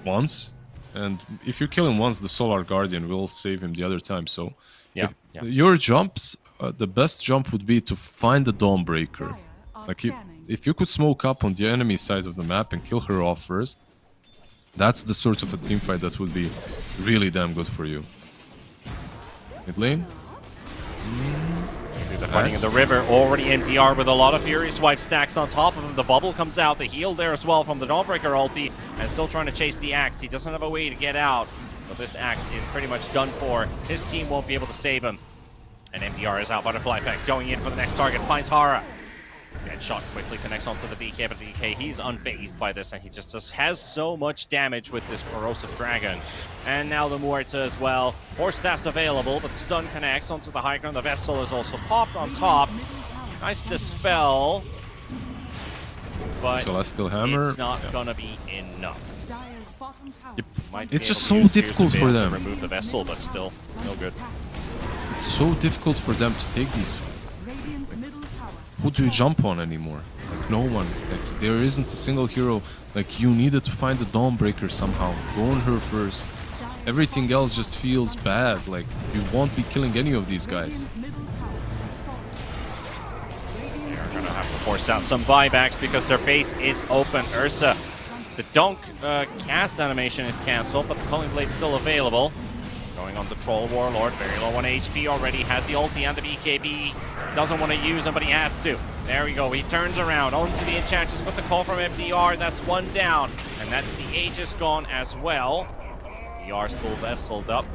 once, and if you kill him once, the Solar Guardian will save him the other time. So, Yeah, your jumps, the best jump would be to find the Dawnbreaker. Dire are Like scanning. if you could smoke up on the enemy side of the map and kill her off first, that's the sort of a team fight that would be really damn good for you. Mid lane. The fighting in the river, already MDR with a lot of fury, swipe stacks on top of him, the bubble comes out, the heal there as well from the Dawnbreaker ulti, and still trying to chase the axe. He doesn't have a way to get out, but this axe is pretty much done for. His team won't be able to save him. And MDR is out, Butterfly Effect going in for the next target, finds Hara. Shot quickly connects onto the DK, but the DK, he's unfazed by this, and he just has so much damage with this Corrosive Dragon. And now the Muerta as well. More staffs available, but the stun connects onto the high ground. The Vessel is also popped on top. Nice dispel. But Celestial Hammer. it's not gonna be enough. Dire's bottom tower Yep. is under It's just attack. so difficult for them. Remove the Vessel, but still, no good. It's so difficult for them to take these. Radiant's middle tower Who do you jump on anymore? Like no one. Like there isn't a single hero. Like you needed to find the Dawnbreaker somehow. Go on her first. Everything else just feels bad. Like you won't be killing any of these guys. Radiant's middle tower has fallen. They're gonna have to force out some buybacks because their base is open. Ursa, the Donk cast animation is cancelled, but the Culling Blade's still available. Going on the Troll Warlord, very low on HP already, has the ulti and the BKB. Doesn't want to use him, but he has to. There we go, he turns around onto the Enchantress with the call from MDR. That's one down, and that's the Aegis gone as well. MDR still vesseled up.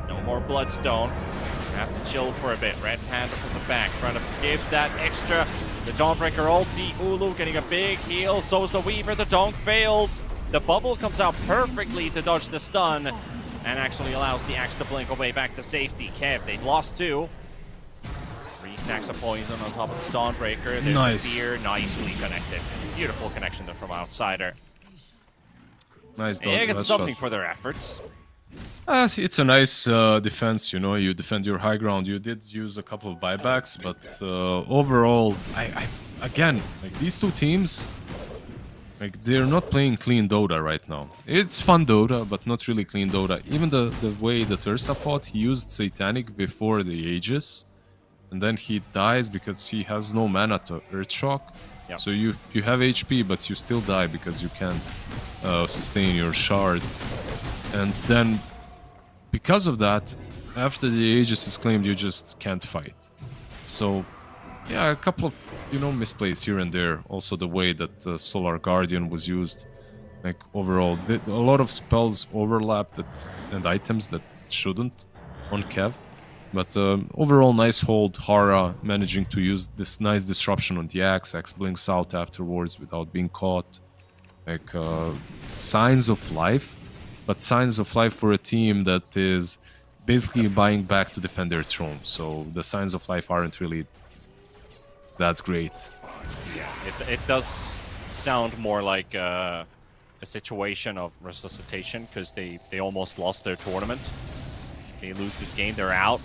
No more Bloodstone. Have to chill for a bit. Red Panda from the back, trying to give that extra. The Dawnbreaker ulti, Ulu getting a big heal. So is the Weaver. The Donk fails. The bubble comes out perfectly to dodge the stun, and actually allows the axe to blink away back to safety. Kev, they've lost 2. 3 stacks of poison on top of the Dawnbreaker. There's Nice. the fear, nicely connected. Beautiful connection there from outsider. Nice. They get last something shot. for their efforts. It's a nice defense, you know. You defend your high ground. You did use a couple of buybacks, but overall, I again, like these two teams, like they're not playing clean Dota right now. It's fun Dota, but not really clean Dota. Even the way that Ursa fought, he used Satanic before the Aegis, and then he dies because he has no mana to Earthshock. Yep. So you have HP, but you still die because you can't sustain your shard. And then, because of that, after the Aegis is claimed, you just can't fight. So, yeah, a couple of, you know, misplays here and there. Also the way that the Solar Guardian was used. Like, overall, a lot of spells overlapped and items that shouldn't on Kev. But overall, nice hold. Hara managing to use this nice disruption on the axe. Axe blinks out afterwards without being caught. Like, signs of life. But signs of life for a team that is basically buying back to defend their throne. So the signs of life aren't really that great. It does sound more like a situation of resuscitation, because they almost lost their tournament. They lose this game, they're out.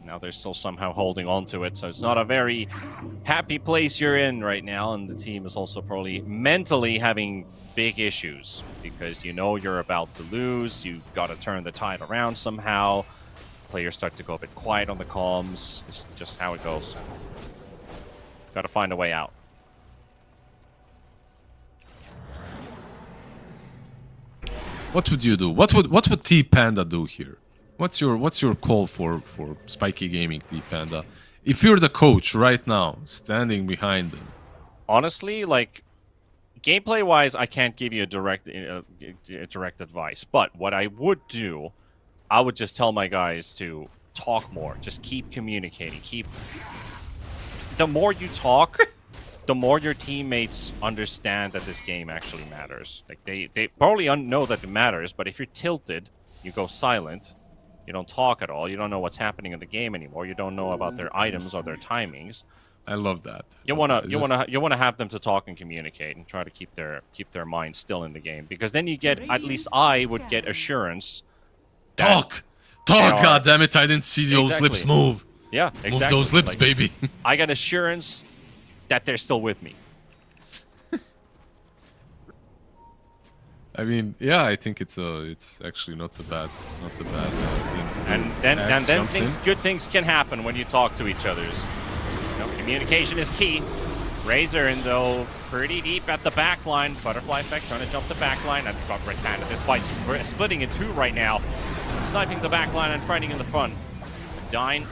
Now they're still somehow holding on to it, so it's not a very happy place you're in right now, and the team is also probably mentally having big issues, because you know you're about to lose, you've got to turn the tide around somehow. Players start to go a bit quiet on the comms. It's just how it goes. Got to find a way out. What would you do? What would T Panda do here? What's your call for Spiky Gaming, T Panda? If you're the coach right now, standing behind them. Honestly, like, gameplay-wise, I can't give you a direct advice. But what I would do, I would just tell my guys to talk more. Just keep communicating. The more you talk, the more your teammates understand that this game actually matters. Like, they probably know that it matters, but if you're tilted, you go silent. You don't talk at all. You don't know what's happening in the game anymore. You don't know about their items or their timings. I love that. You wanna have them to talk and communicate and try to keep their mind still in the game, because then you get, at least I would get assurance. Talk, God damn it! I didn't see those Exactly. lips move. Yeah, exactly. Move those lips, Like, baby. I get assurance that they're still with me. I mean, yeah, I think it's actually not a bad thing to do. And then Axe jumps in. good things can happen when you talk to each other. Communication is key. Razor in though, pretty deep at the back line. Butterfly effect trying to jump the back line. And got Red Panda. This fight's splitting in two right now. Sniping the back line and fighting in the front. Dying.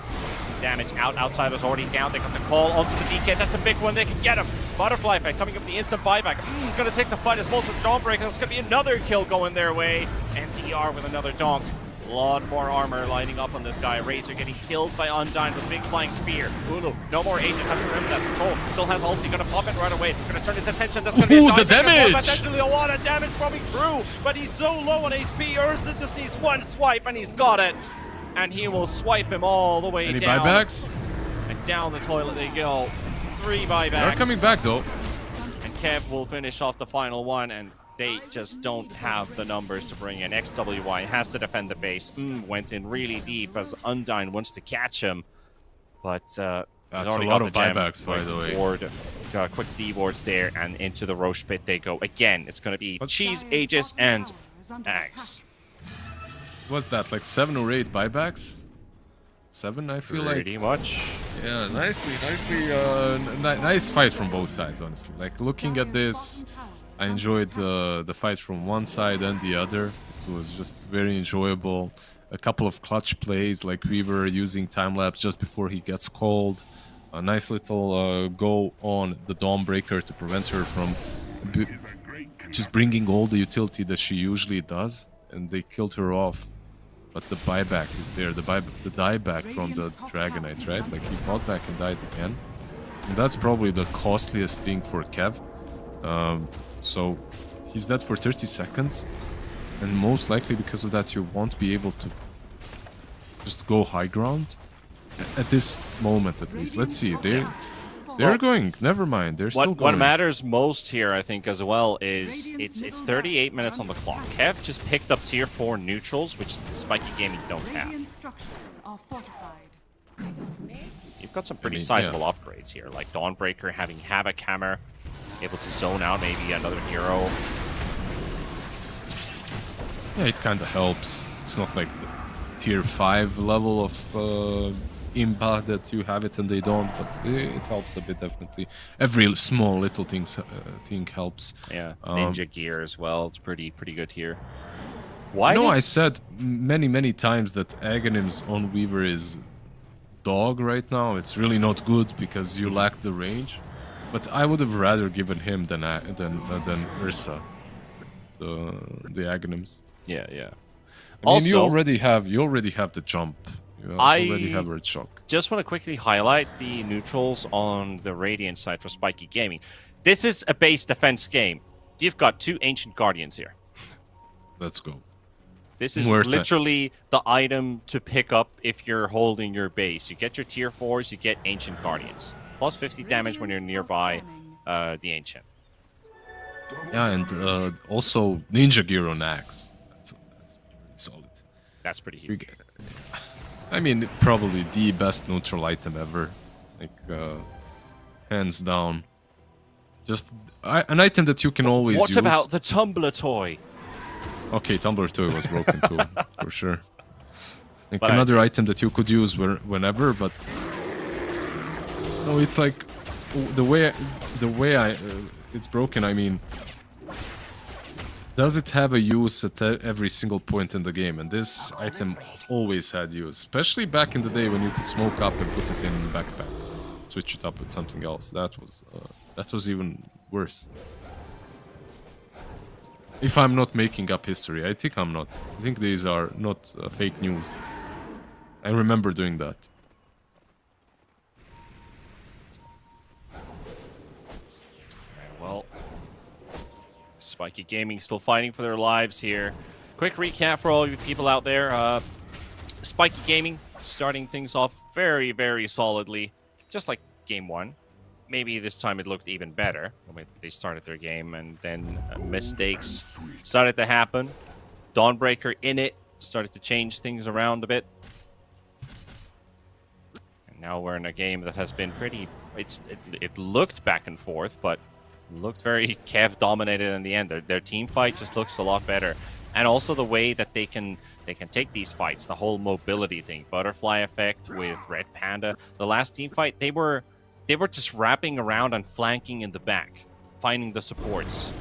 Damage outsiders already down. They got the call onto the DK. That's a big one. They can get him. Butterfly effect coming up the instant buyback. Gonna take the fight as well as the Dawnbreaker. It's gonna be another kill going their way. And DR with another donk. A lot more armor lining up on this guy. Razor getting killed by Undyne with a big flying spear. Ulu, no more agent. Have to remember that. Control still has ulti. Gonna pop it right away. Gonna turn his attention. That's gonna be Ooh, the damage! Potentially a lot of damage coming through. But he's so low on HP. Ursa just needs one swipe and he's got it. And he will swipe him all the way Any down. buybacks? And down the toilet they go. 3 buybacks. They're coming back though. And Kev will finish off the final one, and they just don't have the numbers to bring in. XWY has to defend the base. Went in really deep as Undyne wants to catch him. But that's a lot of buybacks, by the way. Quick D wards there, and into the Roche pit they go. Again, it's going to be Cheese, Aegis, and Axe. What's that, like 7 or 8 buybacks? 7, I feel like. Pretty much. Yeah, nice fight from both sides, honestly. Like, looking at this, I enjoyed the fight from one side and the other. It was just very enjoyable. A couple of clutch plays, like Weaver using time-lapse just before he gets called. A nice little go on the Dawnbreaker to prevent her from just bringing all the utility that she usually does. And they killed her off. But the buyback is there, the dieback from the Dragonite, right? Like, he fought back and died again. And that's probably the costliest thing for Kev. So, he's dead for 30 seconds. And most likely because of that, you won't be able to just go high ground. At this moment, at least. Let's see, they're going, never mind, they're still going. What matters most here, I think, as well, is it's 38 minutes on the clock. Kev just picked up tier 4 neutrals, which Spiky Gaming don't have. You've got some pretty sizable upgrades here, like Dawnbreaker having Havoc Hammer, able to zone out maybe another hero. Yeah, it kind of helps. It's not like the tier 5 level of Impa that you have it and they don't, but it helps a bit, definitely. Every small little thing helps. Yeah, ninja gear as well. It's pretty good here. Why? I said many times that Aghanim's on Weaver is dog right now. It's really not good because you lack the range. But I would have rather given him than Ursa, the Aghanims. Yeah. I mean, you already have the jump. You already have Earth Shock. Just want to quickly highlight the neutrals on the Radiant side for Spiky Gaming. This is a base defense game. You've got 2 Ancient Guardians here. Let's go. This is literally the item to pick up if you're holding your base. You get your tier 4s, you get Ancient Guardians. Plus 50 damage when you're nearby the Ancient. Yeah, and also Ninja Gear on Axe. That's solid. That's pretty huge. I mean, probably the best neutral item ever. Like, hands down. Just an item that you can always use. What about the Tumbler toy? Okay, Tumbler toy was broken too, for sure. Like, another item that you could use whenever, but... No, it's like... The way it's broken, I mean... Does it have a use at every single point in the game? And this item always had use, especially back in the day when you could smoke up and put it in the backpack, switch it up with something else. That was even worse. If I'm not making up history, I think I'm not. I think these are not fake news. I remember doing that. Well, Spiky Gaming still fighting for their lives here. Quick recap for all you people out there. Spiky Gaming starting things off very, very solidly, just like game 1. Maybe this time it looked even better. They started their game and then mistakes started to happen. Dawnbreaker in it started to change things around a bit. And now we're in a game that has been pretty... It looked back and forth, but looked very Kev dominated in the end. Their team fight just looks a lot better, and also the way that they can take these fights, the whole mobility thing, butterfly effect with Red Panda. The last team fight, they were just wrapping around and flanking in the back, finding the supports.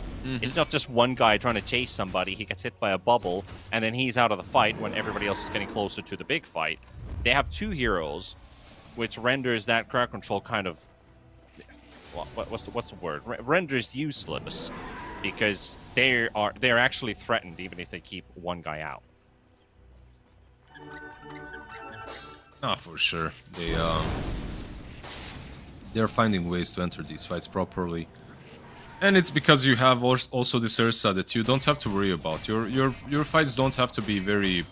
It's not just one guy trying to chase somebody. He gets hit by a bubble, and then he's out of the fight when everybody else is getting closer to the big fight. They have two heroes, which renders that crowd control kind of, well, what's the word? Renders useless, because they're actually threatened even if they keep one guy out. For sure. They're finding ways to enter these fights properly. And it's because you have also this Ursa that you don't have to worry about. Your fights don't have to be very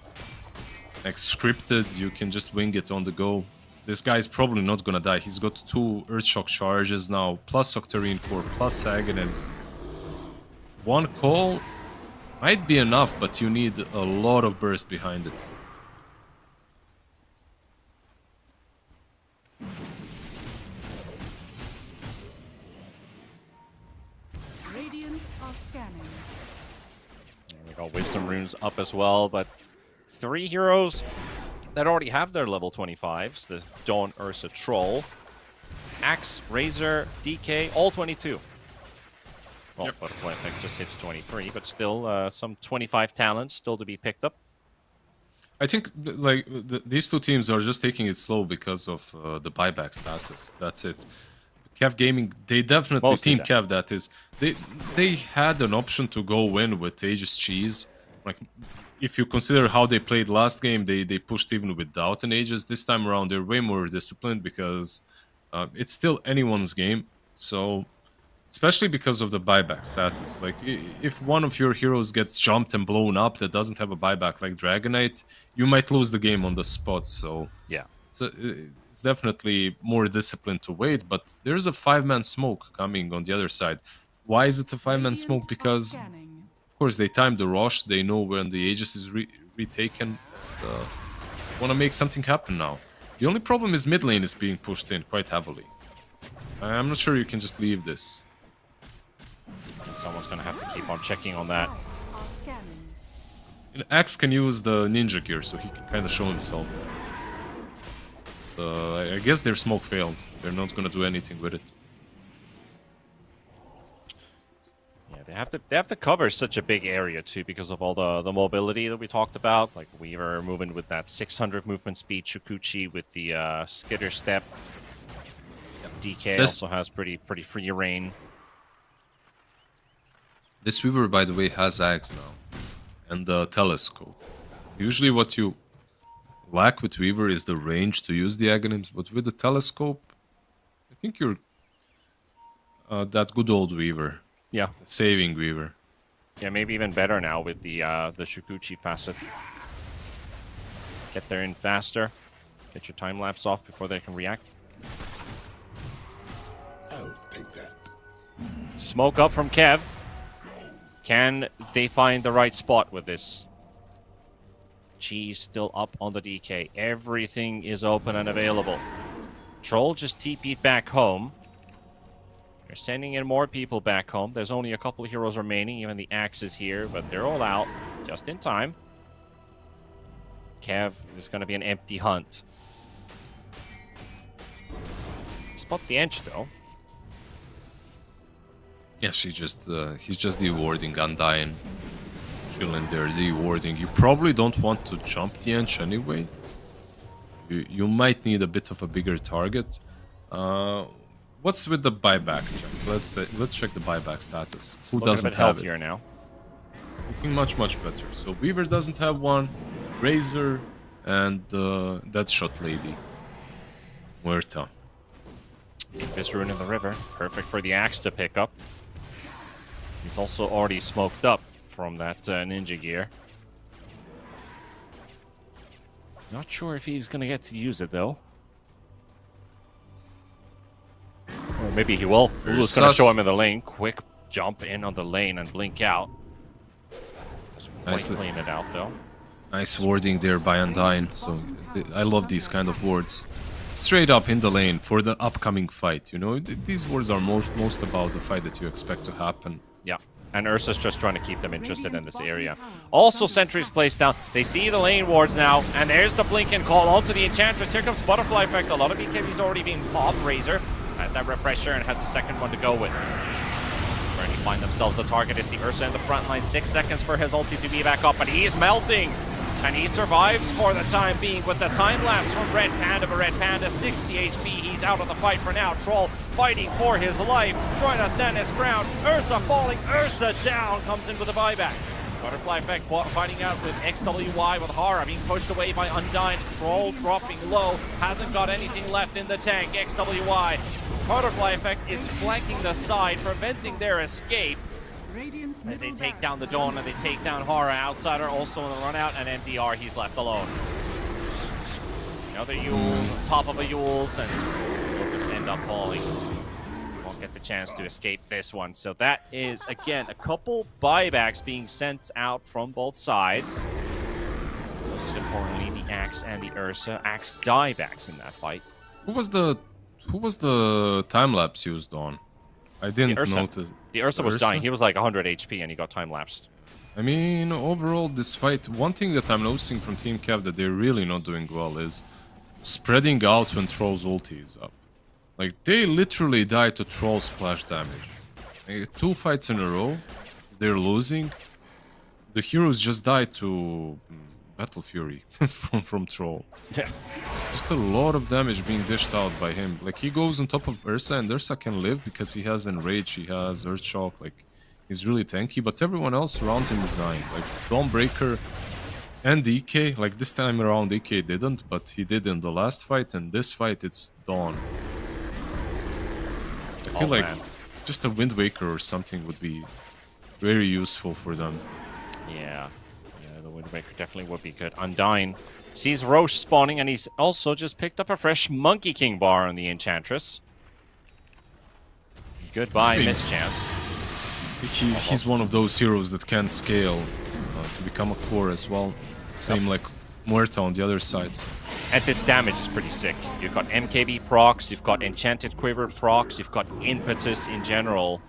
like scripted. You can just wing it on the go. This guy is probably not gonna die. He's got 2 Earthshock charges now, plus Octarine Core, plus Aghanims. One call might be enough, but you need a lot of burst behind it. Radiant are scanning. We got Wisdom Runes up as well, but 3 heroes that already have their level 25s. The Dawn Ursa Troll, Axe, Razor, DK, all 22. Well, Butterfly Effect just hits 23, but still some 25 talents still to be picked up. I think like these two teams are just taking it slow because of the buyback status. That's it. Kev Gaming, they definitely Mostly Team Kev. That is, they had an option to go in with Aegis Cheese. Like, if you consider how they played last game, they pushed even without an Aegis. This time around, they're way more disciplined because it's still anyone's game. So, especially because of the buyback status. Like, if one of your heroes gets jumped and blown up that doesn't have a buyback like Dragonite, you might lose the game on the spot. So, yeah. So it's definitely more disciplined to wait, but there's a 5-man smoke coming on the other side. Why is it a 5-man smoke? Because, of course, they timed the rush. They know when the Aegis is retaken. Want to make something happen now. The only problem is mid lane is being pushed in quite heavily. I'm not sure you can just leave this. Someone's going to have to keep on checking on that. And Axe can use the ninja gear, so he can kind of show himself. I guess their smoke failed. They're not gonna do anything with it. Yeah, they have to cover such a big area too because of all the mobility that we talked about. Like Weaver moving with that 600 movement speed, Shukuchi with the skitter step. DK also has pretty free reign. This Weaver, by the way, has Axe now, and the telescope. Usually, what you lack with Weaver is the range to use the Aghanims, but with the telescope, I think you're that good old Weaver. Yeah. Saving Weaver. Yeah, maybe even better now with the Shukuchi facet. Get there in faster. Get your time lapse off before they can react. I'll take that. Smoke up from Kev. Can they find the right spot with this? Cheese still up on the DK. Everything is open and available. Troll just TP'd back home. They're sending in more people back home. There's only a couple of heroes remaining. Even the Axe is here, but they're all out just in time. Kev is going to be an empty hunt. Spot the Ench, though. Yeah, he's just dewarding Undying. Chilling there, dewarding. You probably don't want to jump the Ench anyway. You might need a bit of a bigger target. What's with the buyback check? Let's check the buyback status. Who doesn't have it? Now. Looking much better. So Weaver doesn't have one. Razor and Deadshot Lady. Muerta. This rune in the river, perfect for the Axe to pick up. He's also already smoked up from that ninja gear. Not sure if he's gonna get to use it though. Or maybe he will. Ulu's gonna show him in the lane. Quick jump in on the lane and blink out. Doesn't quite clean it out though. Nice warding there by Undyne. So I love these kind of wards. straight up in the lane for the upcoming fight. You know, these wars are most about the fight that you expect to happen. Yeah. And Ursa's just trying to keep them interested in this area. Also, sentries placed down. They see the lane wards now, and there's the blink-in call onto the Enchantress. Here comes Butterfly Effect. A lot of BKB's already being popped. Razor has that refresher and has a second one to go with. Where they find themselves a target is the Ursa in the front line. 6 seconds for his ulti to be back up, but he's melting. And he survives for the time being with the time lapse from Red Panda. But Red Panda, 60 HP. He's out of the fight for now. Troll fighting for his life, trying to stand his ground. Ursa falling. Ursa down. Comes in with a buyback. Butterfly Effect fighting out with XWY with Hara being pushed away by Undyne. Troll dropping low. Hasn't got anything left in the tank. XWY. Butterfly Effect is flanking the side, preventing their escape. As they take down the Dawn and they take down Hara. Outsider also in the run out, and MDR, he's left alone. Another Yule, top of a Yule's, and he'll just end up falling. Won't get the chance to escape this one. So that is, again, a couple buybacks being sent out from both sides. Most importantly, the Axe and the Ursa. Axe diebacks in that fight. Who was the time lapse used on? I didn't notice. The Ursa was dying. He was like 100 HP and he got time lapsed. I mean, overall, this fight, one thing that I'm noticing from Team Cav that they're really not doing well is spreading out when Troll's ulti is up. Like, they literally die to Troll splash damage. Like, 2 fights in a row, they're losing. The heroes just died to Battle Fury from Troll. Yeah. Just a lot of damage being dished out by him. Like, he goes on top of Ursa, and Ursa can live because he has Enrage, he has Earthshock, like, he's really tanky, but everyone else around him is dying. Like, Dawnbreaker and DK, like, this time around DK didn't, but he did in the last fight, and this fight, it's Dawn. I feel like just a Wind Waker or something would be very useful for them. Yeah. Yeah, the Wind Waker definitely would be good. Undyne sees Roche spawning, and he's also just picked up a fresh Monkey King bar on the Enchantress. Goodbye, mischance. He's one of those heroes that can scale to become a core as well. Same like Muerta on the other sides. And this damage is pretty sick. You've got MKB procs, you've got Enchanted Quiver procs, you've got Impetus in general.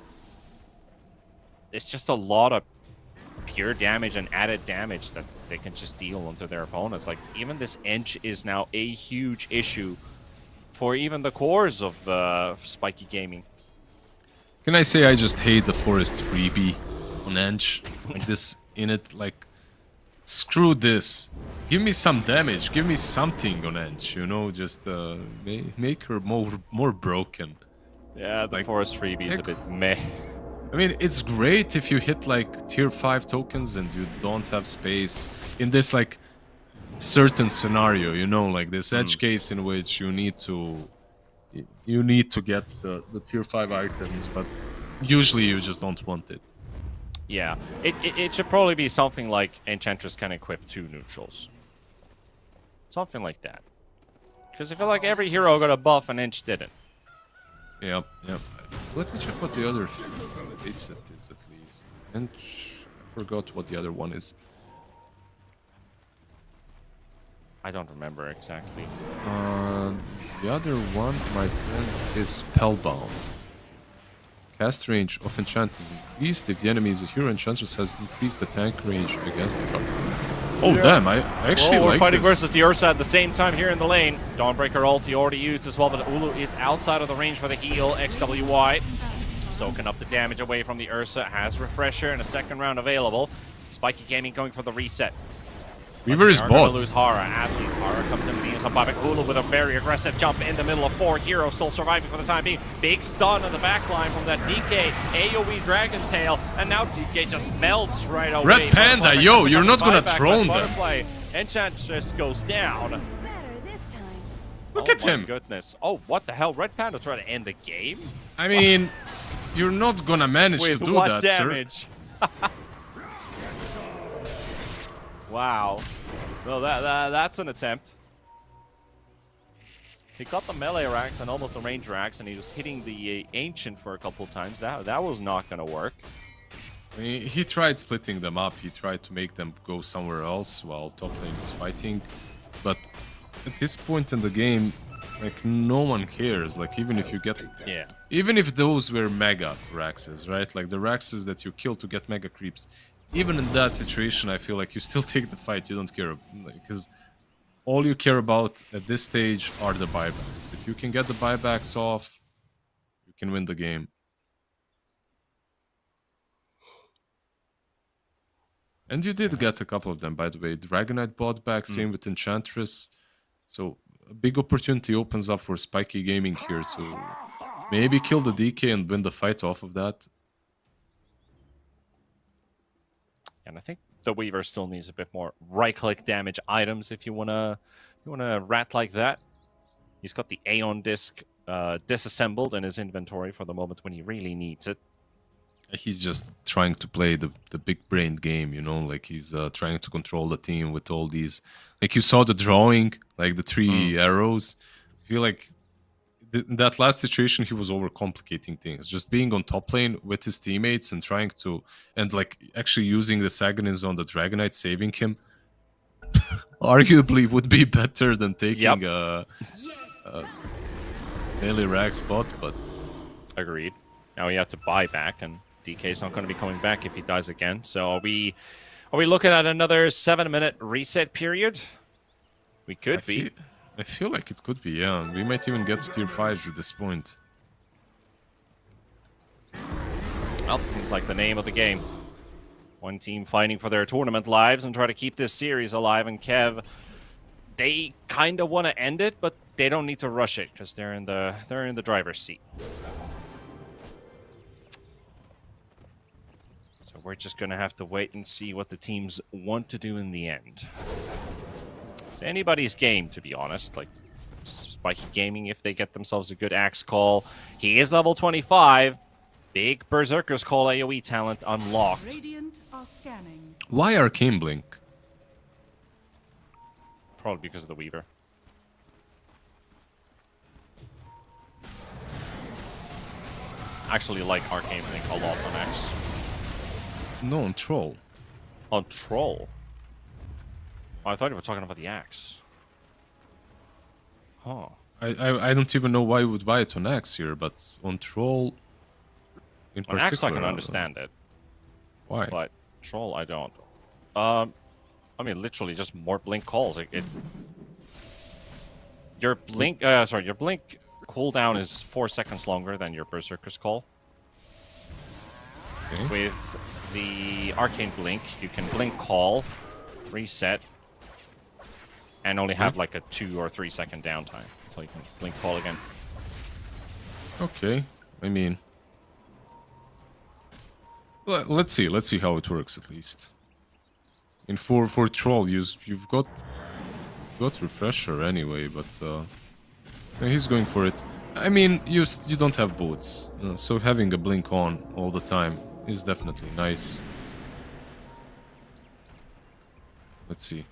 It's just a lot of pure damage and added damage that they can just deal onto their opponents. Like, even this Ench is now a huge issue for even the cores of Spiky Gaming. Can I say I just hate the Forest freebie on Ench? Like, this in it, like, screw this. Give me some damage, give me something on Ench, you know, just make her more broken. Yeah, the like, Forest freebie is a bit meh. I mean, it's great if you hit like tier 5 tokens and you don't have space in this like certain scenario, you know, like this edge case in which you need to get the tier 5 items, but usually you just don't want it. Yeah, it should probably be something like Enchantress can equip 2 neutrals. Something like that. Because I feel like every hero got a buff and Ench didn't. Yep. Let me check what the other set is at least. Ench, I forgot what the other one is. I don't remember exactly. The other one, my friend, is Spellbound. Cast range of enchant is increased if the enemy is a hero. Enchantress has increased the tank range against the target. Oh damn, I actually like we're fighting this. versus the Ursa at the same time here in the lane. Dawnbreaker ulti already used as well, but Ulu is outside of the range for the heal. XWY soaking up the damage away from the Ursa. Has Refresher and a second round available. Spiky Gaming going for the reset. Weaver is bot. Lose Hara. Athletes. Hara comes in with the inside buyback. Ulu with a very aggressive jump in the middle of 4 heroes, still surviving for the time being. Big stun on the back line from that DK AoE Dragon Tail, and now DK just melts right away. Red Panda, yo, you're not gonna throne them. Enchantress goes down. Better this time. Look at him. Goodness. Oh, what the hell? Red Panda trying to end the game? I mean, you're not gonna manage to do what that, damage? Sir. Wow. Well, that's an attempt. He got the melee racks and almost the range racks, and he was hitting the Ancient for a couple times. That was not going to work. I mean, he tried splitting them up. He tried to make them go somewhere else while top lane is fighting. But at this point in the game, Like, no one cares. Like, even if you get... Yeah. Even if those were mega Raxes, right? Like, the Raxes that you kill to get mega creeps. Even in that situation, I feel like you still take the fight. You don't care. Because all you care about at this stage are the buybacks. If you can get the buybacks off, you can win the game. And you did get a couple of them, by the way. Dragonite bought back, same with Enchantress. So a big opportunity opens up for Spiky Gaming here to maybe kill the DK and win the fight off of that. And I think the Weaver still needs a bit more right-click damage items if you wanna rat like that. He's got the Aeon disc disassembled in his inventory for the moment when he really needs it. He's just trying to play the big-brained game, you know? Like, he's trying to control the team with all these... Like, you saw the drawing, like the 3 arrows. I feel like in that last situation, he was overcomplicating things. Just being on top lane with his teammates and trying to... And, like, actually using the Saganins on the Dragonite, saving him, arguably would be better than taking a melee rag spot, but... Agreed. Now he had to buy back, and DK's not going to be coming back if he dies again. So are we looking at another 7-minute reset period? We could be. I feel like it could be, yeah. We might even get to tier 5s at this point. Well, seems like the name of the game. One team fighting for their tournament lives and try to keep this series alive. And Kev, they kind of want to end it, but they don't need to rush it because they're in the driver's seat. So we're just gonna have to wait and see what the teams want to do in the end. It's anybody's game, to be honest. Like Spiky Gaming, if they get themselves a good axe call, he is level 25. Big Berserker's Call AoE talent unlocked. Radiant are scanning. Why Arcane Blink? Probably because of the Weaver. Actually like Arcane Blink a lot on Axe. No, on Troll. On Troll? Oh, I thought you were talking about the Axe. Huh. I don't even know why you would buy it on Axe here, but on Troll in On particular... Axe I can understand it. Why? But Troll I don't. I mean, literally just more blink calls. Your blink, your blink cooldown is 4 seconds longer than your Berserker's Call. Okay. With the Arcane Blink, you can blink call, reset, and only have like a 2 or 3 second downtime until you can blink call again. Okay, I mean... Let's see how it works at least. And for Troll, you've got Refresher anyway, but he's going for it. I mean, you don't have boots, so having a blink on all the time is definitely nice. Let's see.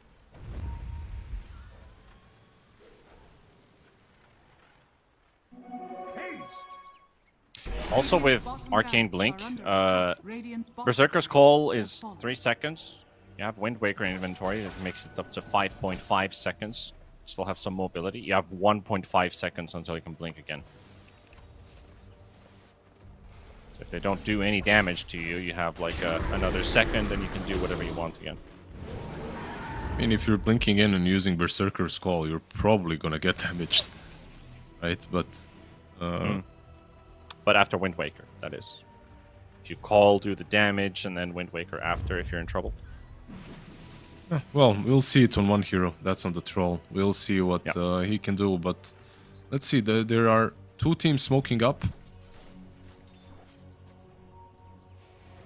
Also with Arcane Blink, Berserker's Call is 3 seconds. You have Wind Waker in inventory, it makes it up to 5.5 seconds. Still have some mobility. You have 1.5 seconds until you can blink again. So if they don't do any damage to you, you have like another second and you can do whatever you want again. I mean, if you're blinking in and using Berserker's Call, you're probably gonna get damaged, right? But But after Wind Waker, that is. If you call, do the damage, and then Wind Waker after if you're in trouble. Well, we'll see it on one hero. That's on the Troll. We'll see what he can do, but let's see. There are 2 teams smoking up.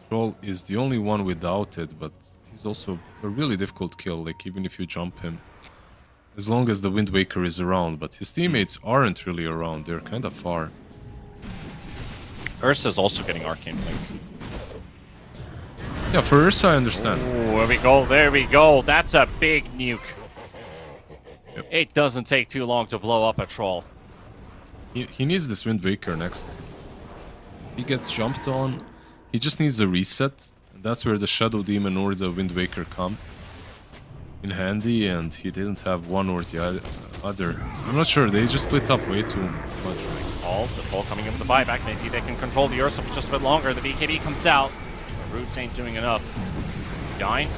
Troll is the only one without it, but he's also a really difficult kill, like even if you jump him. As long as the Wind Waker is around, but his teammates aren't really around. They're kind of far. Ursa's also getting Arcane Blink. Yeah, for Ursa, I understand. Ooh, there we go, there we go. That's a big nuke. Yep. It doesn't take too long to blow up a Troll. He needs this Wind Waker next time. He gets jumped on. He just needs a reset. And that's where the Shadow Demon or the Wind Waker come in handy. And he didn't have one or the other. other. I'm not sure. They just split up way too much. The ball coming in with the buyback. Maybe they can control the Ursa for just a bit longer. The BKB comes out. The Roots ain't doing enough. Dying.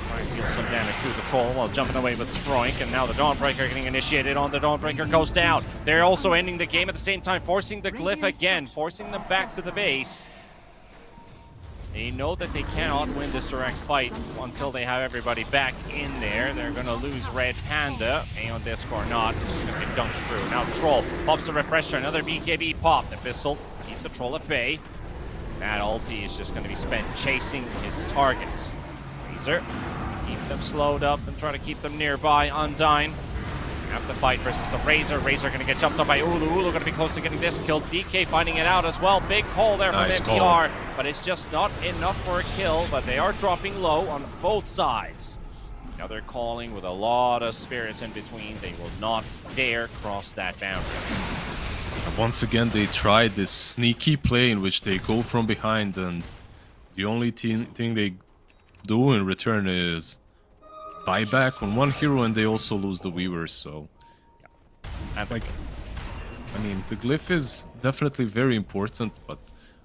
Trying to deal some damage to the Troll while jumping away with Sproink. And now the Dawnbreaker getting initiated on. The Dawnbreaker goes down. They're also ending the game at the same time, forcing the Glyph again, forcing them back to the base. They know that they cannot win this direct fight until they have everybody back in there. They're going to lose Red Panda. Aeon Disc or not, it's going to get dunked through. Now Troll pops a refresher, another BKB pop. The Pistol keep the Troll at bay. That ulti is just going to be spent chasing his targets. Razor, keep them slowed up and try to keep them nearby. Undyne. Have the fight versus the Razor. Razor going to get jumped on by Ulu. Ulu going to be close to getting this kill. DK finding it out as well. Big call there from MPR, but it's just not enough for a kill. But they are dropping low on both sides. Now they're calling with a lot of spirits in between. They will not dare cross that boundary. Once again, they tried this sneaky play in which they go from behind, and the only thing they do in return is buyback on one hero, and they also lose the Weavers, so... Like, I mean, the Glyph is definitely very important, but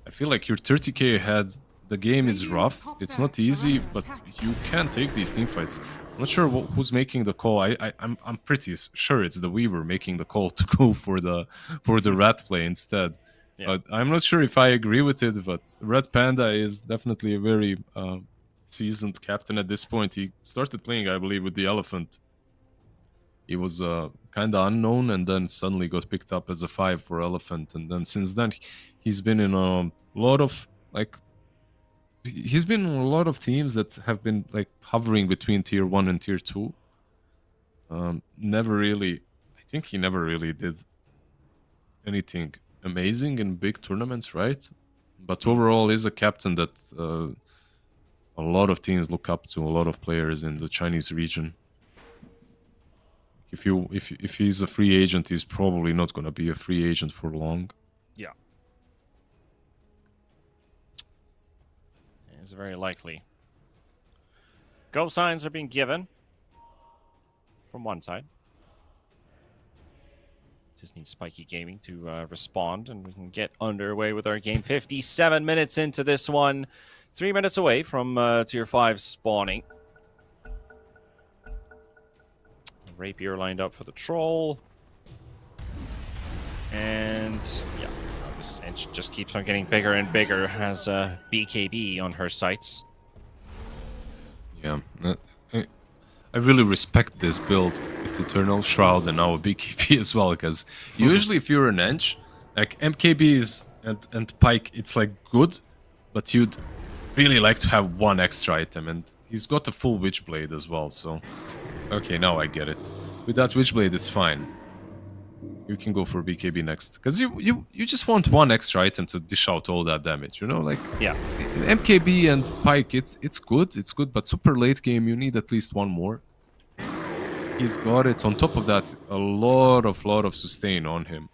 I feel like you're 30k ahead. The game is rough, it's not easy, but you can take these teamfights. I'm not sure who's making the call. I'm pretty sure it's the Weaver making the call to go for the Rat play instead. Yeah. But I'm not sure if I agree with it, but Red Panda is definitely a very... seasoned captain at this point. He started playing, I believe, with the Elephant. He was kind of unknown, and then suddenly got picked up as a 5 for Elephant, and then since then he's been in a lot of teams that have been like hovering between tier 1 and tier 2. I think he never really did anything amazing in big tournaments, right? But overall is a captain that a lot of teams look up to, a lot of players in the Chinese region. If he's a free agent, he's probably not going to be a free agent for long. Yeah. It's very likely. Go signs are being given from one side. Just need Spiky Gaming to respond, and we can get underway with our game. 57 minutes into this one. 3 minutes away from Tier 5 spawning. Rapier lined up for the Troll. And, yeah, this edge just keeps on getting bigger and bigger. Has BKB on her sights. Yeah, I really respect this build with Eternal Shroud and now a BKB as well, because usually if you're an Ench, like MKBs and Pike, it's like good, but you'd really like to have one extra item, and he's got a full Witchblade as well, so... Okay, now I get it. With that Witchblade, it's fine. You can go for BKB next. Because you just want one extra item to dish out all that damage, you know? Like, yeah. MKB and Pike, it's good, but super late game, you need at least one more. He's got it. On top of that, a lot of sustain on him.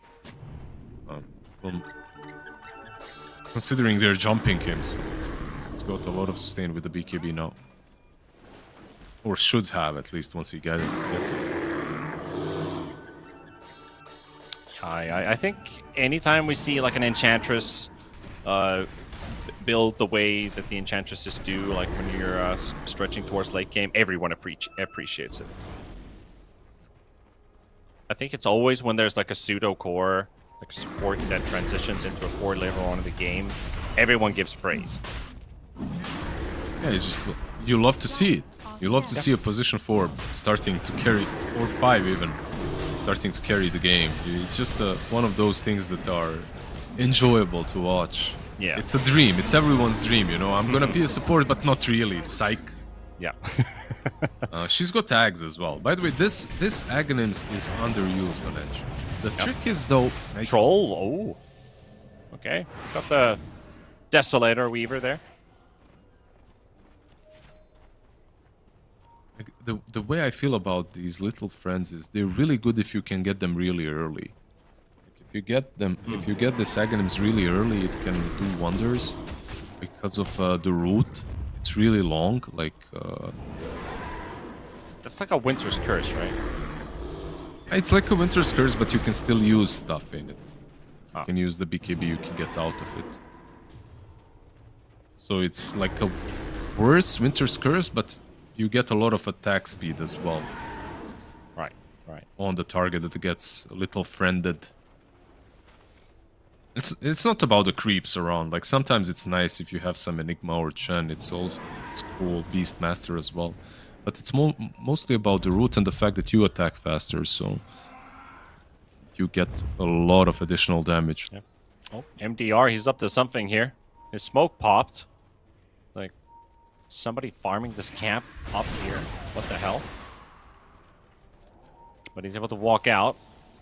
Considering they're jumping him, so he's got a lot of sustain with the BKB now. Or should have, at least, once he gets it. I think anytime we see like an Enchantress build the way that the Enchantresses do, like when you're stretching towards late game, everyone appreciates it. I think it's always when there's like a pseudo core, like a support that transitions into a core later on in the game, everyone gives praise. Yeah, it's just, you love to see it. You love to see a position 4 starting to carry, or 5 even, starting to carry the game. It's just one of those things that are enjoyable to watch. Yeah. It's a dream. It's everyone's dream, you know. I'm gonna be a support, but not really. Psych. Yeah. She's got tags as well. By the way, this Aghanims is underused on Edge. The trick is, though... Troll, oh. Okay. Got the Desolator Weaver there. The way I feel about these little friends is they're really good if you can get them really early. If you get this Aghanims really early, it can do wonders because of the route. It's really long, like... That's like a Winter's Curse, right? It's like a Winter's Curse, but you can still use stuff in it. You Ah. can use the BKB you can get out of it. So it's like a worse Winter's Curse, but you get a lot of attack speed as well Right, right. on the target that gets a little friended. It's not about the creeps around. Like sometimes it's nice if you have some Enigma or Chen. It's cool. Beastmaster as well. But it's mostly about the root and the fact that you attack faster, so you get a lot of additional damage. Yep. Oh, MDR, he's up to something here. His smoke popped. Like, somebody farming this camp up here. What the hell? But he's able to walk out.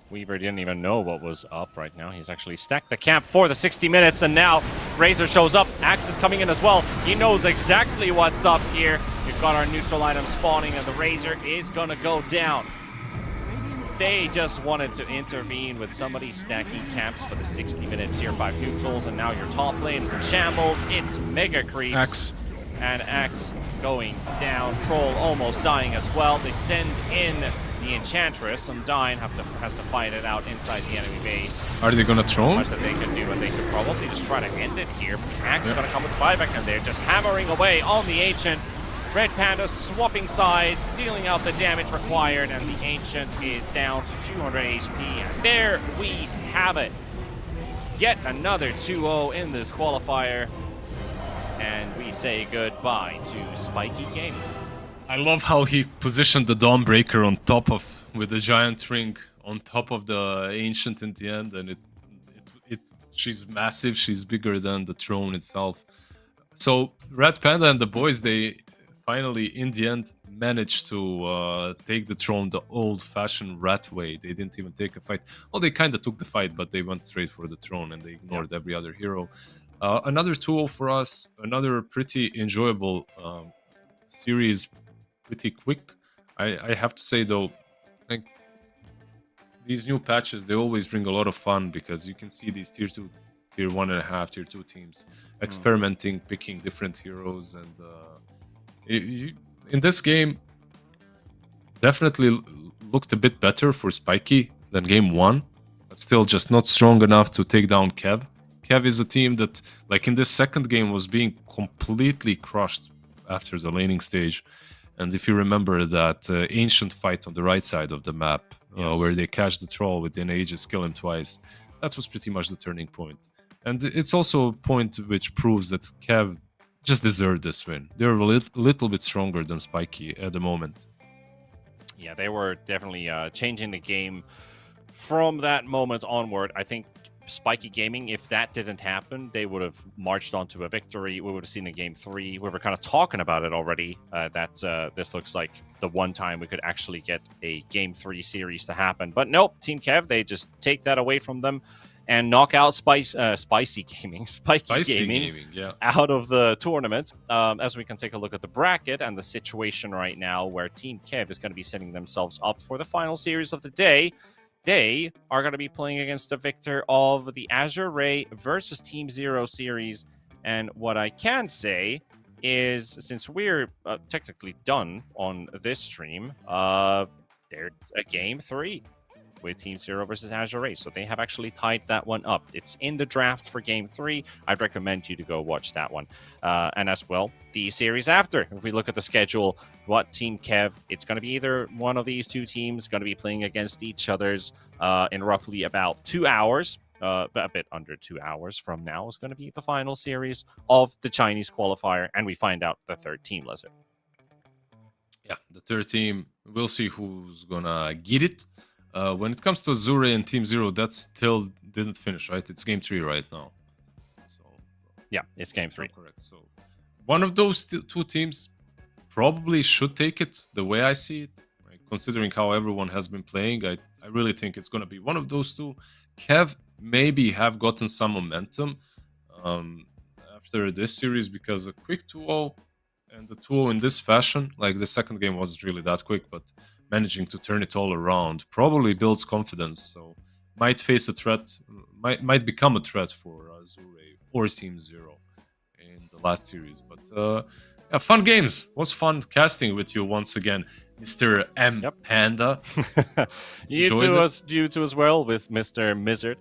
Weaver didn't even know what was up right now. He's actually stacked the camp for the 60 minutes, and now Razor shows up. Axe is coming in as well. He knows exactly what's up here. We've got our neutral item spawning, and the Razor is going to go down. They just wanted to intervene with somebody stacking camps for the 60 minutes here. 5 neutrals, and now your top lane is in shambles. It's Mega Creeps. Axe. And Axe going down. Troll almost dying as well. They send in the Enchantress. Undyne has to fight it out inside the enemy base. Are they gonna throw? Much that they could do, and they could probably just try to end it here. Axe is going to come with the buyback, and they're just hammering away on the Ancient. Red Panda swapping sides, dealing out the damage required, and the Ancient is down to 200 HP. And there we have it. Yet another 2-0 in this qualifier. And we say goodbye to Spiky Gaming. I love how he positioned the Dawnbreaker on top of, with the giant ring on top of the Ancient in the end, and she's massive, she's bigger than the throne itself. So Red Panda and the boys, they finally in the end managed to take the throne the old-fashioned rat way. They didn't even take a fight. Well, they kind of took the fight, but they went straight for the throne and they ignored every other hero. Another 2-0 for us, another pretty enjoyable series, pretty quick. I have to say though, like these new patches, they always bring a lot of fun because you can see these tier 2, tier 1.5, tier 2 teams experimenting, picking different heroes, and in this game, definitely looked a bit better for Spiky than game 1, but still just not strong enough to take down Kev. Kev is a team that, like in this second game, was being completely crushed after the laning stage. And if you remember that Ancient fight on the right side of the map, where they catch the troll within Aegis, kill him twice, that was pretty much the turning point. And it's also a point which proves that Kev just deserved this win. They're a little bit stronger than Spiky at the moment. Yeah, they were definitely changing the game from that moment onward. I think Spiky Gaming, if that didn't happen, they would have marched on to a victory. We would have seen a game 3. We were kind of talking about it already, that this looks like the one time we could actually get a game 3 series to happen. But nope, Team Kev, they just take that away from them and knock out Spiky Gaming Yeah. out of the tournament. As we can take a look at the bracket and the situation right now where Team Kev is going to be setting themselves up for the final series of the day. They are going to be playing against the victor of the Azure Ray versus Team Zero series. And what I can say is, since we're technically done on this stream, there's a game 3 with Team Zero versus Azure Ray. So they have actually tied that one up. It's in the draft for game 3. I'd recommend you to go watch that one. And as well, the series after. If we look at the schedule, what Team Kev, it's going to be either one of these two teams going to be playing against each other's in roughly about 2 hours. A bit under 2 hours from now is going to be the final series of the Chinese qualifier. And we find out the third team, Lizard. Yeah, the third team, we'll see who's going to get it. When it comes to Azure and Team Zero, that still didn't finish, right? It's game 3 right now. So yeah, it's game 3. Correct. So one of those two teams probably should take it, the way I see it. Right? Considering how everyone has been playing, I really think it's going to be one of those two. Kev maybe have gotten some momentum after this series because a quick 2-0 and the 2-0 in this fashion, like the second game wasn't really that quick, but managing to turn it all around probably builds confidence. So might face a threat, might become a threat for Azure or Team Zero in the last series. But yeah, fun games. Was fun casting with you once again. Mr. M. Yep. Panda. you too as well with Mr. Mizzard.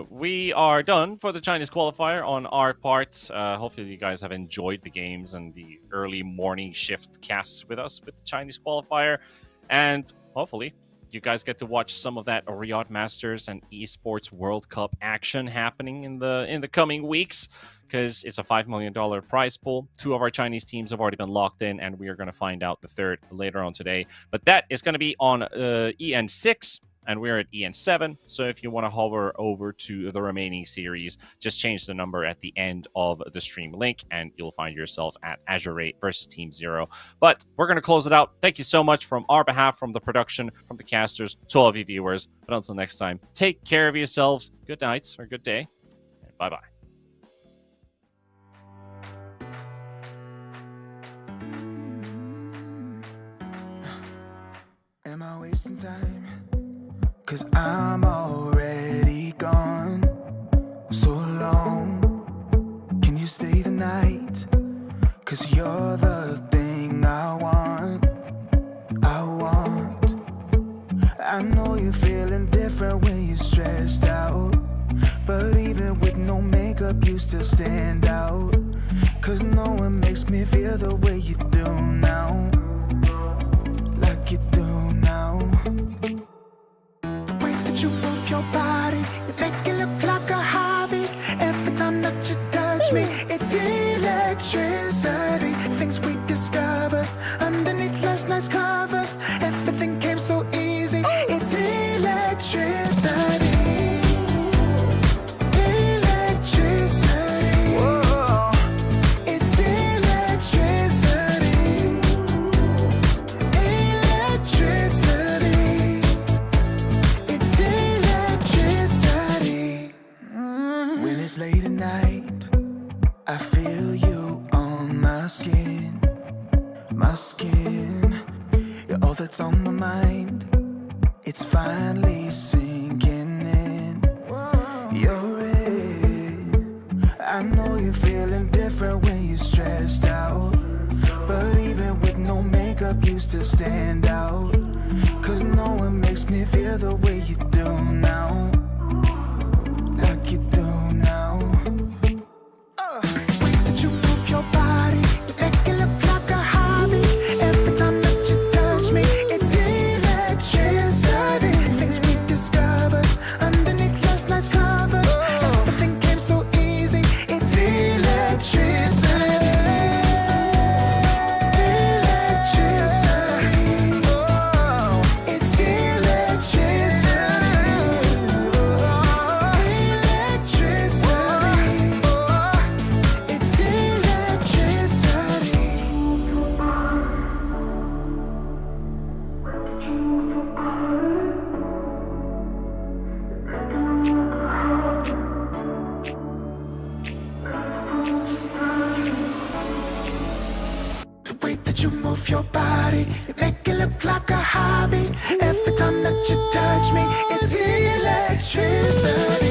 We are done for the Chinese qualifier on our part. Hopefully you guys have enjoyed the games and the early morning shift casts with us with the Chinese qualifier. And hopefully you guys get to watch some of that Riyadh Masters and Esports World Cup action happening in the coming weeks, because it's a $5 million prize pool. 2 of our Chinese teams have already been locked in, and we are going to find out the third later on today. But that is going to be on EN6, and we're at EN7. So if you want to hover over to the remaining series, just change the number at the end of the stream link, and you'll find yourself at Azure 8 versus Team 0. But we're going to close it out. Thank you so much from our behalf, from the production, from the casters, to all of you viewers. But until next time, take care of yourselves. Good night or good day, and bye-bye. Am I wasting time? 'Cause I'm already gone. So long. Can you stay the night? 'Cause you're the thing I want. I know you're feeling different when you're stressed out. But even with no makeup, you still stand out. 'Cause no one makes me feel the way you do now. Like you do now. The way that you move your body, you make it look like a hobby. Every time that you touch me, it's electricity. Things we discovered underneath last night's covers. Everything came so easy. It's electricity. Electricity. Whoa. It's electricity. Electricity. It's electricity. When it's late at night, I feel you on my skin. My skin. You're all that's on my mind. It's finally sinking in. You're it. I know you're feeling different when you're stressed out. But even with no makeup, you still stand out. 'Cause no one makes me feel the way you do now. Like you do now. The way that you move your body, you make it look like a hobby. Every time that you touch me, it's electricity. Things we discovered underneath last night's covers. Everything came so easy. It's electricity. Electricity. Oh, it's electricity. Electricity. It's electricity. The way that you move your body, you make it look like a hobby. Every time that you touch me, it's electricity.